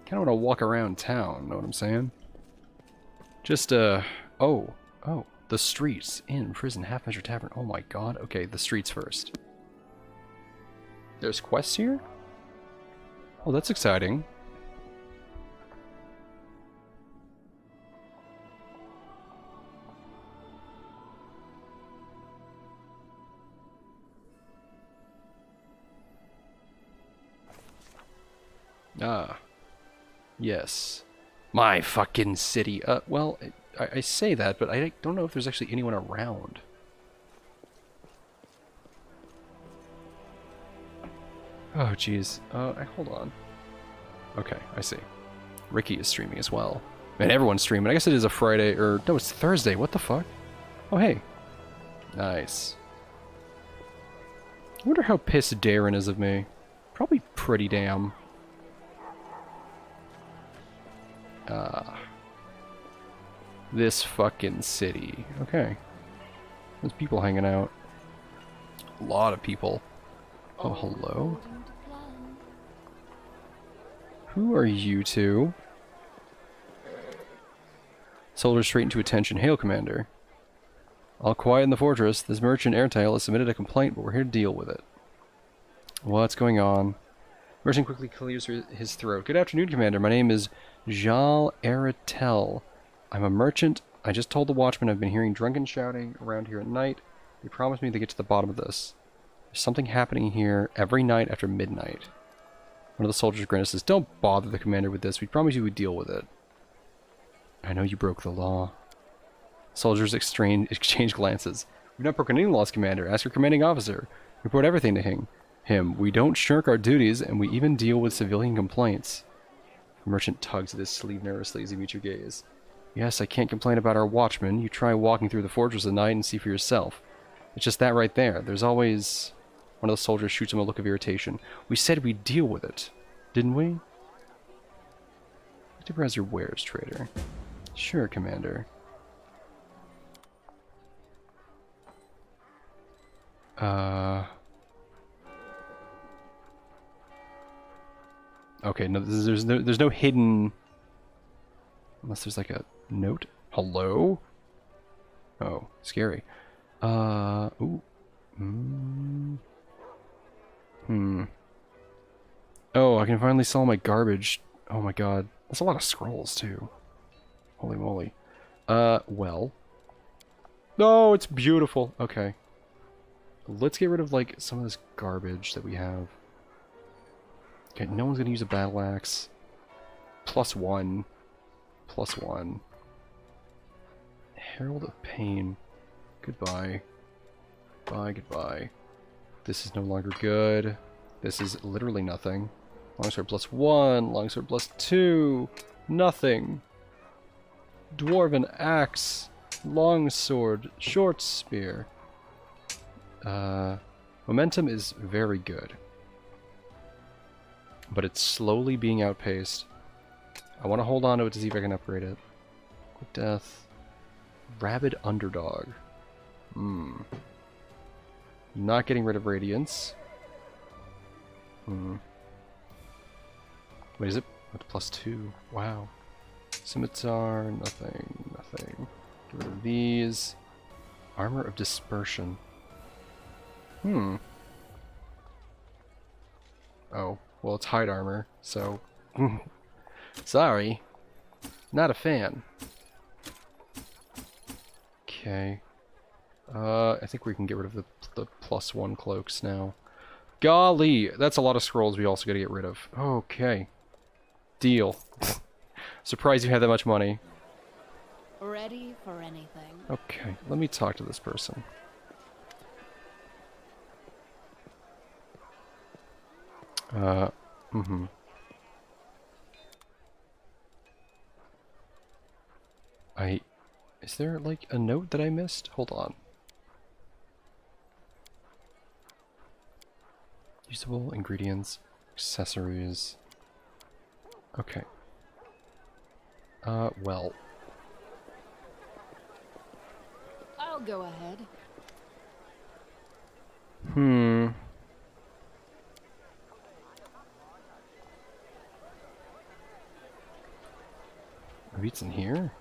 Kinda wanna walk around town, know what I'm saying? Just, oh. The streets, inn, prison, half-measure tavern. Oh my god. Okay, the streets first. There's quests here? Oh, that's exciting. Ah. Yes. My fucking city. Well, I say that, but I don't know if there's actually anyone around. Oh, jeez. Hold on. Okay, I see. Ricky is streaming as well. And everyone's streaming. I guess it is a Friday, or... No, it's Thursday. What the fuck? Oh, hey. Nice. I wonder how pissed Darren is of me. Probably pretty damn. This fucking city. Okay. There's people hanging out. A lot of people. Oh, hello? Who are you two? Soldiers straighten to attention. Hail, Commander. All quiet in the fortress. This merchant Airtail has submitted a complaint, but we're here to deal with it. What's going on? Merchant quickly clears his throat. Good afternoon, Commander. My name is Jal Aratel. I'm a merchant. I just told the watchman I've been hearing drunken shouting around here at night. They promised me to get to the bottom of this. There's something happening here every night after midnight. One of the soldiers grinned and says, "Don't bother the commander with this. We promised you we'd deal with it." I know you broke the law. Soldiers exchange glances. We've not broken any laws, Commander. Ask your commanding officer. Report everything to him. We don't shirk our duties, and we even deal with civilian complaints. The merchant tugs at his sleeve nervously as he meets your gaze. Yes, I can't complain about our watchman. You try walking through the fortress at night and see for yourself. It's just that right there. There's always... One of the soldiers shoots him a look of irritation. We said we'd deal with it, didn't we? As your wares, trader. Sure, Commander. Okay, no, there's no hidden... Unless there's like a note. Hello? Oh, scary. Ooh. Oh, I can finally sell my garbage. Oh my god. That's a lot of scrolls, too. Holy moly. Well. No, it's beautiful. Okay. Let's get rid of, like, some of this garbage that we have. Okay, no one's gonna use a battle axe. +1. +1. Herald of Pain. Goodbye. Bye, goodbye. This is no longer good. This is literally nothing. Longsword +1. Longsword +2. Nothing. Dwarven axe. Longsword. Short spear. Momentum is very good. But it's slowly being outpaced. I want to hold on to it to see if I can upgrade it. Quick death. Rabid underdog. Not getting rid of radiance. Wait, is it? What's +2? Wow. Scimitar, nothing, nothing. Get rid of these. Armor of Dispersion. Hmm. Oh, well, it's hide armor, so... Sorry. Not a fan. Okay. I think we can get rid of the +1 cloaks now. Golly! That's a lot of scrolls we also gotta get rid of. Okay. Deal. Surprised you had that much money. Ready for anything. Okay, let me talk to this person. Is there, like, a note that I missed? Hold on. Usable ingredients, accessories. Okay. Well. I'll go ahead. Maybe it's in here?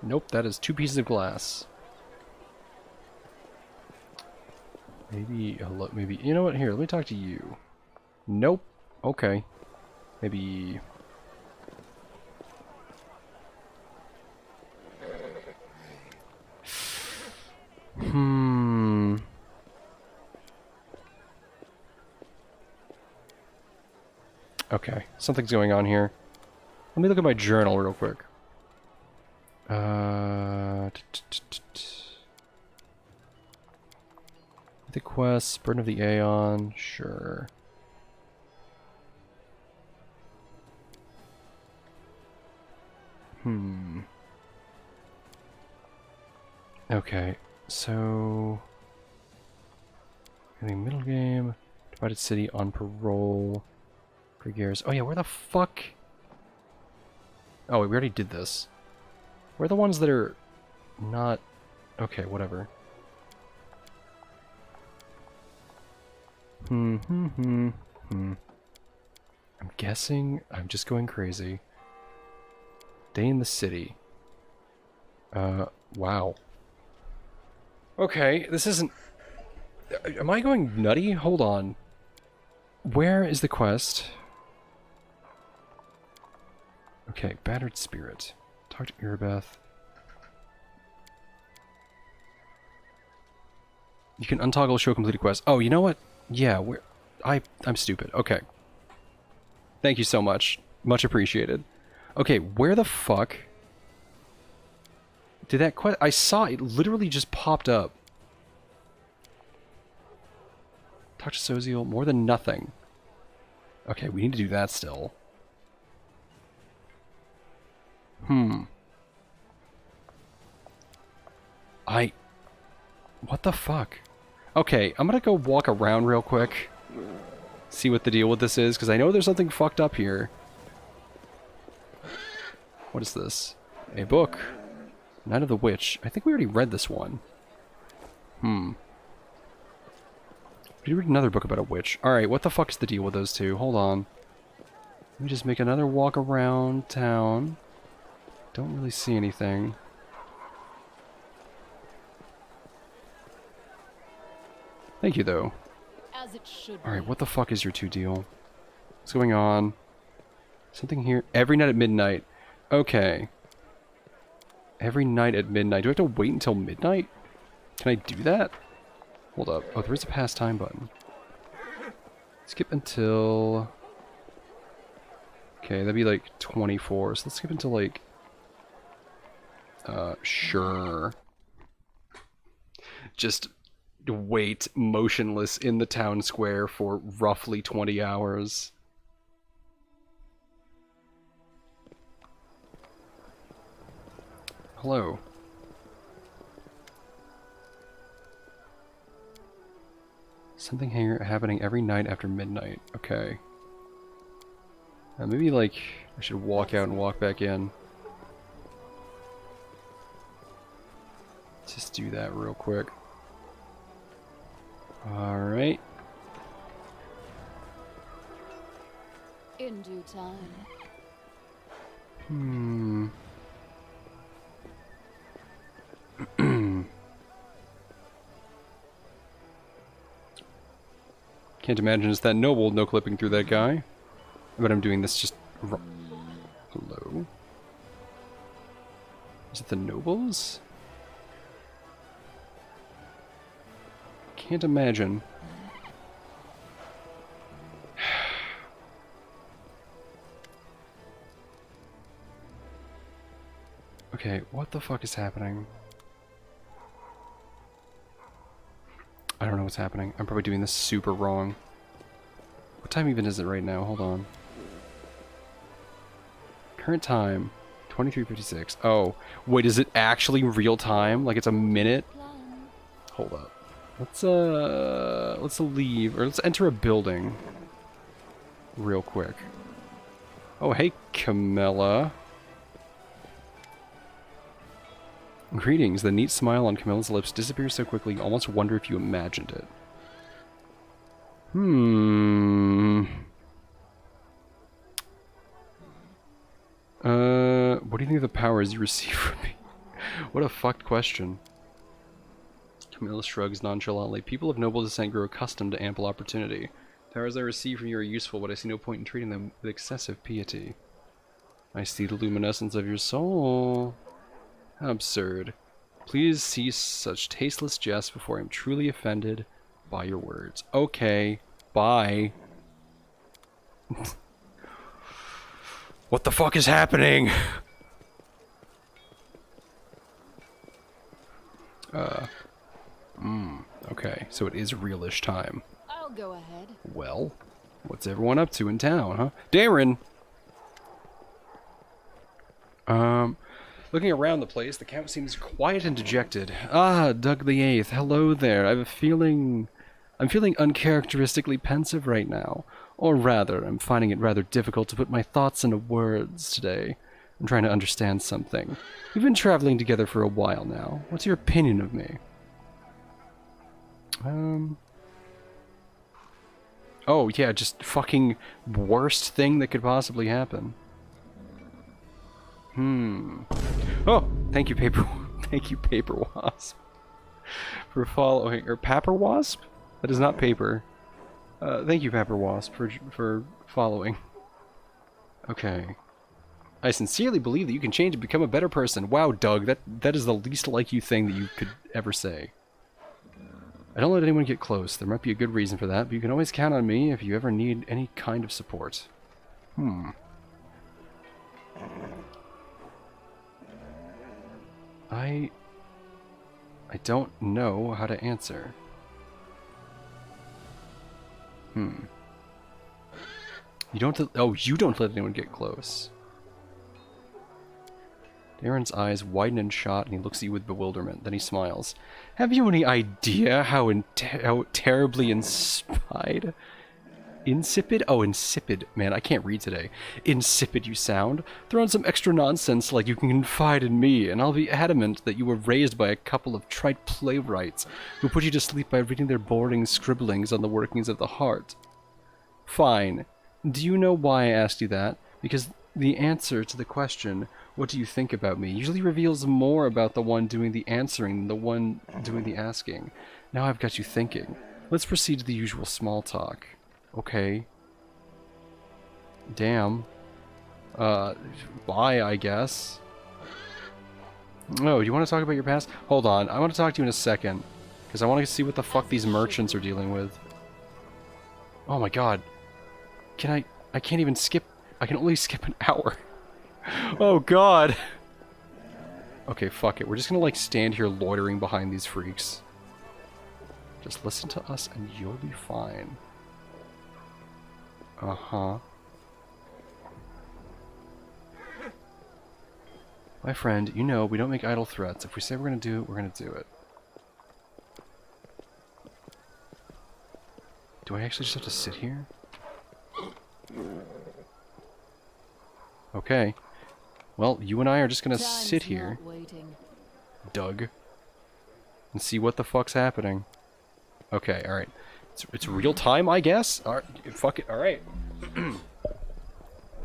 Nope, that is 2 pieces of glass. Maybe, hello, maybe, you know what, here, let me talk to you. Nope. Okay. Maybe... Okay, something's going on here. Let me look at my journal real quick. The quest, Burden of the Aeon, sure. Okay, so... Getting middle game, Divided City on parole, Gregarious. Oh yeah, where the fuck? Oh, wait, we already did this. Where are the ones that are not... Okay, whatever. I'm guessing I'm just going crazy. Day in the city. Wow. Okay, this isn't... Am I going nutty? Hold on. Where is the quest? Okay, Battered Spirit. Talk to Irabeth. You can untoggle show completed quest. Oh, you know what? Yeah, I'm stupid. Okay. Thank you so much. Much appreciated. Okay, where the fuck did that quest... I saw it literally just popped up. Talk to Soziel. More than nothing. Okay, we need to do that still. What the fuck? Okay, I'm gonna go walk around real quick. See what the deal with this is, because I know there's something fucked up here. What is this? A book. Night of the Witch. I think we already read this one. We did read another book about a witch. Alright, what the fuck is the deal with those two? Hold on. Let me just make another walk around town. Don't really see anything. Thank you, though. As it should Alright, be. what the fuck is your two deal? What's going on? Something here. Every night at midnight. Okay. Every night at midnight. Do I have to wait until midnight? Can I do that? Hold up. Oh, there is a pastime button. Skip until... Okay, that'd be like 24. So let's skip until like... Sure. Just wait motionless in the town square for roughly 20 hours. Hello. Something here happening every night after midnight. Okay. Maybe like I should walk out and walk back in. Just do that real quick. Alright. In due time. Hmm. Can't imagine it's that noble, no clipping through that guy. But I'm doing this just wrong. Hello? Is it the nobles? Can't imagine. Okay, what the fuck is happening? I don't know what's happening. I'm probably doing this super wrong. What time even is it right now? Hold on. Current time, 23:56. Oh, wait, is it actually real time? Like it's a minute? Hold up. Let's leave, or let's enter a building real quick. Oh, hey, Camilla. Greetings. The neat smile on Camilla's lips disappears so quickly you almost wonder if you imagined it. What do you think of the powers you receive from me? What a fucked question. Camilla shrugs nonchalantly. People of noble descent grow accustomed to ample opportunity. Powers I receive from you are useful, but I see no point in treating them with excessive piety. I see the luminescence of your soul. How absurd. Please cease such tasteless jests before I am truly offended by your words. Okay, bye. What the fuck is happening? Okay, so it is realish time. I'll go ahead. Well, what's everyone up to in town, huh? Darren! Looking around the place, the Count seems quiet and dejected. Ah, Doug the Eighth, hello there. I'm feeling uncharacteristically pensive right now. Or rather, I'm finding it rather difficult to put my thoughts into words today. I'm trying to understand something. We've been traveling together for a while now. What's your opinion of me? Oh, yeah, just fucking worst thing that could possibly happen. Oh, thank you, thank you, Paper Wasp, for following, or Papper Wasp? That is not paper. Thank you, Papper Wasp, for following. Okay. I sincerely believe that you can change and become a better person. Wow, Doug, that is the least like you thing that you could ever say. I don't let anyone get close. There might be a good reason for that, but you can always count on me if you ever need any kind of support. I don't know how to answer. You don't let anyone get close. Darren's eyes widen and shot, and he looks at you with bewilderment. Then he smiles. Have you any idea how terribly insipid? Insipid? Oh, insipid. Man, I can't read today. Insipid you sound. Throw in some extra nonsense like you can confide in me, and I'll be adamant that you were raised by a couple of trite playwrights who put you to sleep by reading their boring scribblings on the workings of the heart. Fine. Do you know why I asked you that? Because the answer to the question, what do you think about me, usually reveals more about the one doing the answering than the one doing the asking. Now I've got you thinking. Let's proceed to the usual small talk. Okay. Damn. Bye, I guess. Oh, do you want to talk about your past? Hold on, I want to talk to you in a second. Because I want to see what the fuck these merchants are dealing with. Oh my god. I can't even skip. I can only skip an hour. Oh god. Okay, fuck it. We're just gonna like stand here loitering behind these freaks. Just listen to us and you'll be fine. Uh-huh. My friend, you know we don't make idle threats. If we say we're gonna do it, we're gonna do it. Do I actually just have to sit here? Okay. Well, you and I are just gonna sit here, Doug, and see what the fuck's happening. Okay, alright. It's real time, I guess? Alright, fuck it, alright.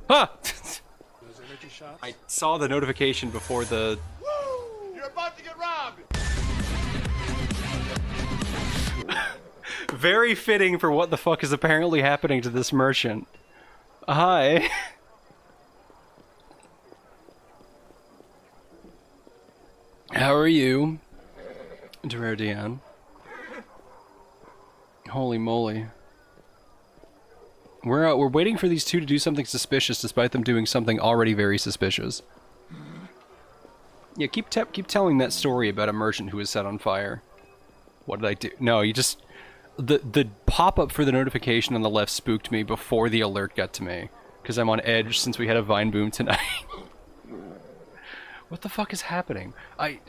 Ha! I saw the notification before the... You're about to get robbed! Very fitting for what the fuck is apparently happening to this merchant. Hi. How are you? Derardian. Holy moly. We're waiting for these two to do something suspicious despite them doing something already very suspicious. Yeah, keep telling that story about a merchant who was set on fire. What did I do? No, you just... The pop-up for the notification on the left spooked me before the alert got to me. Because I'm on edge since we had a vine boom tonight. What the fuck is happening? I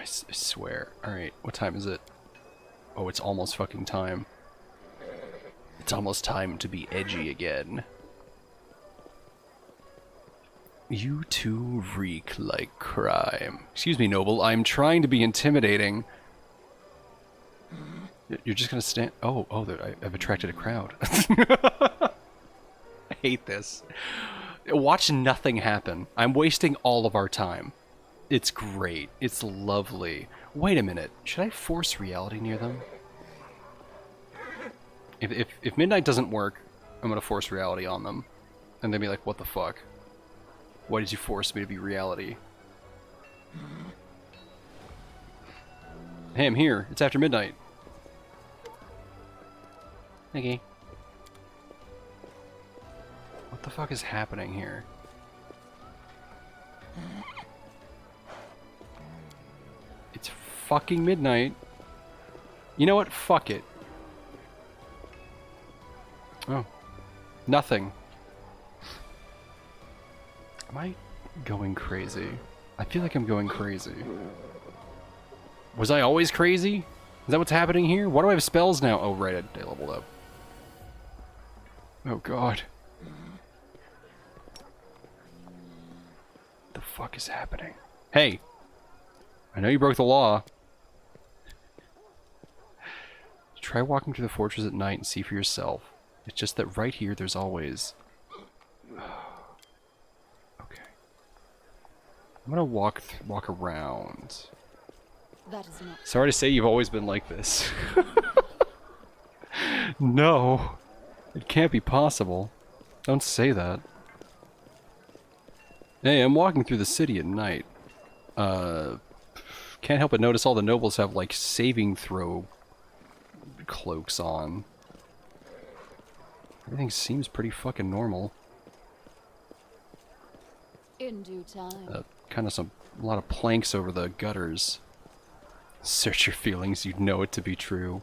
swear. Alright, what time is it? Oh, it's almost fucking time. It's almost time to be edgy again. You two reek like crime. Excuse me, Noble, I'm trying to be intimidating. You're just gonna stand... Oh, I've attracted a crowd. I hate this. Watch nothing happen. I'm wasting all of our time. It's great. It's lovely. Wait a minute. Should I force reality near them? If midnight doesn't work, I'm gonna force reality on them. And they'll be like, what the fuck? Why did you force me to be reality? Hey, I'm here. It's after midnight. Okay. What the fuck is happening here? It's fucking midnight. You know what? Fuck it. Oh. Nothing. Am I going crazy? I feel like I'm going crazy. Was I always crazy? Is that what's happening here? Why do I have spells now? Oh, right, I leveled up. Oh, God. The fuck is happening? Hey! I know you broke the law. Try walking through the fortress at night and see for yourself. It's just that right here there's always... Okay. I'm gonna walk around. That is not... Sorry to say you've always been like this. No. It can't be possible. Don't say that. Hey, I'm walking through the city at night. Can't help but notice all the nobles have, like, saving throw cloaks on. Everything seems pretty fucking normal. In due time. Kind of a lot of planks over the gutters. Search your feelings, you'd know it to be true.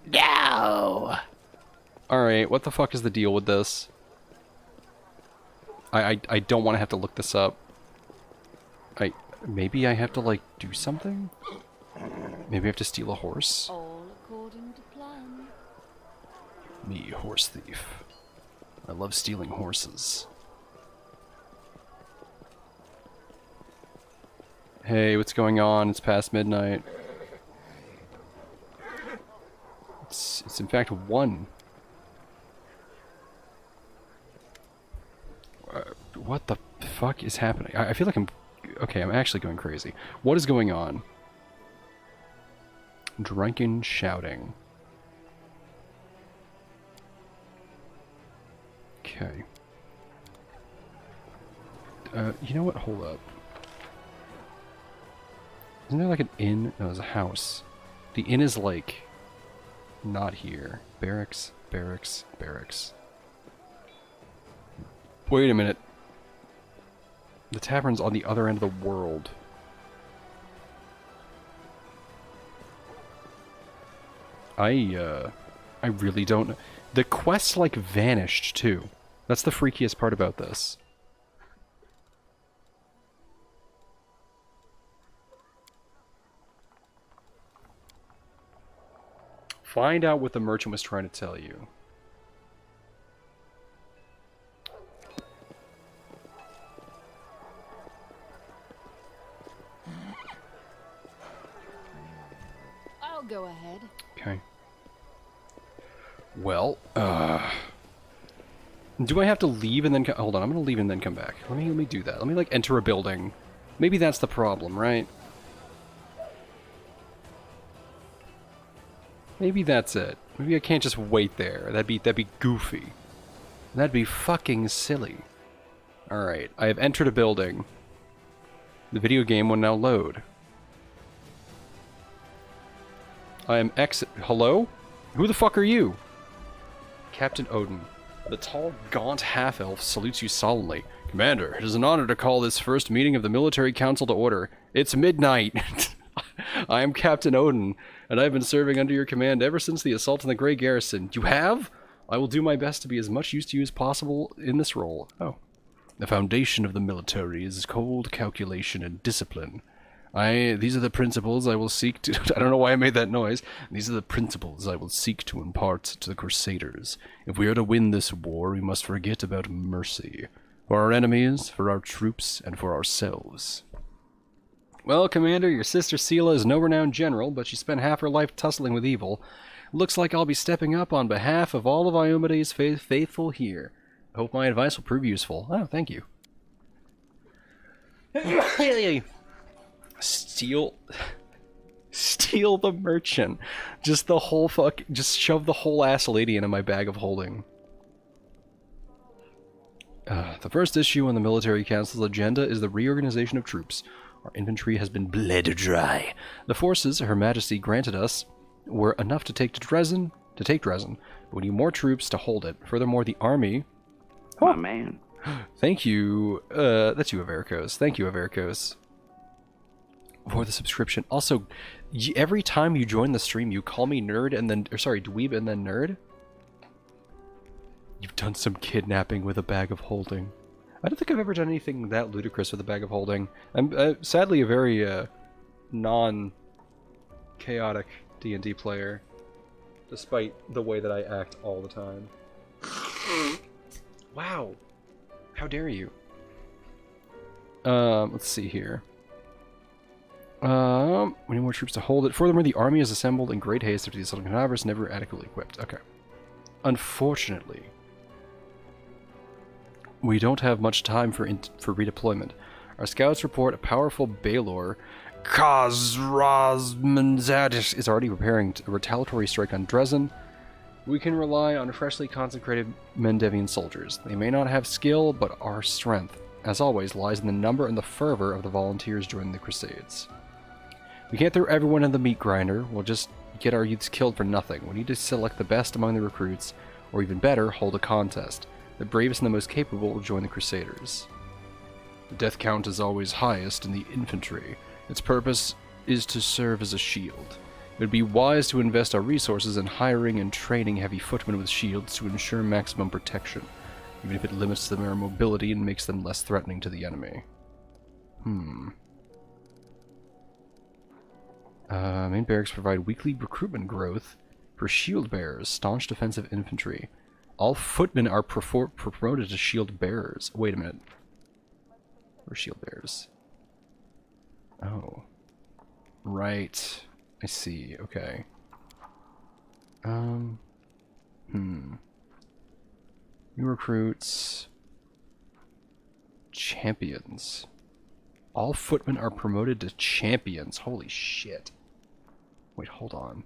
No! Alright, what the fuck is the deal with this? I don't want to have to look this up. Maybe I have to, like, do something? Maybe I have to steal a horse? All according to plan. Me, horse thief. I love stealing horses. Hey, what's going on? It's past midnight. It's in fact 1. What the fuck is happening? I feel like I'm... Okay, I'm actually going crazy. What is going on? Drunken shouting. Okay. You know what? Hold up. Isn't there like an inn? No, there's a house. The inn is like... not here. Barracks, barracks, barracks. Wait a minute. The tavern's on the other end of the world. I really don't know. The quest, like, vanished, too. That's the freakiest part about this. Find out what the merchant was trying to tell you. I'll go ahead. Okay. Well, Do I have to leave and then hold on, I'm gonna leave and then come back. Let me do that. Let me, like, enter a building. Maybe that's the problem, right? Maybe that's it. Maybe I can't just wait there. That'd be goofy. That'd be fucking silly. Alright, I have entered a building. The video game will now load. I am Hello? Who the fuck are you? Captain Odin. The tall, gaunt half-elf salutes you solemnly. Commander, it is an honor to call this first meeting of the Military Council to order. It's midnight. I am Captain Odin, and I have been serving under your command ever since the assault on the Grey Garrison. You have? I will do my best to be as much use to you as possible in this role. Oh. The foundation of the military is cold calculation and discipline. These are the principles I will seek to... I don't know why I made that noise. These are the principles I will seek to impart to the Crusaders. If we are to win this war, we must forget about mercy. For our enemies, for our troops, and for ourselves. Well, Commander, your sister Sela is no renowned general, but she spent half her life tussling with evil. Looks like I'll be stepping up on behalf of all of Iomede's faithful here. I hope my advice will prove useful. Oh, thank you. Steal the merchant. Just shove the whole ass lady into my bag of holding. The first issue on the Military Council's agenda is the reorganization of troops. Our infantry has been bled dry. The forces Her Majesty granted us were enough to take Dresden, but we need more troops to hold it. Furthermore, the army... My man. Thank you. That's you, Avericos. Thank you, Avericos, for the subscription. Also, every time you join the stream, you call me nerd and then... dweeb and then nerd? You've done some kidnapping with a bag of holding. I don't think I've ever done anything that ludicrous with a bag of holding. I'm sadly a very non-chaotic D&D player, despite the way that I act all the time. Wow. How dare you? Let's see here. We need more troops to hold it. Furthermore, the army is assembled in great haste after the assault on Cadaverous, never adequately equipped. Okay. Unfortunately, we don't have much time for redeployment. Our scouts report a powerful Baelor, Khazrazmanzadish, is already preparing a retaliatory strike on Dresden. We can rely on freshly consecrated Mendevian soldiers. They may not have skill, but our strength, as always, lies in the number and the fervor of the volunteers joining the Crusades. We can't throw everyone in the meat grinder. We'll just get our youths killed for nothing. We need to select the best among the recruits, or even better, hold a contest. The bravest and the most capable will join the Crusaders. The death count is always highest in the infantry. Its purpose is to serve as a shield. It would be wise to invest our resources in hiring and training heavy footmen with shields to ensure maximum protection, even if it limits their mobility and makes them less threatening to the enemy. Main barracks provide weekly recruitment growth for shield bearers, staunch defensive infantry. All footmen are promoted to shield bearers. Wait a minute. Or shield bearers. Oh. Right. I see. Okay. New recruits. Champions. All footmen are promoted to champions. Holy shit. Wait, hold on.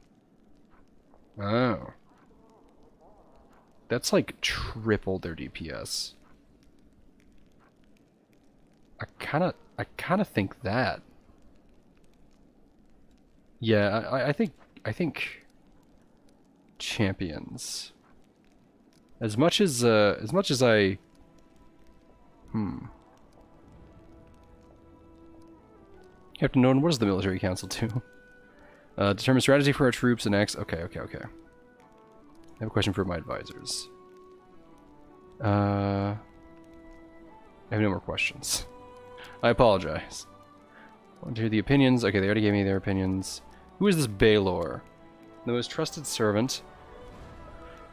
Oh. That's like triple their DPS. I kinda think that. Yeah, I think champions. As much as I Captain Nolan, what does the military council do? Determine strategy for our troops and okay. I have a question for my advisors. I have no more questions. I apologize. I want to hear the opinions. Okay, they already gave me their opinions. Who is this Baelor? The most trusted servant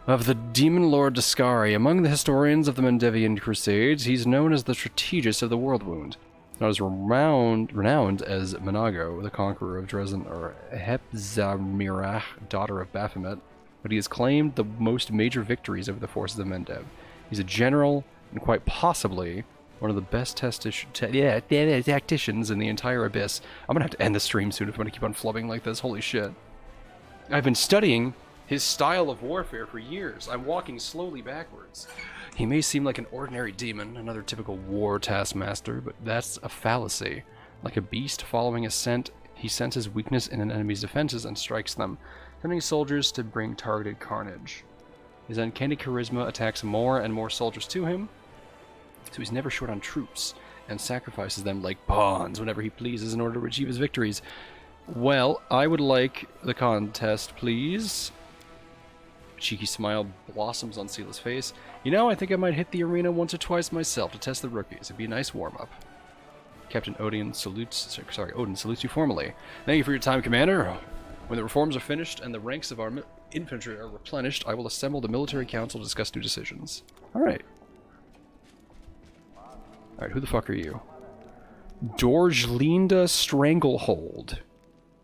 of the demon lord Dascari. Among the historians of the Mendevian Crusades, he's known as the strategist of the World Wound. Not as renowned as Menago, the conqueror of Dresden, or Hepzamirach, daughter of Baphomet, but he has claimed the most major victories over the forces of Mendev. He's a general, and quite possibly one of the best tacticians in the entire Abyss. I'm gonna have to end the stream soon if I'm gonna keep on flubbing like this. Holy shit. I've been studying his style of warfare for years. I'm walking slowly backwards. He may seem like an ordinary demon, another typical war taskmaster, but that's a fallacy. Like a beast following a scent, he senses weakness in an enemy's defenses and strikes them, sending soldiers to bring targeted carnage. His uncanny charisma attacks more and more soldiers to him, so he's never short on troops, and sacrifices them like pawns whenever he pleases in order to achieve his victories. Well, I would like the contest, please. Cheeky smile blossoms on Seela's face. You know, I think I might hit the arena once or twice myself to test the rookies. It'd be a nice warm-up. Captain Odin salutes you formally. Thank you for your time, Commander. When the reforms are finished and the ranks of our infantry are replenished, I will assemble the military council to discuss new decisions. Alright. Alright, who the fuck are you? Dorjlinda Stranglehold.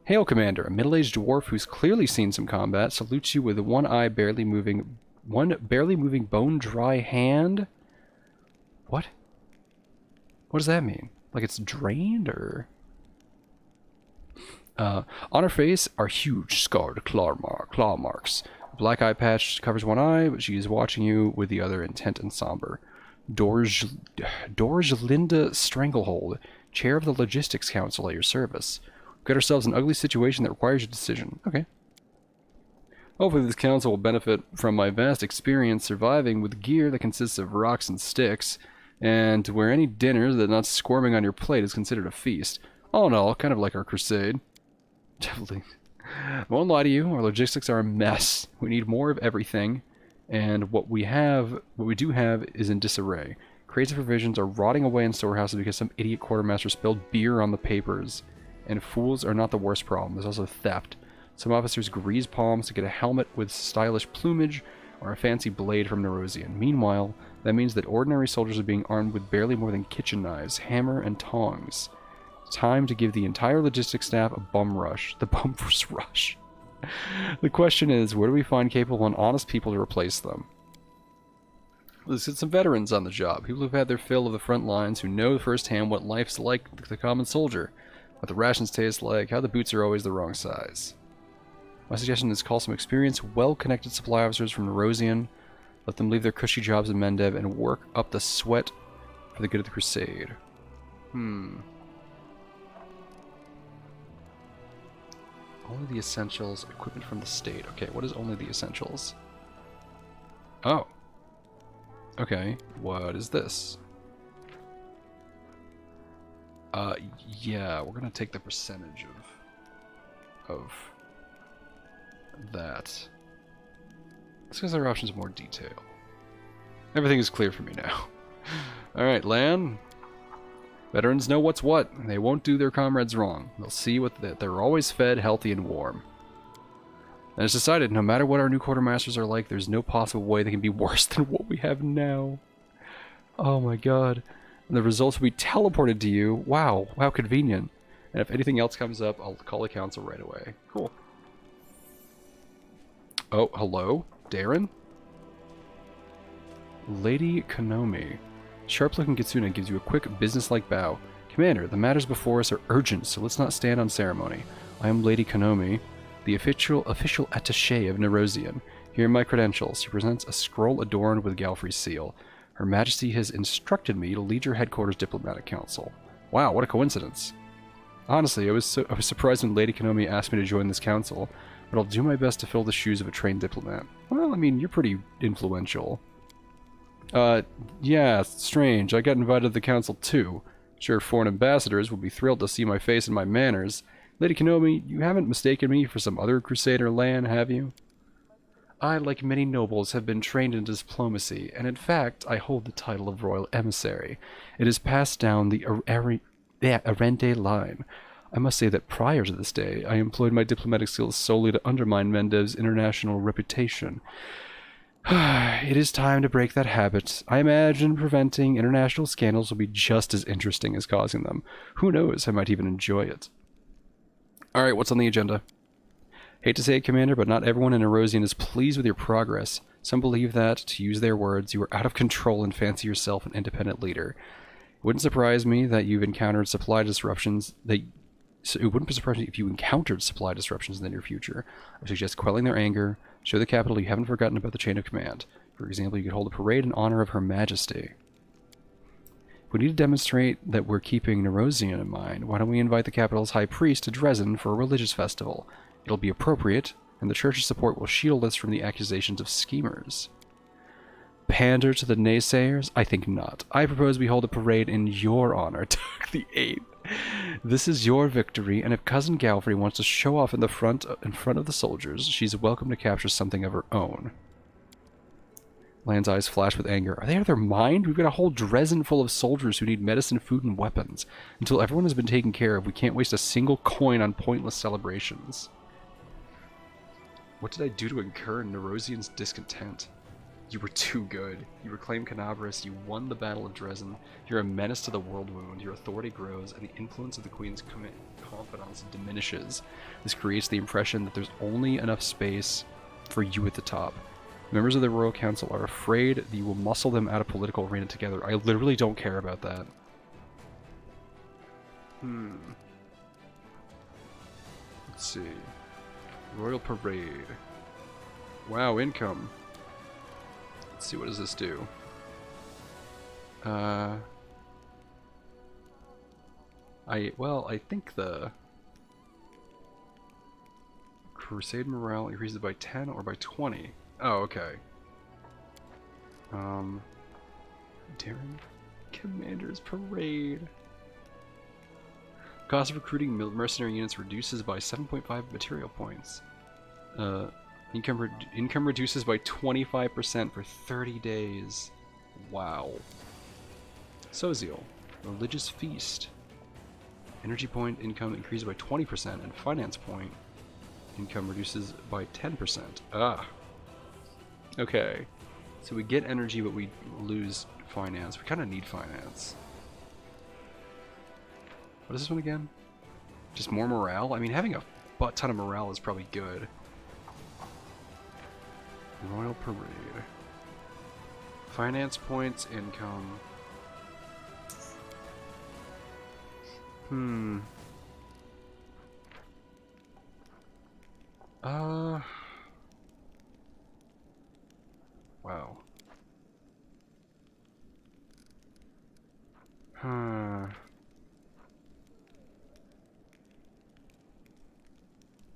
Hail, Commander. A middle-aged dwarf who's clearly seen some combat salutes you with one barely moving bone-dry hand. What? What does that mean? Like it's drained, or? On her face are huge scarred claw marks. A black eye patch covers one eye, but she is watching you with the other intent and somber. Dorjlinda Stranglehold, chair of the Logistics Council at your service. We've got ourselves an ugly situation that requires a decision. Okay. Hopefully this council will benefit from my vast experience surviving with gear that consists of rocks and sticks, and to where any dinner that's not squirming on your plate is considered a feast. All in all, kind of like our crusade. Definitely. I won't lie to you, our logistics are a mess. We need more of everything, and what we do have is in disarray. Crates of provisions are rotting away in storehouses because some idiot quartermaster spilled beer on the papers. And fools are not the worst problem, there's also theft. Some officers grease palms to get a helmet with stylish plumage or a fancy blade from Nerosian. Meanwhile, that means that ordinary soldiers are being armed with barely more than kitchen knives, hammer, and tongs. It's time to give the entire logistics staff a bum rush. The bum rush. The question is, where do we find capable and honest people to replace them? Let's get some veterans on the job. People who've had their fill of the front lines, who know firsthand what life's like to the common soldier. What the rations taste like, how the boots are always the wrong size. My suggestion is call some experienced, well-connected supply officers from Nerosian. Let them leave their cushy jobs in Mendev and work up the sweat for the good of the crusade. Only the essentials, equipment from the state. Okay, what is only the essentials? Oh. Okay, what is this? Yeah, we're gonna take the percentage of that. Let's get our options in more detail. Everything is clear for me now. Alright, Lan. Veterans know what's what. They won't do their comrades wrong. They'll see that they're always fed, healthy, and warm. And it's decided, no matter what our new quartermasters are like, there's no possible way they can be worse than what we have now. Oh my god. And the results will be teleported to you. Wow, how convenient. And if anything else comes up, I'll call the council right away. Cool. Oh, hello? Darren? Lady Konomi. Sharp-looking Kitsune gives you a quick, business-like bow. Commander, the matters before us are urgent, so let's not stand on ceremony. I am Lady Konomi, the official attaché of Nerosian. Here are my credentials. She presents a scroll adorned with Galfrey's seal. Her Majesty has instructed me to lead your headquarters diplomatic council. Wow, what a coincidence. Honestly, I was surprised when Lady Konomi asked me to join this council, but I'll do my best to fill the shoes of a trained diplomat. Well, I mean, you're pretty influential. Yeah, strange. I got invited to the council too. Sure, foreign ambassadors will be thrilled to see my face and my manners. Lady Konomi, you haven't mistaken me for some other Crusader Lan, have you? I, like many nobles, have been trained in diplomacy, and in fact, I hold the title of Royal Emissary. It is passed down the Arende line. I must say that prior to this day, I employed my diplomatic skills solely to undermine Mendev's international reputation. It is time to break that habit. I imagine preventing international scandals will be just as interesting as causing them. Who knows, I might even enjoy it. Alright, what's on the agenda? Hate to say it, Commander, but not everyone in Erosian is pleased with your progress. Some believe that, to use their words, you are out of control and fancy yourself an independent leader. It wouldn't surprise me that you've encountered supply disruptions so it wouldn't surprise me if you encountered supply disruptions in the near future. I would suggest quelling their anger. Show the capital you haven't forgotten about the chain of command. For example, you could hold a parade in honor of Her Majesty. We need to demonstrate that we're keeping Nerosian in mind. Why don't we invite the capital's high priest to Dresden for a religious festival? It'll be appropriate, and the church's support will shield us from the accusations of schemers. Pander to the naysayers? I think not. I propose we hold a parade in your honor, Doug the 8th. This is your victory, and if Cousin Galfrey wants to show off in front of the soldiers, she's welcome to capture something of her own. Lan's eyes flash with anger. Are they out of their mind? We've got a whole Dresden full of soldiers who need medicine, food, and weapons. Until everyone has been taken care of, we can't waste a single coin on pointless celebrations. What did I do to incur Nerosian's discontent? You were too good. You reclaimed Canabris, you won the Battle of Dresden, you're a menace to the world wound, your authority grows, and the influence of the Queen's confidence diminishes. This creates the impression that there's only enough space for you at the top. Members of the Royal Council are afraid that you will muscle them out of political arena together. I literally don't care about that. Let's see. Royal Parade. Wow, income. Let's see, what does this do? I think the Crusade morale increases by 10 or by 20. Oh, okay. Darren Commander's Parade. Cost of recruiting mercenary units reduces by 7.5 material points. Income reduces by 25% for 30 days. Wow. Sozial. Religious Feast. Energy point income increases by 20%, and finance point income reduces by 10%. Ah. Okay. So we get energy, but we lose finance. We kind of need finance. What is this one again? Just more morale? I mean, having a butt ton of morale is probably good. Royal Parade. Finance points, income. Wow.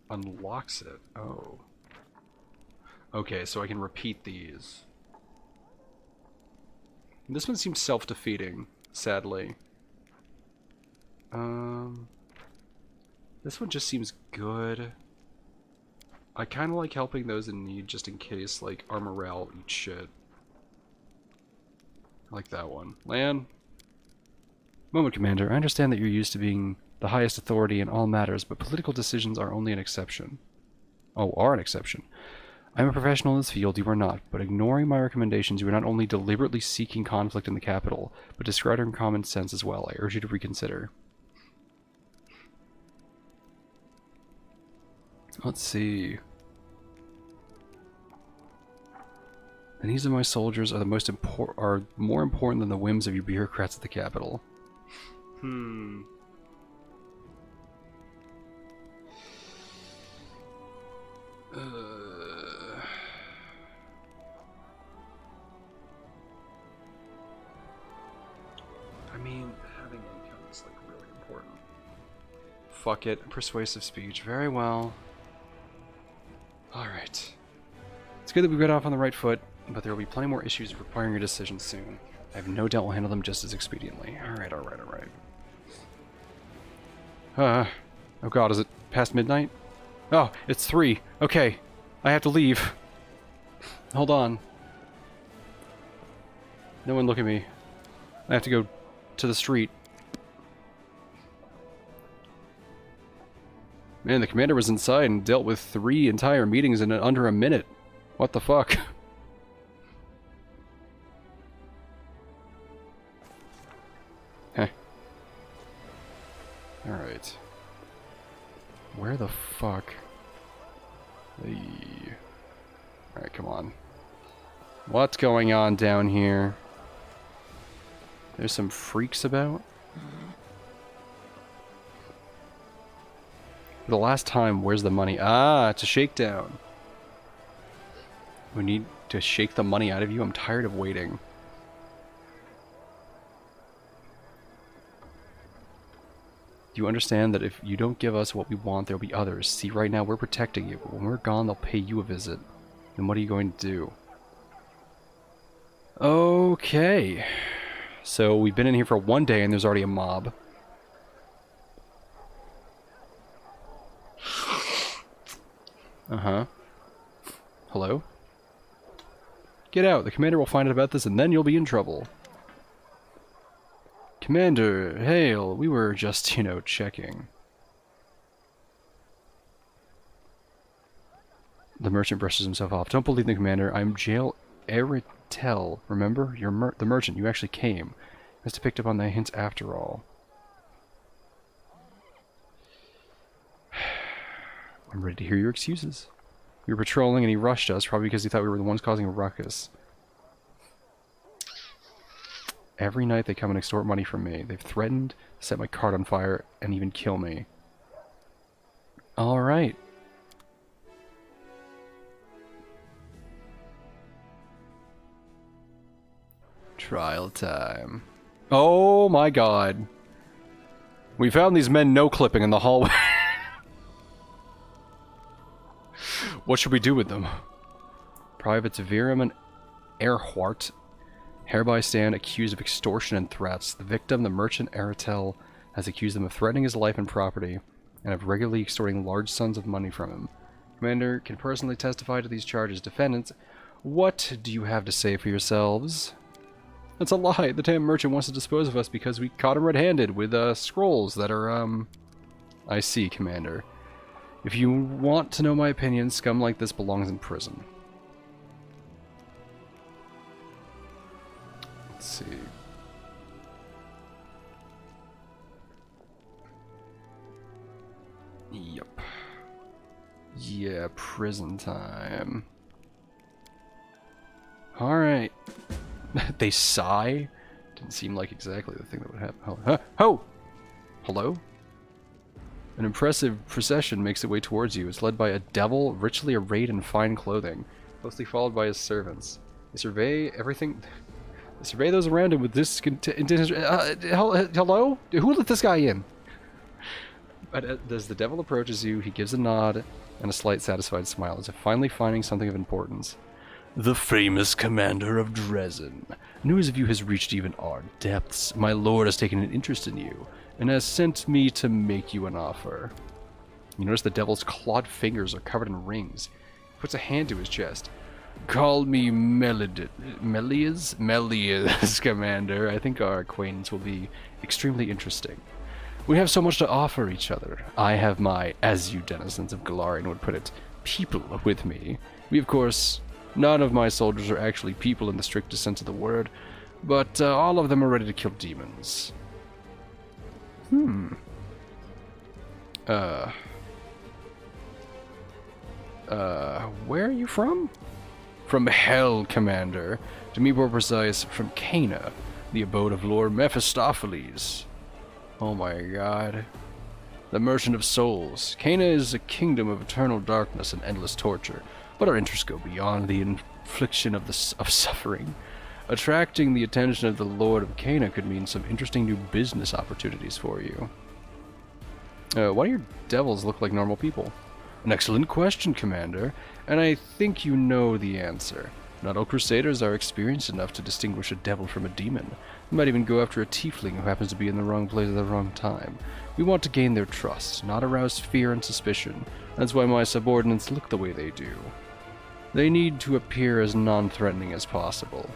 Unlocks it. Oh. Okay, so I can repeat these. This one seems self-defeating, sadly. This one just seems good. I kind of like helping those in need just in case, like, our morale eats shit. I like that one. Lan? Moment, Commander. I understand that you're used to being the highest authority in all matters, but political decisions are only an exception. Oh, are an exception. I'm a professional in this field, you are not, but ignoring my recommendations, you are not only deliberately seeking conflict in the capital, but discarding common sense as well. I urge you to reconsider. Let's see. The needs of my soldiers are more important than the whims of you bureaucrats at the capital. I mean, having income is like really important. Fuck it. Persuasive speech. Very well. Alright. It's good that we got off on the right foot, but there will be plenty more issues requiring your decision soon. I have no doubt we'll handle them just as expediently. Alright, alright, alright. Oh god, is it past midnight? Oh, it's 3. Okay, I have to leave. Hold on. No one look at me. I have to go to the street. Man, the commander was inside and dealt with 3 entire meetings in under a minute. What the fuck? Heh. Alright. Where the fuck? Hey. Alright, come on. What's going on down here? There's some freaks about. For the last time, where's the money? Ah, it's a shakedown. We need to shake the money out of you. I'm tired of waiting. Do you understand that if you don't give us what we want, there'll be others? See, right now we're protecting you, but when we're gone, they'll pay you a visit. Then what are you going to do? Okay. So we've been in here for 1 day and there's already a mob. Uh-huh. Hello? Get out. The commander will find out about this and then you'll be in trouble. Commander, hail. We were just, you know, checking. The merchant brushes himself off. Don't believe the commander. I'm Jail Eritel. Remember? You're the merchant. You actually came. Must have picked up on the hints after all. I'm ready to hear your excuses. We were patrolling and he rushed us, probably because he thought we were the ones causing a ruckus. Every night they come and extort money from me. They've threatened to set my cart on fire and even kill me. Alright. Trial time. Oh my god. We found these men no-clipping in the hallway. What should we do with them? Privates Viram and Erhwart hereby stand accused of extortion and threats. The victim, the merchant Eritel, has accused them of threatening his life and property and of regularly extorting large sums of money from him. Commander can personally testify to these charges. Defendants, what do you have to say for yourselves? That's a lie. The damn merchant wants to dispose of us because we caught him red-handed with scrolls that are, I see, Commander. If you want to know my opinion, scum like this belongs in prison. Let's see. Yep. Yeah, prison time. Alright. They sigh? Didn't seem like exactly the thing that would happen. Huh? Ho! Hello? An impressive procession makes its way towards you. It's led by a devil, richly arrayed in fine clothing, closely followed by his servants. They survey everything... They survey those around him with this... hello? Who let this guy in? But as the devil approaches you, he gives a nod and a slight satisfied smile, as if finally finding something of importance. The famous commander of Dresden. News of you has reached even our depths. My lord has taken an interest in you, and has sent me to make you an offer. You notice the devil's clawed fingers are covered in rings. He puts a hand to his chest. Call me Melias, Commander. I think our acquaintance will be extremely interesting. We have so much to offer each other. I have my, as you denizens of Galarian would put it, people with me. We, of course... None of my soldiers are actually people in the strictest sense of the word, but all of them are ready to kill demons. Where are you from? From Hell, Commander. To be more precise, from Cana, the abode of Lord Mephistopheles. Oh my god. The Merchant of Souls. Cana is a kingdom of eternal darkness and endless torture. But our interests go beyond the infliction of suffering. Attracting the attention of the Lord of Cana could mean some interesting new business opportunities for you. Why do your devils look like normal people? An excellent question, Commander, and I think you know the answer. Not all crusaders are experienced enough to distinguish a devil from a demon. They might even go after a tiefling who happens to be in the wrong place at the wrong time. We want to gain their trust, not arouse fear and suspicion. That's why my subordinates look the way they do. They need to appear as non-threatening as possible.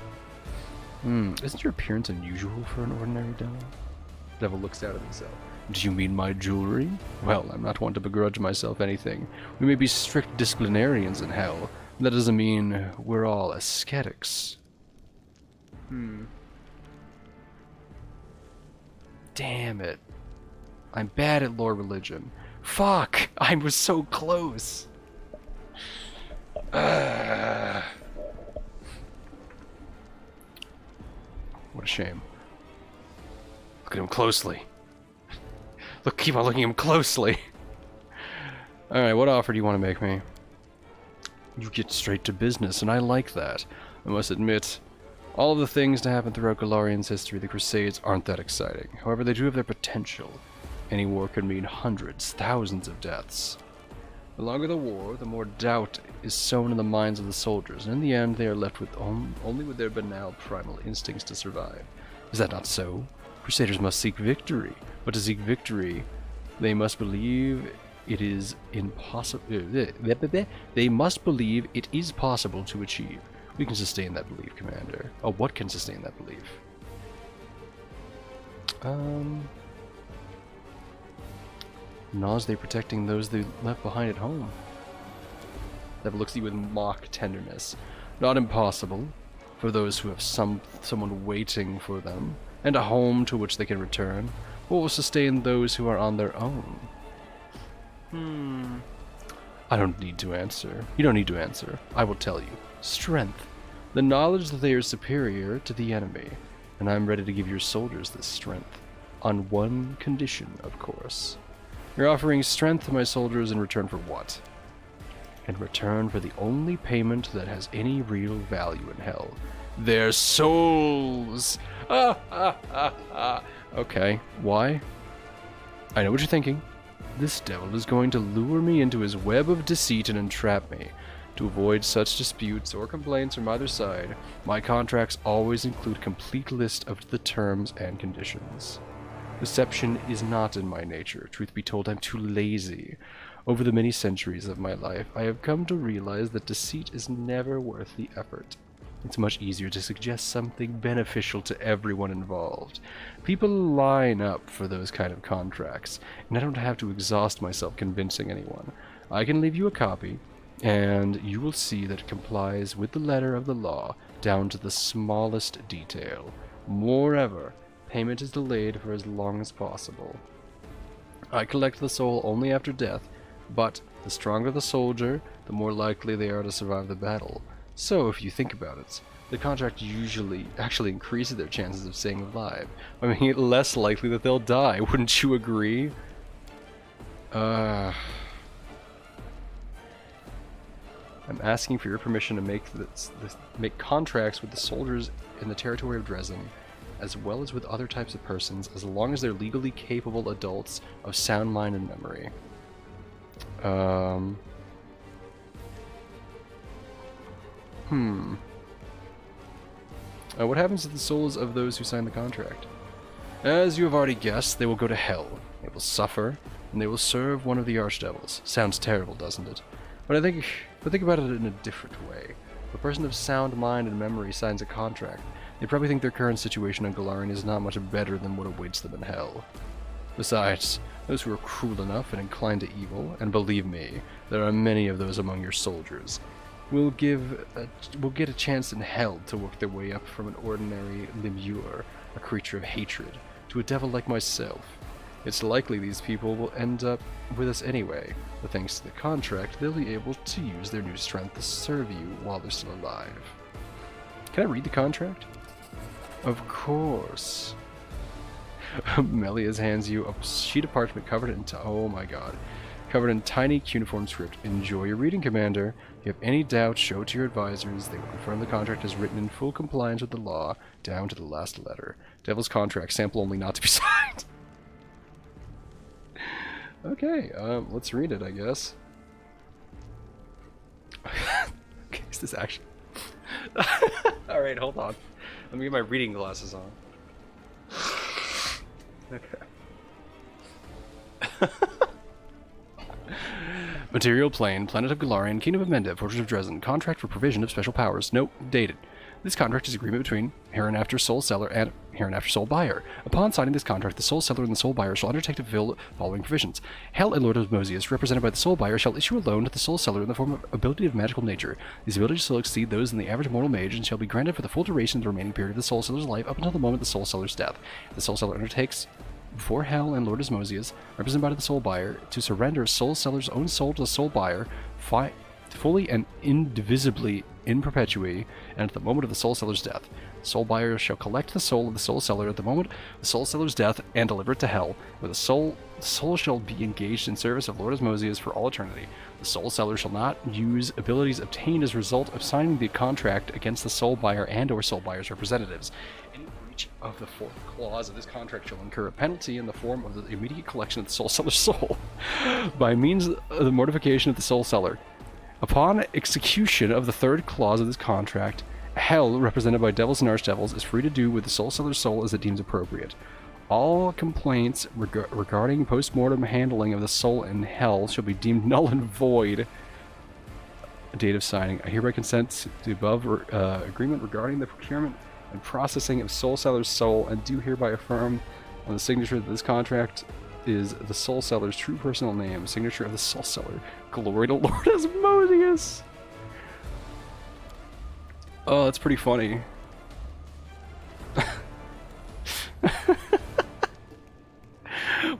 Isn't your appearance unusual for an ordinary devil? The devil looks down at himself. Do you mean my jewelry? Well, I'm not one to begrudge myself anything. We may be strict disciplinarians in hell. That doesn't mean we're all ascetics. Damn it. I'm bad at lore religion. Fuck! I was so close! What a shame. Look at him closely. Look, keep on looking at him closely. Alright, what offer do you want to make me? You get straight to business, and I like that. I must admit, all of the things to happen throughout Galarian's history, the Crusades aren't that exciting. However, they do have their potential. Any war could mean hundreds, thousands of deaths. The longer the war, the more doubt is sown in the minds of the soldiers, and in the end they are left with only with their banal primal instincts to survive. Is that not so? Crusaders must seek victory, but to seek victory, they must believe it is impossible. They must believe it is possible to achieve. We can sustain that belief, Commander. Oh, what can sustain that belief? Nas, they protecting those they left behind at home. That looks at you with mock tenderness. Not impossible for those who have someone waiting for them, and a home to which they can return. What will sustain those who are on their own? I don't need to answer. You don't need to answer. I will tell you. Strength. The knowledge that they are superior to the enemy, and I'm ready to give your soldiers this strength. On one condition, of course. You're offering strength to my soldiers in return for what? In return for the only payment that has any real value in hell. Their souls! Okay, why? I know what you're thinking. This devil is going to lure me into his web of deceit and entrap me. To avoid such disputes or complaints from either side, my contracts always include a complete list of the terms and conditions. Deception is not in my nature. Truth be told, I'm too lazy. Over the many centuries of my life, I have come to realize that deceit is never worth the effort. It's much easier to suggest something beneficial to everyone involved. People line up for those kind of contracts, and I don't have to exhaust myself convincing anyone. I can leave you a copy, and you will see that it complies with the letter of the law down to the smallest detail. Moreover, payment is delayed for as long as possible. I collect the soul only after death, but the stronger the soldier, the more likely they are to survive the battle. So, if you think about it, the contract usually actually increases their chances of staying alive. I mean, less likely that they'll die, wouldn't you agree? I'm asking for your permission to make contracts with the soldiers in the territory of Dresden, as well as with other types of persons, as long as they're legally capable adults of sound mind and memory. What happens to the souls of those who sign the contract? As you have already guessed, they will go to hell. They will suffer, and they will serve one of the archdevils. Sounds terrible, doesn't it? But think about it in a different way. If a person of sound mind and memory signs a contract, they probably think their current situation on Galarian is not much better than what awaits them in hell. Besides, those who are cruel enough and inclined to evil, and believe me, there are many of those among your soldiers, will get a chance in hell to work their way up from an ordinary lemure, a creature of hatred, to a devil like myself. It's likely these people will end up with us anyway, but thanks to the contract, they'll be able to use their new strength to serve you while they're still alive. Can I read the contract? Of course. Melias hands you a sheet of parchment covered in tiny cuneiform script. Enjoy your reading, Commander. If you have any doubts, show it to your advisors. They will confirm the contract is written in full compliance with the law, down to the last letter. Devil's contract, sample only, not to be signed. Okay, let's read it, I guess. Okay, is this actually... Alright, hold on. Let me get my reading glasses on. Okay. Material plane, planet of Galarian, Kingdom of Mendev, Fortress of Dresden. Contract for provision of special powers. Note, dated. This contract is agreement between hereinafter Soul Seller and hereinafter Soul Buyer. Upon signing this contract, the Soul Seller and the Soul Buyer shall undertake to fulfill the following provisions. Hell and Lord of Mosius, represented by the Soul Buyer, shall issue a loan to the Soul Seller in the form of ability of magical nature. These abilities shall exceed those in the average mortal mage and shall be granted for the full duration of the remaining period of the Soul Seller's life up until the moment of the Soul Seller's death. The Soul Seller undertakes before Hell and Lord Osmosius, represented by the Soul Buyer, to surrender Soul Seller's own soul to the Soul Buyer fully and indivisibly in perpetuity, and at the moment of the soul seller's death. The soul buyer shall collect the soul of the soul seller at the moment of the soul seller's death and deliver it to hell, where the soul shall be engaged in service of Lord Asmodeus for all eternity. The soul seller shall not use abilities obtained as a result of signing the contract against the soul buyer and or soul buyer's representatives. Any breach of the fourth clause of this contract shall incur a penalty in the form of the immediate collection of the soul seller's soul by means of the mortification of the soul seller. Upon execution of the third clause of this contract, hell, represented by devils and archdevils, is free to do with the soul seller's soul as it deems appropriate. All complaints regarding post-mortem handling of the soul in hell shall be deemed null and void. Date of signing. I hereby consent to the above agreement regarding the procurement and processing of soul seller's soul, and do hereby affirm on the signature that this contract is the soul seller's true personal name. Signature of the soul seller. Glory to Lord Asmodeus. Oh, that's pretty funny.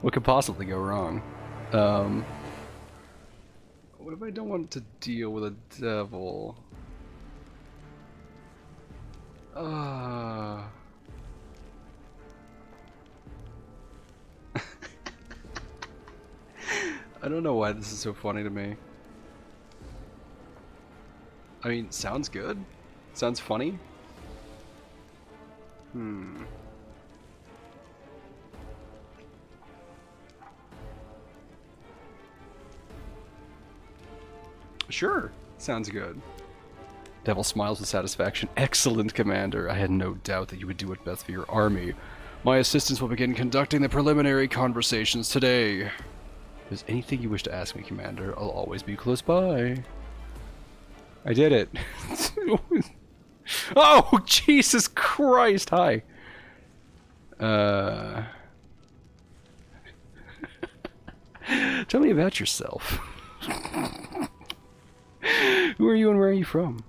What could possibly go wrong? What if I don't want to deal with a devil? I don't know why this is so funny to me. I mean, sounds good. Sounds funny. Sure, sounds good. Devil smiles with satisfaction. Excellent, Commander. I had no doubt that you would do what's best for your army. My assistants will begin conducting the preliminary conversations today. If there's anything you wish to ask me, Commander, I'll always be close by. I did it. Oh, Jesus Christ! Hi. Tell me about yourself. Who are you and where are you from?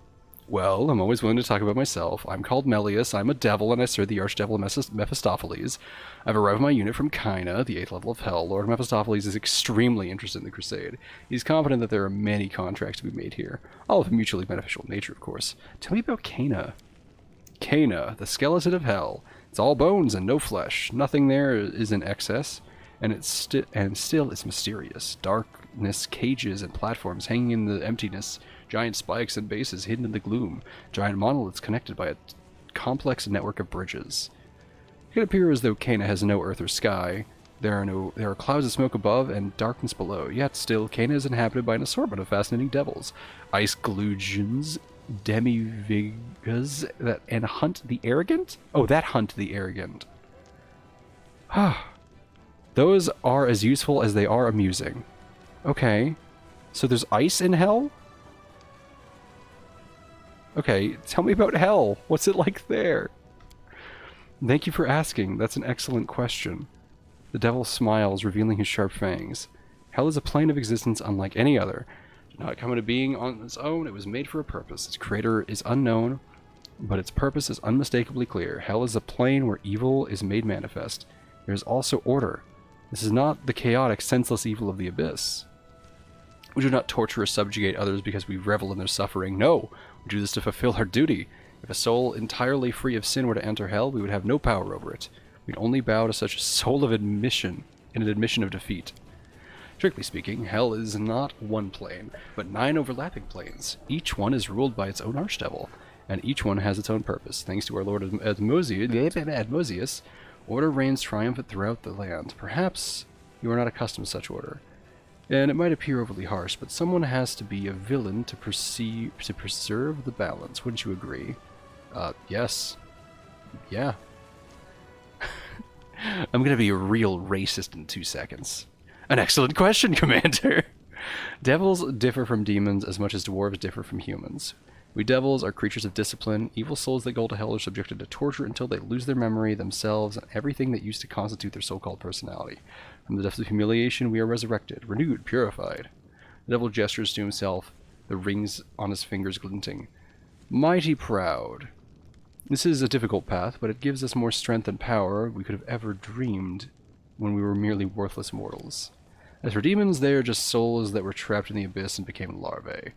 Well, I'm always willing to talk about myself. I'm called Melius, I'm a devil, and I serve the Archdevil Mephistopheles. I've arrived with my unit from Kaina, the 8th level of Hell. Lord Mephistopheles is extremely interested in the Crusade. He's confident that there are many contracts to be made here, all of a mutually beneficial nature, of course. Tell me about Kaina. Kaina, the skeleton of Hell. It's all bones and no flesh. Nothing there is in excess, and still it's mysterious. Darkness, cages, and platforms hanging in the emptiness. Giant spikes and bases hidden in the gloom. Giant monoliths connected by a complex network of bridges. It could appear as though Kaina has no earth or sky. There are clouds of smoke above and darkness below. Yet still, Kaina is inhabited by an assortment of fascinating devils. Ice Glugians, Demivigas, and Hunt the Arrogant? Oh, that Hunt the Arrogant. Those are as useful as they are amusing. Okay. So there's ice in hell? Okay, tell me about hell. What's it like there? Thank you for asking. That's an excellent question. The devil smiles, revealing his sharp fangs. Hell is a plane of existence unlike any other. It did not come into being on its own. It was made for a purpose. Its creator is unknown, but its purpose is unmistakably clear. Hell is a plane where evil is made manifest. There is also order. This is not the chaotic, senseless evil of the abyss. We do not torture or subjugate others because we revel in their suffering. No, we do this to fulfill our duty. If a soul entirely free of sin were to enter hell, we would have no power over it. We'd only bow to such a soul of admission, in an admission of defeat. Strictly speaking, hell is not one plane, but 9 overlapping planes. Each one is ruled by its own archdevil, and each one has its own purpose. Thanks to our Lord Asmodeus, order reigns triumphant throughout the land. Perhaps you are not accustomed to such order. And it might appear overly harsh, but someone has to be a villain to preserve the balance. Wouldn't you agree? Yes. Yeah. I'm gonna be a real racist in 2 seconds. An excellent question, Commander! Devils differ from demons as much as dwarves differ from humans. We devils are creatures of discipline. Evil souls that go to hell are subjected to torture until they lose their memory, themselves, and everything that used to constitute their so-called personality. From the depths of humiliation, we are resurrected, renewed, purified. The devil gestures to himself, the rings on his fingers glinting. Mighty proud. This is a difficult path, but it gives us more strength and power we could have ever dreamed when we were merely worthless mortals. As for demons, they are just souls that were trapped in the abyss and became larvae.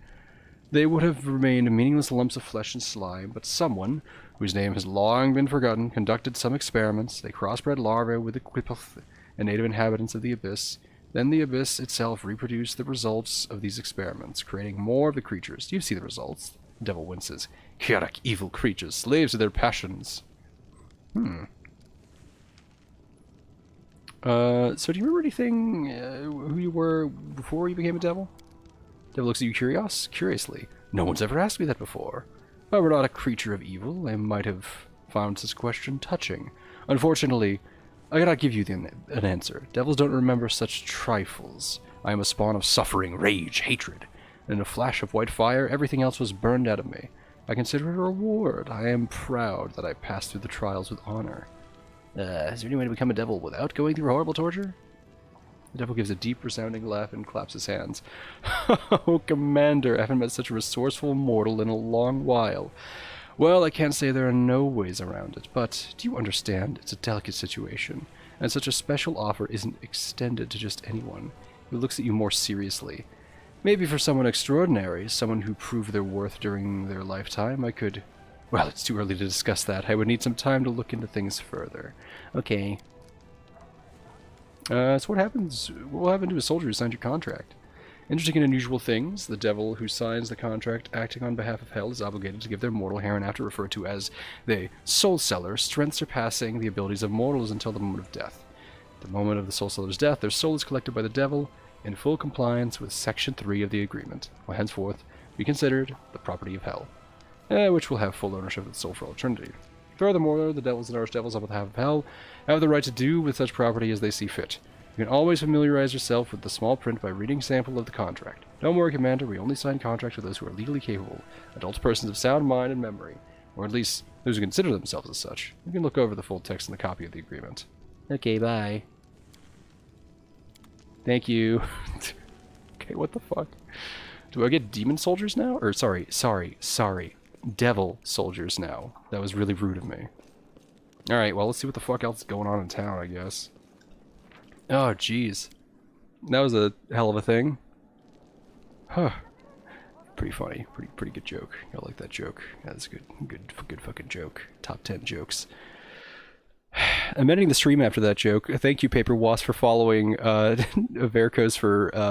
they would have remained meaningless lumps of flesh and slime, but someone, whose name has long been forgotten, conducted some experiments. They crossbred larvae with the Qiphoth and native inhabitants of the Abyss. Then the Abyss itself reproduced the results of these experiments, creating more of the creatures. Do you see the results? The devil winces. Chaotic, evil creatures, slaves to their passions. So do you remember anything, who you were before you became a devil? Devil looks at you curiously. No one's ever asked me that before. If I were not a creature of evil, I might have found this question touching. Unfortunately, I cannot give you an answer. Devils don't remember such trifles. I am a spawn of suffering, rage, hatred. And in a flash of white fire, everything else was burned out of me. I consider it a reward. I am proud that I passed through the trials with honor. Is there any way to become a devil without going through horrible torture? The devil gives a deep, resounding laugh and claps his hands. Oh, Commander, I haven't met such a resourceful mortal in a long while. Well, I can't say there are no ways around it, but do you understand? It's a delicate situation, and such a special offer isn't extended to just anyone who looks at you more seriously. Maybe for someone extraordinary, someone who proved their worth during their lifetime, I could... Well, it's too early to discuss that. I would need some time to look into things further. Okay. So what will happen to a soldier who signed your contract? Interesting and unusual things. The devil who signs the contract acting on behalf of Hell is obligated to give their mortal hereinafter referred to as the Soul Seller, strength surpassing the abilities of mortals until the moment of death. At the moment of the Soul Seller's death, their soul is collected by the devil in full compliance with Section 3 of the agreement, will henceforth be considered the property of Hell, which will have full ownership of the soul for all eternity. Furthermore, the devils and archdevils on behalf of Hell have the right to do with such property as they see fit. You can always familiarize yourself with the small print by reading a sample of the contract. Don't worry, Commander, we only sign contracts with those who are legally capable, adult persons of sound mind and memory, or at least those who consider themselves as such. You can look over the full text in the copy of the agreement. Okay, bye. Thank you. Okay, what the fuck? Do I get demon soldiers now? Or, sorry. Devil soldiers now. That was really rude of me. Alright, well, let's see what the fuck else is going on in town, I guess. Oh, jeez. That was a hell of a thing. Huh. Pretty funny. Pretty good joke. I like that joke. That's a good fucking joke. Top 10 jokes. I'm ending the stream after that joke. Thank you, Paper Wasp, for following Vercos for